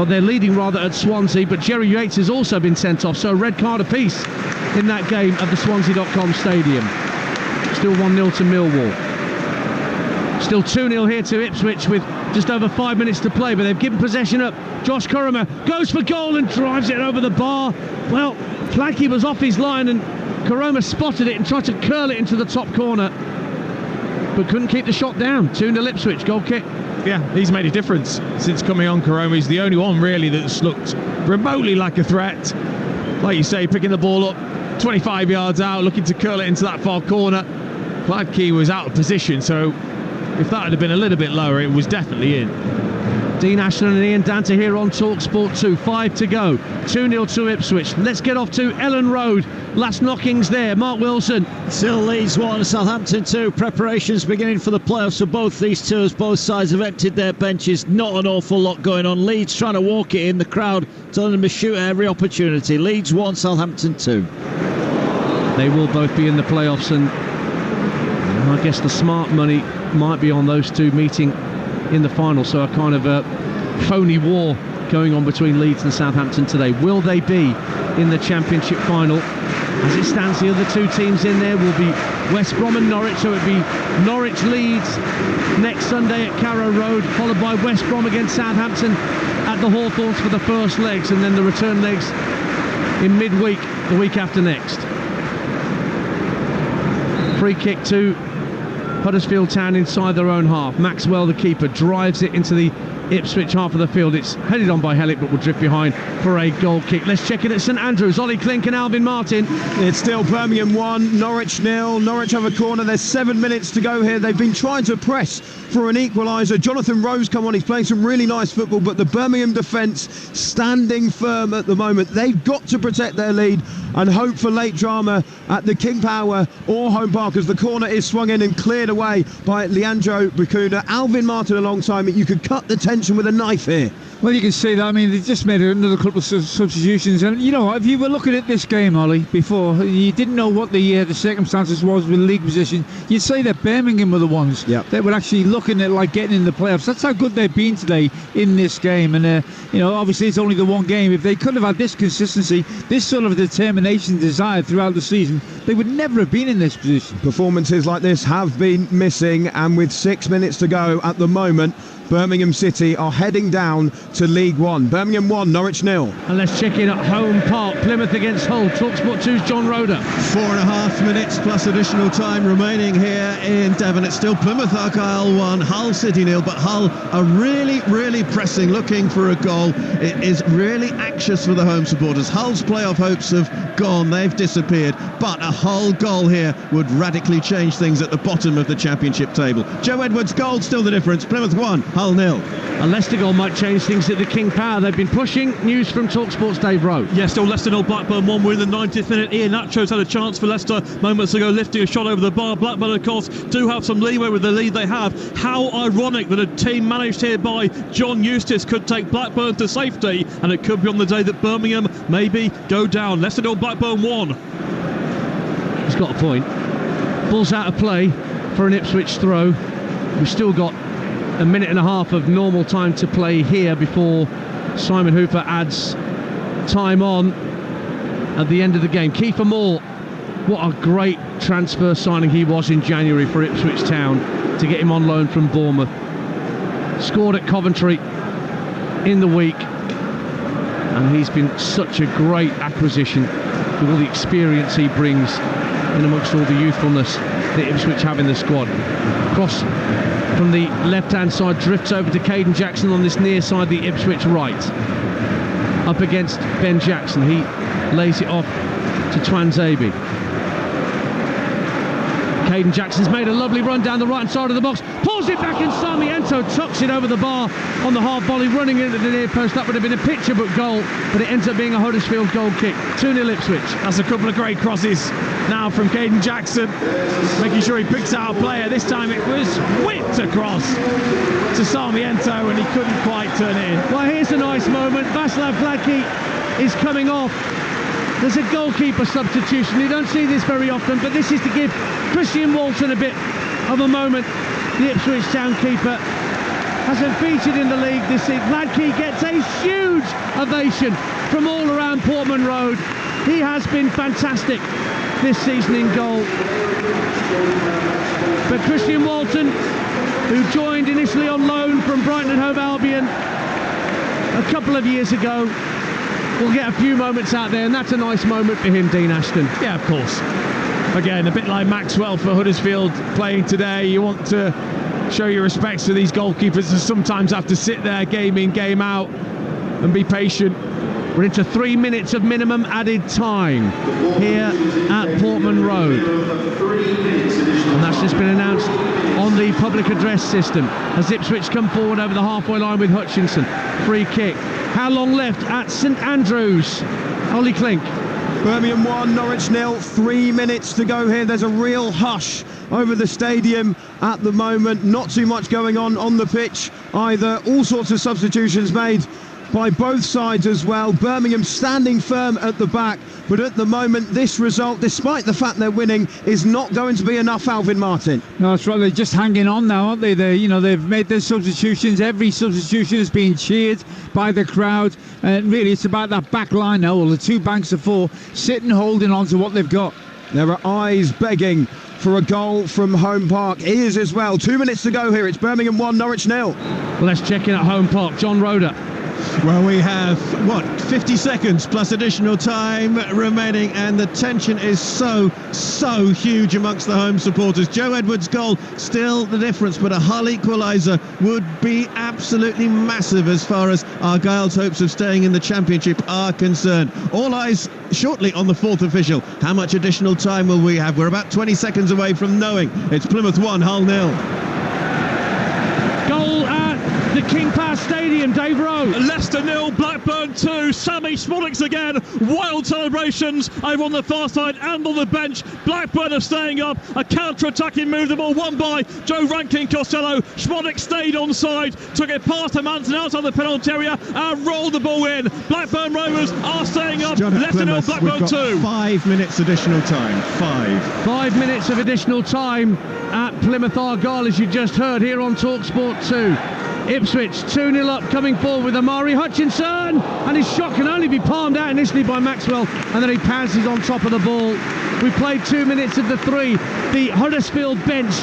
they're leading rather at Swansea, but Jerry Yates has also been sent off, so a red card apiece in that game at the Swansea.com stadium. Still 1-0 to Millwall. Still 2-0 here to Ipswich with just over 5 minutes to play, but they've given possession up. Josh Kurama goes for goal and drives it over the bar. Well, Flankey was off his line and Kurama spotted it and tried to curl it into the top corner, but couldn't keep the shot down. 2-0 Ipswich, goal kick. Yeah, he's made a difference since coming on. Kurama, he's the only one really that's looked remotely like a threat. Like you say, picking the ball up 25 yards out, looking to curl it into that far corner. Flankey was out of position, so if that had been a little bit lower, it was definitely in. Dean Ashton and Ian Danter here on Talksport 2. 5 to go. 2-0 to Ipswich. Let's get off to Ellen Road. Last knockings there. Mark Wilson. Still Leeds 1, Southampton 2. Preparations beginning for the playoffs for both these tours. Both sides have emptied their benches. Not an awful lot going on. Leeds trying to walk it in. The crowd telling them to shoot at every opportunity. Leeds 1, Southampton 2. They will both be in the playoffs, and I guess the smart money might be on those two meeting in the final, so a kind of a phony war going on between Leeds and Southampton today. Will they be in the Championship final? As it stands, the other two teams in there will be West Brom and Norwich, so it'll be Norwich Leeds next Sunday at Carrow Road, followed by West Brom against Southampton at the Hawthorns for the first legs, and then the return legs in midweek the week after next. Free kick to Huddersfield Town inside their own half. Maxwell, the keeper, drives it into the Ipswich half of the field. It's headed on by Hellick, but will drift behind for a goal kick. Let's check it at St Andrews. Ollie Klink and Alvin Martin. It's still Birmingham 1, Norwich 0. Norwich have a corner. There's 7 minutes to go here. They've been trying to press for an equaliser. Jonathan Rose come on. He's playing some really nice football, but the Birmingham defence standing firm at the moment. They've got to protect their lead and hope for late drama at the King Power or Home Park as the corner is swung in and cleared away by Leandro Bacuna. Alvin Martin alongside me. You could cut the tension with a knife here. Well, you can see that. I mean, they just made another couple of substitutions, and you know, if you were looking at this game, Ollie, before you didn't know what the circumstances was with league position, you'd say that Birmingham were the ones that were actually looking at like getting in the playoffs. That's how good they've been today in this game, and you know, obviously it's only the one game. If they could have had this consistency, this sort of determination, desire throughout the season, they would never have been in this position. Performances like this have been missing, and with 6 minutes to go at the moment, Birmingham City are heading down to League One. Birmingham 1, Norwich 0. And let's check in at Home Park. Plymouth against Hull. Talksport 2's John Roder. 4.5 minutes plus additional time remaining here in Devon. It's still Plymouth Argyle 1, Hull City 0, but Hull are really, really pressing, looking for a goal. It is really anxious for the home supporters. Hull's playoff hopes have gone, they've disappeared, but a Hull goal here would radically change things at the bottom of the championship table. Joe Edwards' goal, still the difference. Plymouth 1, Hull 0. A Leicester goal might change things at the King Power. They've been pushing. News from Talksport's Dave Rowe. Yeah, still Leicester 0, Blackburn 1. We're in the 90th minute. Ian Nacho's had a chance for Leicester moments ago, lifting a shot over the bar. Blackburn, of course, do have some leeway with the lead they have. How ironic that a team managed here by John Eustace could take Blackburn to safety, and it could be on the day that Birmingham maybe go down. Leicester 0, Blackburn 1. He's got a point. Ball's out of play for an Ipswich throw. We've still got a minute and a half of normal time to play here before Simon Hooper adds time on at the end of the game. Kiefer Moore, what a great transfer signing he was in January for Ipswich Town to get him on loan from Bournemouth. Scored at Coventry in the week, and he's been such a great acquisition with all the experience he brings in amongst all the youthfulness that Ipswich have in the squad. Cross from the left-hand side drifts over to Caden Jackson on this near side, the Ipswich right. Up against Ben Jackson, he lays it off to Twanzebe. Caden Jackson's made a lovely run down the right-hand side of the box, pulls it back, and Sarmiento tucks it over the bar on the half volley, running into the near post. That would have been a picture book goal, but it ends up being a Huddersfield goal kick. 2-0 Ipswich. That's a couple of great crosses now from Caden Jackson, making sure he picks out a player. This time it was whipped across to Sarmiento, and he couldn't quite turn it in. Well, here's a nice moment. Václav Gladký is coming off. There's a goalkeeper substitution. You don't see this very often, but this is to give Christian Walton a bit of a moment. The Ipswich Town keeper hasn't featured in the league this season. Gladký gets a huge ovation from all around Portman Road. He has been fantastic this season in goal. But Christian Walton, who joined initially on loan from Brighton and Hove Albion a couple of years ago, will get a few moments out there, and that's a nice moment for him, Dean Ashton. Yeah, of course. Again, a bit like Maxwell for Huddersfield playing today. You want to show your respects to these goalkeepers who sometimes have to sit there game in, game out and be patient. We're into 3 minutes of minimum added time here at Portman Road. And that's just been announced on the public address system as Ipswich come forward over the halfway line with Hutchinson. Free kick. How long left at St Andrews? Ollie Klink. Birmingham 1, Norwich 0. 3 minutes to go here. There's a real hush over the stadium at the moment. Not too much going on the pitch either. All sorts of substitutions made by both sides as well. Birmingham standing firm at the back, but at the moment this result, despite the fact they're winning, is not going to be enough. Alvin Martin. No, that's right. They're just hanging on now, aren't they? They've made their substitutions. Every substitution has been cheered by the crowd, and really it's about that back line now, or the two banks of four, sitting holding on to what they've got. There are eyes begging for a goal from Home Park. Ears as well. 2 minutes to go here. It's Birmingham 1, Norwich 0. Well, let's check in at Home Park. John Roder. Well, we have, 50 seconds plus additional time remaining, and the tension is so huge amongst the home supporters. Joe Edwards' goal, still the difference, but a Hull equaliser would be absolutely massive as far as Argyle's hopes of staying in the Championship are concerned. All eyes shortly on the fourth official. How much additional time will we have? We're about 20 seconds away from knowing. It's Plymouth 1, Hull 0. Goal at the King Power Stadium, Dave Rowe. Leicester 0, Blackburn 2. Sammy Schmolix again. Wild celebrations over on the far side and on the bench. Blackburn are staying up. A counter-attacking move. The ball won by Joe Rankin Costello. Schmolix stayed onside, took it past the Manson outside the penalty area and rolled the ball in. Blackburn Rovers are staying up. Leicester 0, Blackburn 2. 5 minutes additional time. 5 minutes of additional time at Plymouth Argyle, as you just heard here on Talksport 2. Ipswich 2-0 up, coming forward with Amari Hutchinson, and his shot can only be palmed out initially by Maxwell, and then he pounces on top of the ball. We played 2 minutes of the 3. The Huddersfield bench,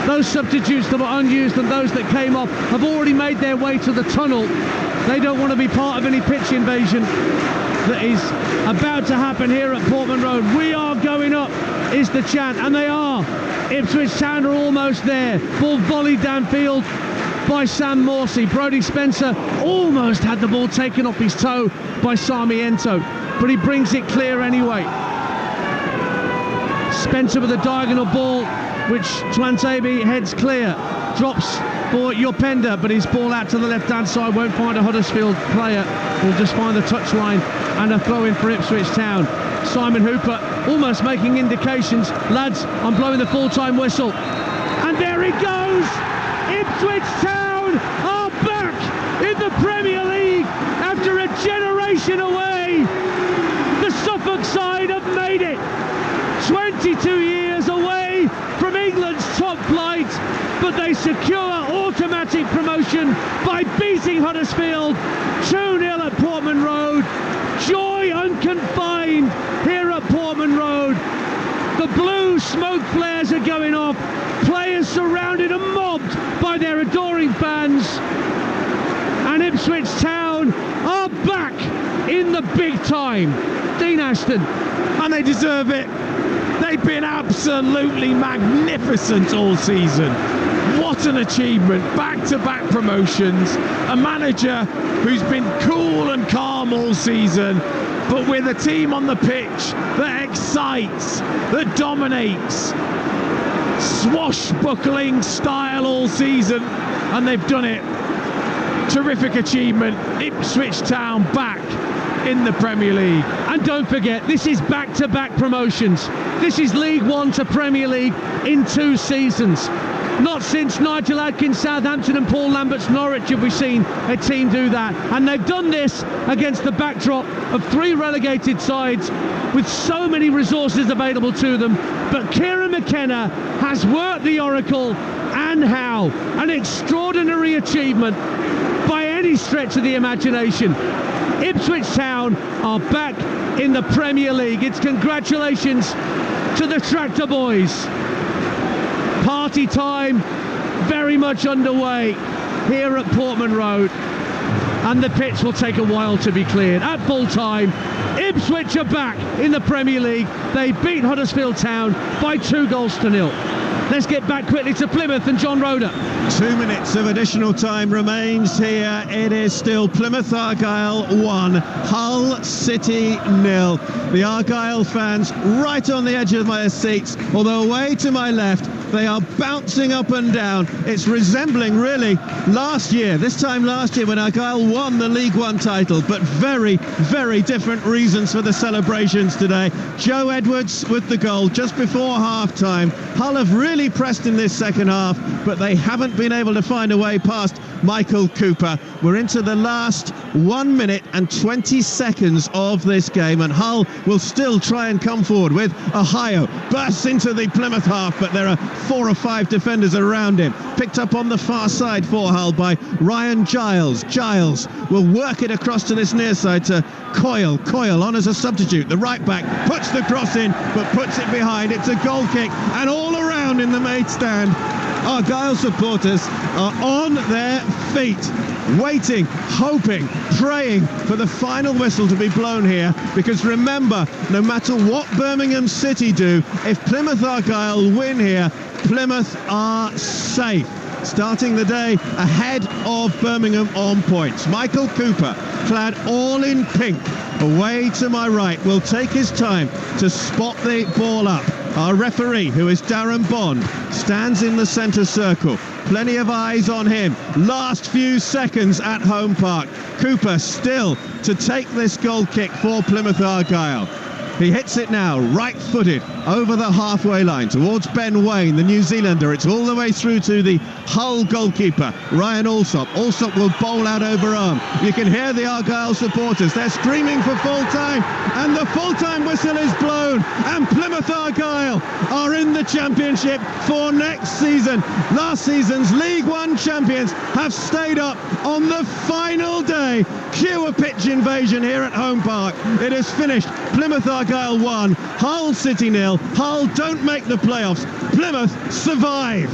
those substitutes that were unused and those that came off, have already made their way to the tunnel. They don't want to be part of any pitch invasion that is about to happen here at Portman Road. We are going up is the chant, and they are. Ipswich Town are almost there. Ball volleyed downfield by Sam Morsey. Brodie Spencer almost had the ball taken off his toe by Sarmiento, but he brings it clear anyway. Spencer with a diagonal ball, which Twantebe heads clear. Drops for Yopenda, but his ball out to the left-hand side won't find a Huddersfield player. Will just find the touchline and a throw-in for Ipswich Town. Simon Hooper almost making indications. Lads, I'm blowing the full-time whistle. And there he goes! Ipswich Town are back in the Premier League after a generation away. The Suffolk side have made it. 22 years away from England's top flight, but they secure automatic promotion by beating Huddersfield 2-0 at Portman Road. Joy unconfined here at Portman Road. The blue smoke flares are going off. Players surrounded and mobbed by their adoring fans. And Ipswich Town are back in the big time. Dean Ashton. And they deserve it. They've been absolutely magnificent all season. What an achievement. Back-to-back promotions. A manager who's been cool and calm all season, but with a team on the pitch that excites, that dominates. Swashbuckling style all season, and they've done it. Terrific achievement. Ipswich Town back in the Premier League. And don't forget, this is back-to-back promotions. This is League One to Premier League in 2 seasons. Not since Nigel Adkins' Southampton and Paul Lambert's Norwich have we seen a team do that. And they've done this against the backdrop of 3 relegated sides with so many resources available to them. But Kieran McKenna has worked the oracle, and how. An extraordinary achievement by any stretch of the imagination. Ipswich Town are back in the Premier League. It's congratulations to the Tractor Boys. Party time very much underway here at Portman Road, and the pitch will take a while to be cleared. At full time, Ipswich are back in the Premier League. They beat Huddersfield Town by 2-0. Let's get back quickly to Plymouth and John Roeder. 2 minutes of additional time remains here. It is still Plymouth Argyle 1, Hull City 0. The Argyle fans right on the edge of my seats, although away to my left, they are bouncing up and down. It's resembling really this time last year when Argyle won the League One title, but very, very different reasons for the celebrations today. Joe Edwards with the goal just before half-time. Hull have really pressed in this second half, but they haven't been able to find a way past Michael Cooper. We're into the last 1 minute and 20 seconds of this game, and Hull will still try and come forward with Ohio. Bursts into the Plymouth half, but there are 4 or 5 defenders around him. Picked up on the far side for Hull by Ryan Giles. Giles will work it across to this near side to Coyle. Coyle on as a substitute. The right back puts the cross in, but puts it behind. It's a goal kick, and all around in the maid stand, Argyle supporters are on their feet, waiting, hoping, praying for the final whistle to be blown here, because remember, no matter what Birmingham City do, if Plymouth Argyle win here, Plymouth are safe. Starting the day ahead of Birmingham on points. Michael Cooper, clad all in pink, away to my right, will take his time to spot the ball up. Our referee, who is Darren Bond, stands in the centre circle. Plenty of eyes on him. Last few seconds at Home Park. Cooper still to take this goal kick for Plymouth Argyle. He hits it now, right-footed, over the halfway line towards Ben Waine, the New Zealander. It's all the way through to the Hull goalkeeper, Ryan Alsop. Alsop will bowl out over arm. You can hear the Argyle supporters. They're screaming for full-time, and the full-time whistle is blown, and Plymouth Argyle are in the Championship for next season. Last season's League One champions have stayed up on the final day. Cue a pitch invasion here at Home Park. It is finished. Plymouth Argyle 1, Hull City 0. Hull don't make the playoffs. Plymouth survive.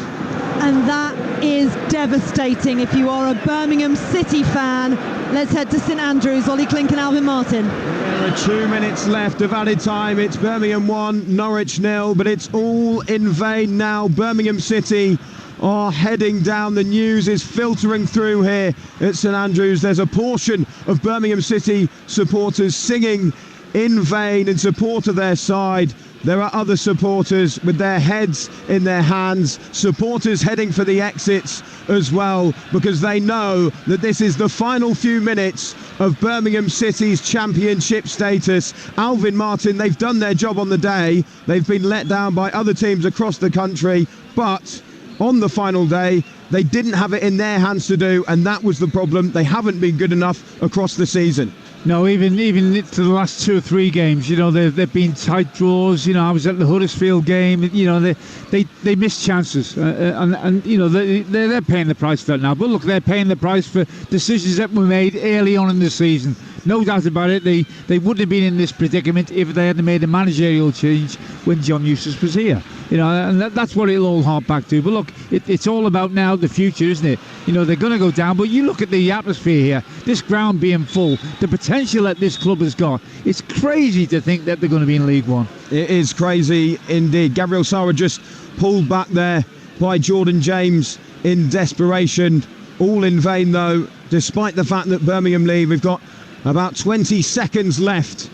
And that is devastating if you are a Birmingham City fan. Let's head to St Andrews. Ollie Klink and Alvin Martin. There are 2 minutes left of added time. It's Birmingham 1, Norwich 0, but it's all in vain now. Birmingham City are heading down. The news is filtering through here at St Andrews. There's a portion of Birmingham City supporters singing in vain in support of their side. There are other supporters with their heads in their hands, supporters heading for the exits as well, because they know that this is the final few minutes of Birmingham City's championship status. Alvin Martin, they've done their job on the day. They've been let down by other teams across the country, but on the final day, they didn't have it in their hands to do, and that was the problem. They haven't been good enough across the season. No, even to the last 2 or 3 games, you know, they've been tight draws. You know, I was at the Huddersfield game. You know, they missed chances, and you know they're paying the price for that now. But look, they're paying the price for decisions that were made early on in the season. No doubt about it. They wouldn't have been in this predicament if they hadn't made a managerial change when John Eustace was here. You know, and that's what it'll all hark back to. But look, it's all about now the future, isn't it? You know, they're going to go down, but you look at the atmosphere here, this ground being full, the potential that this club has got. It's crazy to think that they're going to be in League One. It is crazy indeed. Gabriel Sara just pulled back there by Jordan James in desperation. All in vain, though, despite the fact that Birmingham lead. We've got about 20 seconds left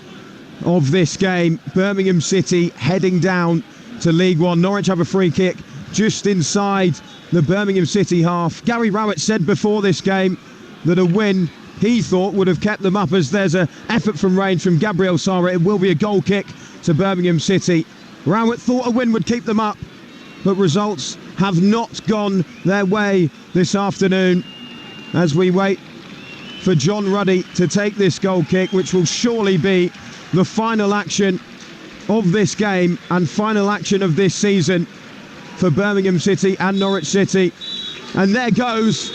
of this game. Birmingham City heading down to League One. Norwich have a free kick just inside the Birmingham City half. Gary Rowett said before this game that a win, he thought, would have kept them up, as there's an effort from range from Gabriel Sara. It will be a goal kick to Birmingham City. Rowett thought a win would keep them up, but results have not gone their way this afternoon as we wait for John Ruddy to take this goal kick, which will surely be the final action of this game and final action of this season for Birmingham City and Norwich City. And there goes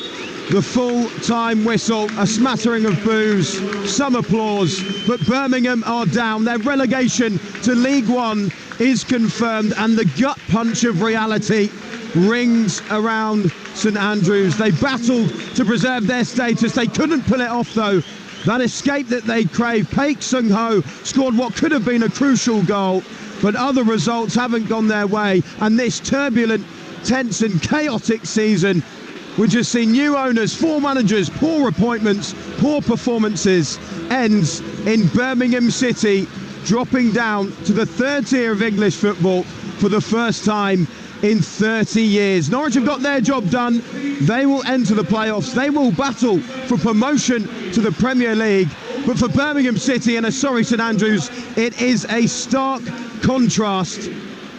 the full-time whistle, a smattering of boos, some applause, but Birmingham are down. Their relegation to League One is confirmed, and the gut punch of reality rings around St Andrews. They battled to preserve their status. They couldn't pull it off, though. That escape that they craved. Paik Sung-ho scored what could have been a crucial goal, but other results haven't gone their way. And this turbulent, tense and chaotic season, we just see new owners, 4 managers, poor appointments, poor performances, ends in Birmingham City dropping down to the 3rd tier of English football for the first time in 30 years. Norwich have got their job done. They will enter the playoffs. They will battle for promotion to the Premier League. But for Birmingham City and a sorry St Andrews, it is a stark contrast.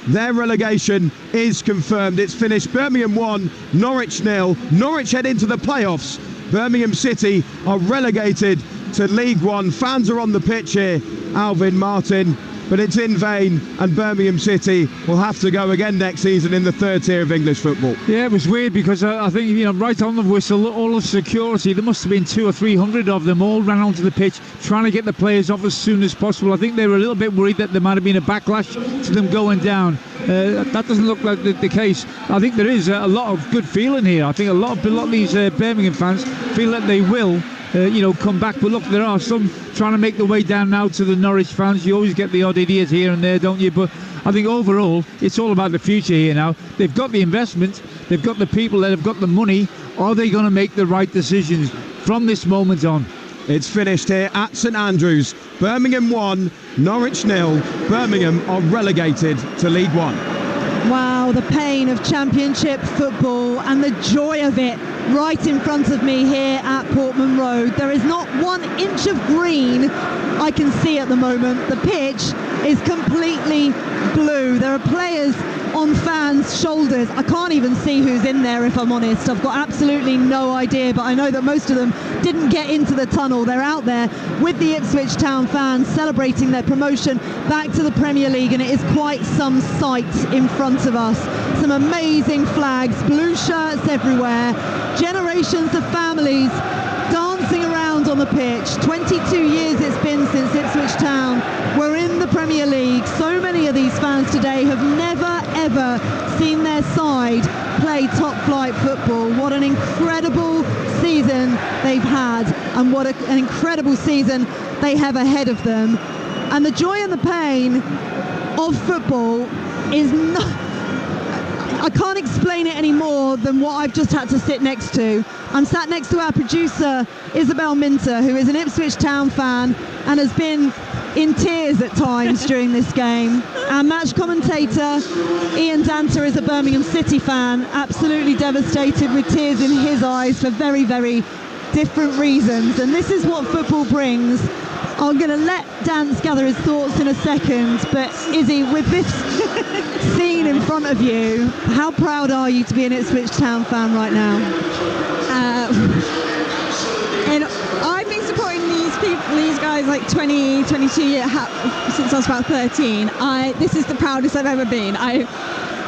Their relegation is confirmed. It's finished. Birmingham 1, Norwich 0. Norwich head into the playoffs. Birmingham City are relegated to League One. Fans are on the pitch here. Alvin Martin, but it's in vain, and Birmingham City will have to go again next season in the third tier of English football. Yeah, it was weird because I think, right on the whistle, all of security, there must have been 200 or 300 of them, all ran onto the pitch trying to get the players off as soon as possible. I think they were a little bit worried that there might have been a backlash to them going down. That doesn't look like the case. I think there is a lot of good feeling here. I think a lot of these Birmingham fans feel that they will come back. But look, there are some trying to make their way down now to the Norwich fans. You always get the odd idiot here and there, don't you? But I think overall, it's all about the future here now. They've got the investment, they've got the people, they've got the money. Are they going to make the right decisions from this moment on? It's finished here at St Andrews. Birmingham 1, Norwich 0. Birmingham are relegated to League One. Wow, the pain of Championship football and the joy of it right in front of me here at Portman Road. There is not 1 inch of green I can see at the moment. The pitch is completely blue. There are players on fans' shoulders. I can't even see who's in there, if I'm honest. I've got absolutely no idea, but I know that most of them didn't get into the tunnel. They're out there with the Ipswich Town fans celebrating their promotion back to the Premier League, and it is quite some sight in front of us. Some amazing flags, blue shirts everywhere, generations of families dancing around on the pitch. 22 years it's been since Ipswich Town were in the Premier League. So many of these fans today have never ever seen their side play top flight football. What an incredible season they've had, and what an incredible season they have ahead of them. And the joy and the pain of football is not, I can't explain it any more than what I've just had to sit next to. I'm sat next to our producer Isabel Minter, who is an Ipswich Town fan and has been in tears at times during this game. Our match commentator Ian Danter is a Birmingham City fan, absolutely devastated with tears in his eyes for very, very different reasons. And this is what football brings. I'm going to let Dance gather his thoughts in a second, but Izzy, with this scene in front of you, how proud are you to be an Ipswich Town fan right now? And I've been supporting these guys like 22 years since I was about 13. This is the proudest I've ever been.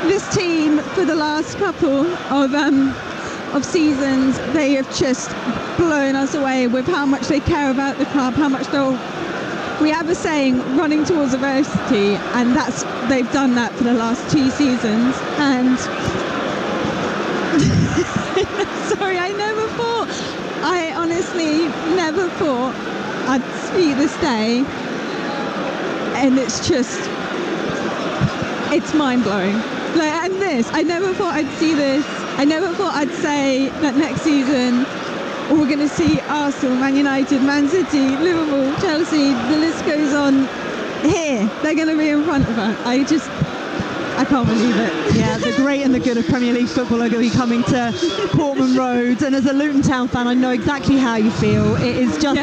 This team, for the last couple of seasons, they have just blown us away with how much they care about the club, how much we have a saying, running towards adversity, and they've done that for the last 2 seasons. And sorry, I honestly never thought I'd see this day, and it's mind-blowing. I never thought I'd see this. I never thought I'd say that next season we're going to see Arsenal, Man United, Man City, Liverpool, Chelsea, the list goes on. Here, they're going to be in front of us. I can't believe it. Yeah, the great and the good of Premier League football are going to be coming to Portman Road, and as a Luton Town fan, I know exactly how you feel. It is just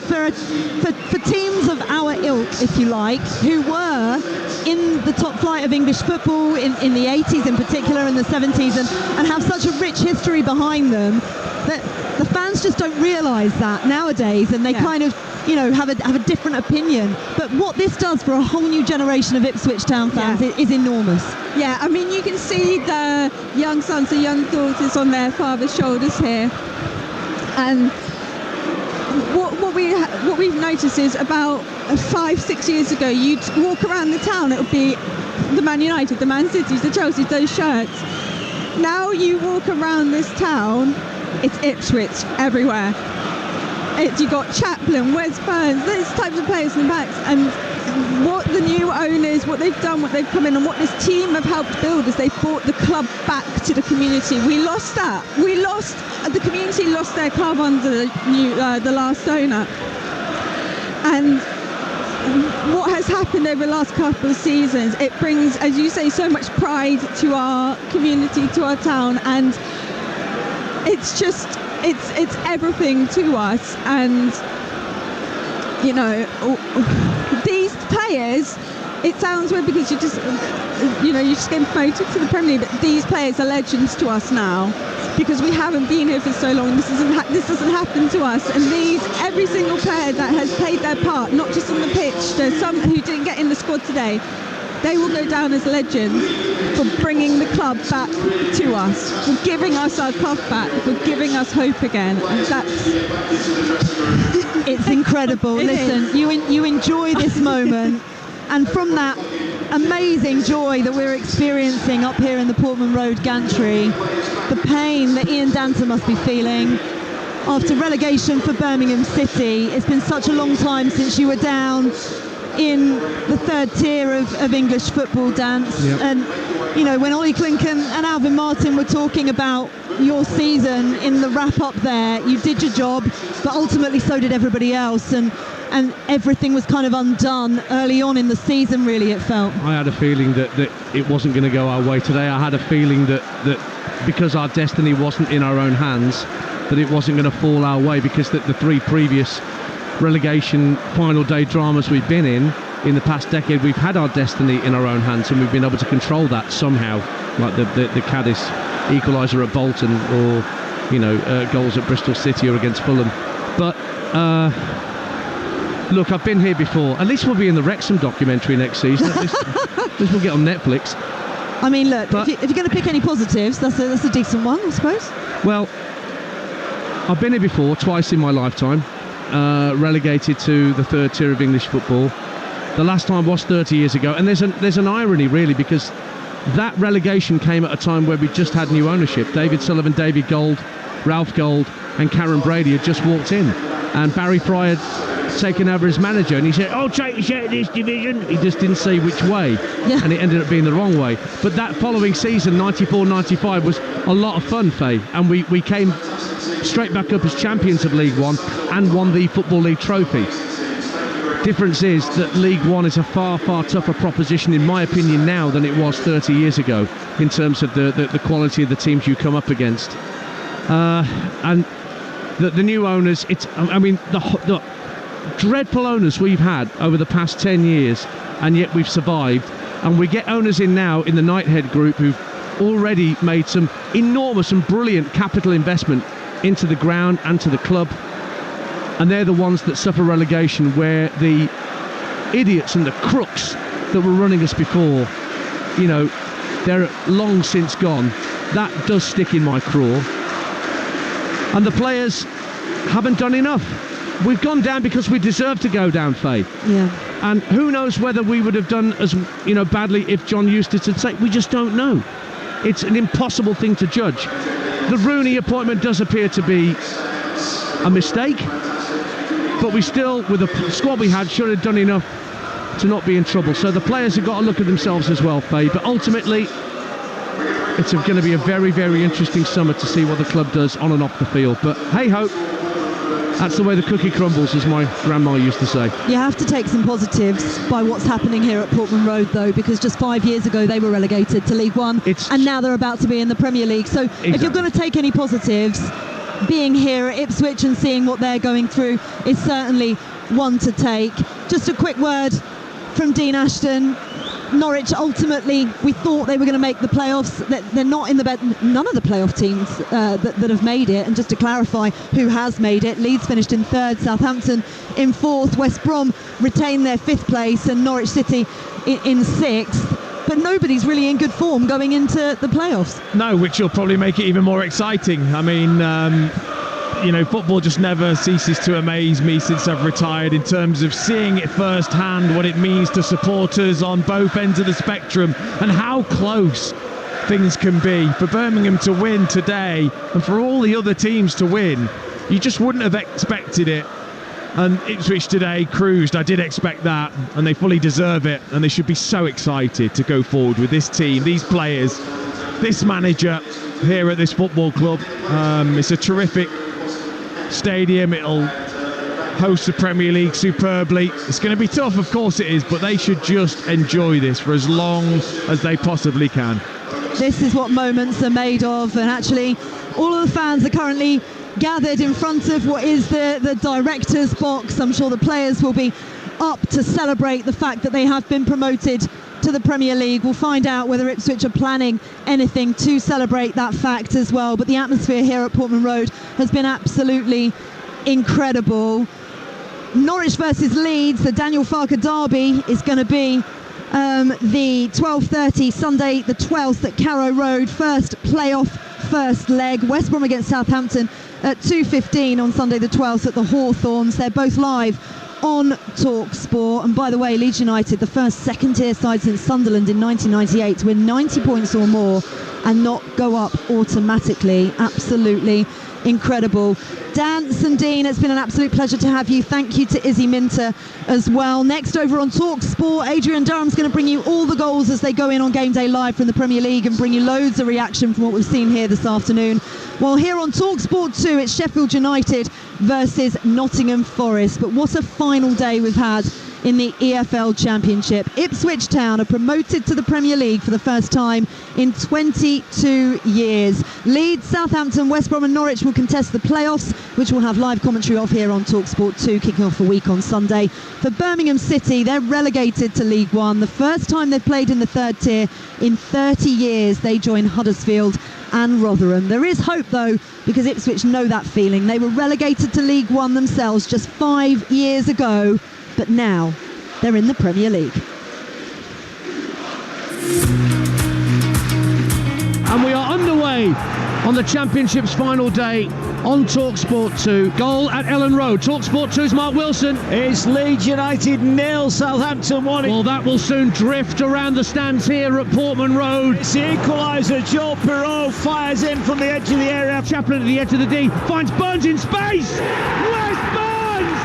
for teams of our ilk, if you like, who were in the top flight of English football in the 80s in particular, and the 70s, and have such a rich history behind them, that the fans just don't realise that nowadays, and they kind of have a different opinion. But what this does for a whole new generation of Ipswich Town fans is enormous. Yeah, I mean, you can see the young sons, the young daughters on their father's shoulders here. And what we've noticed is about 5-6 years ago, you'd walk around the town, it would be the Man United, the Man Cities, the Chelseas, those shirts. Now you walk around this town, it's Ipswich everywhere. You've got Chaplin, Wes Burns, those types of players in the backs, and what the new owners, what they've done, what they've come in, and what this team have helped build is they've brought the club back to the community. We lost that. The community lost their club under the last owner. And what has happened over the last couple of seasons, it brings, as you say, so much pride to our community, to our town, and it's just, it's everything to us. And these players, it sounds weird because you're just getting promoted to the Premier League, but these players are legends to us now. because we haven't been here for so long. This doesn't happen to us. And every single player that has played their part, not just on the pitch, there's some who didn't get in the squad today, they will go down as legends for bringing the club back to us, for giving us our club back, for giving us hope again. And it's incredible. Listen, you enjoy this moment, and from that amazing joy that we're experiencing up here in the Portman Road gantry, the pain that Ian Danter must be feeling after relegation for Birmingham City. It's been such a long time since you were down in the third tier of English football, Dance. Yep. And you know, when Ollie Clinton and Alvin Martin were talking about your season in the wrap up there, you did your job, but ultimately so did everybody else, and everything was kind of undone early on in the season, really, it felt. I had a feeling that it wasn't going to go our way today. I had a feeling that because our destiny wasn't in our own hands, that it wasn't going to fall our way, because the three previous relegation final day dramas we've been in the past decade, we've had our destiny in our own hands, and we've been able to control that somehow, like the Cadiz equaliser at Bolton, or goals at Bristol City or against Fulham. But look, I've been here before. At least we'll be in the Wrexham documentary next season. At least we'll get on Netflix. I mean, look, if you're going to pick any positives, that's a decent one, I suppose. Well, I've been here before, twice in my lifetime. Relegated to the third tier of English football. The last time was 30 years ago, and there's an irony, really, because that relegation came at a time where we just had new ownership. David Sullivan, David Gold, Ralph Gold and Karen Brady had just walked in, and Barry Fry had taken over as manager, and he said, "Oh, take a share of this division." He just didn't say which way, and it ended up being the wrong way. But that following season, 94-95, was a lot of fun, Faye, and we came straight back up as champions of League One and won the Football League trophy. Difference is that League One is a far, far tougher proposition, in my opinion, now than it was 30 years ago, in terms of the quality of the teams you come up against. And the new owners, the dreadful owners we've had over the past 10 years, and yet we've survived. And we get owners in now in the Knighthead group who've already made some enormous and brilliant capital investment into the ground and to the club, and they're the ones that suffer relegation, where the idiots and the crooks that were running us before, they're long since gone. That does stick in my craw. And the players haven't done enough. We've gone down because we deserve to go down, Faye. Yeah. And who knows whether we would have done as badly if John Eustace had said. We just don't know. It's an impossible thing to judge. The Rooney appointment does appear to be a mistake, but we still, with the squad we had, should have done enough to not be in trouble. So the players have got to look at themselves as well, Faye. But ultimately, it's going to be a very, very interesting summer to see what the club does on and off the field. But hey-ho, that's the way the cookie crumbles, as my grandma used to say. You have to take some positives by what's happening here at Portman Road, though, because just 5 years ago they were relegated to League One, and now they're about to be in the Premier League. So if you're going to take any positives, being here at Ipswich and seeing what they're going through is certainly one to take. Just a quick word from Dean Ashton. Norwich, ultimately, we thought they were going to make the playoffs. They're not in the bed. None of the playoff teams that have made it. And just to clarify who has made it, Leeds finished in third, Southampton in fourth, West Brom retained their fifth place, and Norwich City in sixth. But nobody's really in good form going into the playoffs. No, which will probably make it even more exciting. I mean, football just never ceases to amaze me since I've retired, in terms of seeing it firsthand, what it means to supporters on both ends of the spectrum, and how close things can be. For Birmingham to win today, and for all the other teams to win, you just wouldn't have expected it. And Ipswich today cruised. I did expect that, and they fully deserve it, and they should be so excited to go forward with this team, these players, this manager here at this football club. It's a terrific stadium. It'll host the Premier League superbly. It's going to be tough, of course it is, but they should just enjoy this for as long as they possibly can. This is what moments are made of, and actually all of the fans are currently gathered in front of what is the director's box. I'm sure the players will be up to celebrate the fact that they have been promoted to the Premier League. We'll find out whether Ipswich are planning anything to celebrate that fact as well. But the atmosphere here at Portman Road has been absolutely incredible. Norwich versus Leeds, the Daniel Farker derby, is going to be the 12:30 Sunday the 12th at Carrow Road. First playoff, first leg. West Brom against Southampton at 2:15 on Sunday the 12th at the Hawthorns. They're both live on Talksport. And by the way, Leeds United, the first second-tier side since Sunderland in 1998 to win 90 points or more and not go up automatically. Absolutely incredible. Dan Sundin, it's been an absolute pleasure to have you. Thank you to Izzy Minter as well. Next over on Talksport, Adrian Durham's going to bring you all the goals as they go in on Game Day Live from the Premier League and bring you loads of reaction from what we've seen here this afternoon. Well, here on Talksport 2, it's Sheffield United versus Nottingham Forest. But what a final day we've had in the EFL Championship. Ipswich Town are promoted to the Premier League for the first time in 22 years. Leeds, Southampton, West Brom and Norwich will contest the playoffs, which we'll have live commentary of here on Talksport 2, kicking off the week on Sunday. For Birmingham City, they're relegated to League One. The first time they've played in the third tier in 30 years. They join Huddersfield and Rotherham. There is hope though, because Ipswich know that feeling. They were relegated to League One themselves just 5 years ago, but now they're in the Premier League. And we are underway on the Championship's final day on Talksport 2. Goal at Ellen Road. Talksport 2's Mark Wilson. It's Leeds United 0, Southampton 1. Well, that will soon drift around the stands here at Portman Road. It's the equaliser. Joe Perreault fires in from the edge of the area. Chaplin at the edge of the D finds Burns in space. Where's Burns?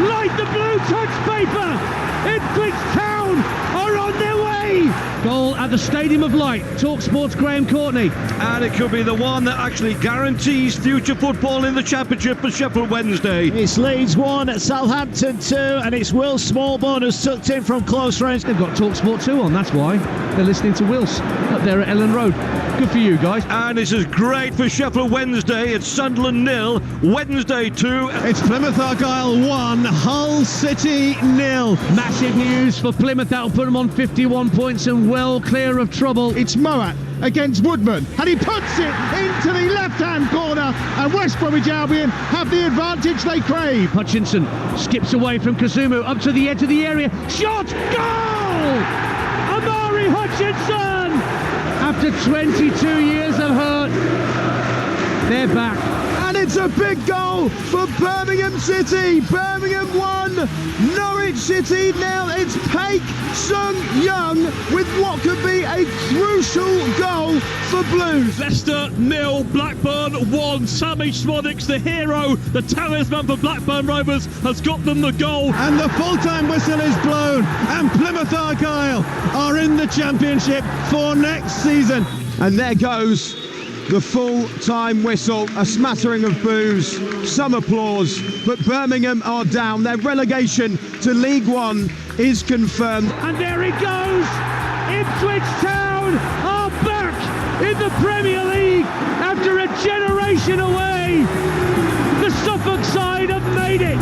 Like the blue touch paper, Ipswich Town are on their way. Goal at the Stadium of Light. Talksport's Graham Courtney. And it could be the one that actually guarantees future football in the Championship for Sheffield Wednesday. It's Leeds 1, Southampton 2, and it's Will Smallbone who's tucked in from close range. They've got Talksport 2 on, that's why. They're listening to Wills up there at Ellen Road. Good for you guys. And this is great for Sheffield Wednesday. It's Sunderland 0, Wednesday 2. It's Plymouth Argyle 1, Hull City 0. Massive news for Plymouth. That'll put them on 51 points and well clear of trouble. It's Moat against Woodman, and he puts it into the left-hand corner, and West Bromwich Albion have the advantage they crave. Hutchinson skips away from Kazumu up to the edge of the area. Shot! Goal! Amari Hutchinson! After 22 years of hurt, they're back. And it's a big goal for Birmingham City. Birmingham 1, Norwich City 0. It's Paik Sung-young with what could be a crucial goal for Blues. Leicester 0, Blackburn 1. Sammy Szmodics, the hero, the talisman for Blackburn Rovers, has got them the goal. And the full-time whistle is blown, and Plymouth Argyle are in the Championship for next season. And there goes the full-time whistle, a smattering of boos, some applause, but Birmingham are down. Their relegation to League One is confirmed. And there it goes! Ipswich Town are back in the Premier League after a generation away. The Suffolk side have made it.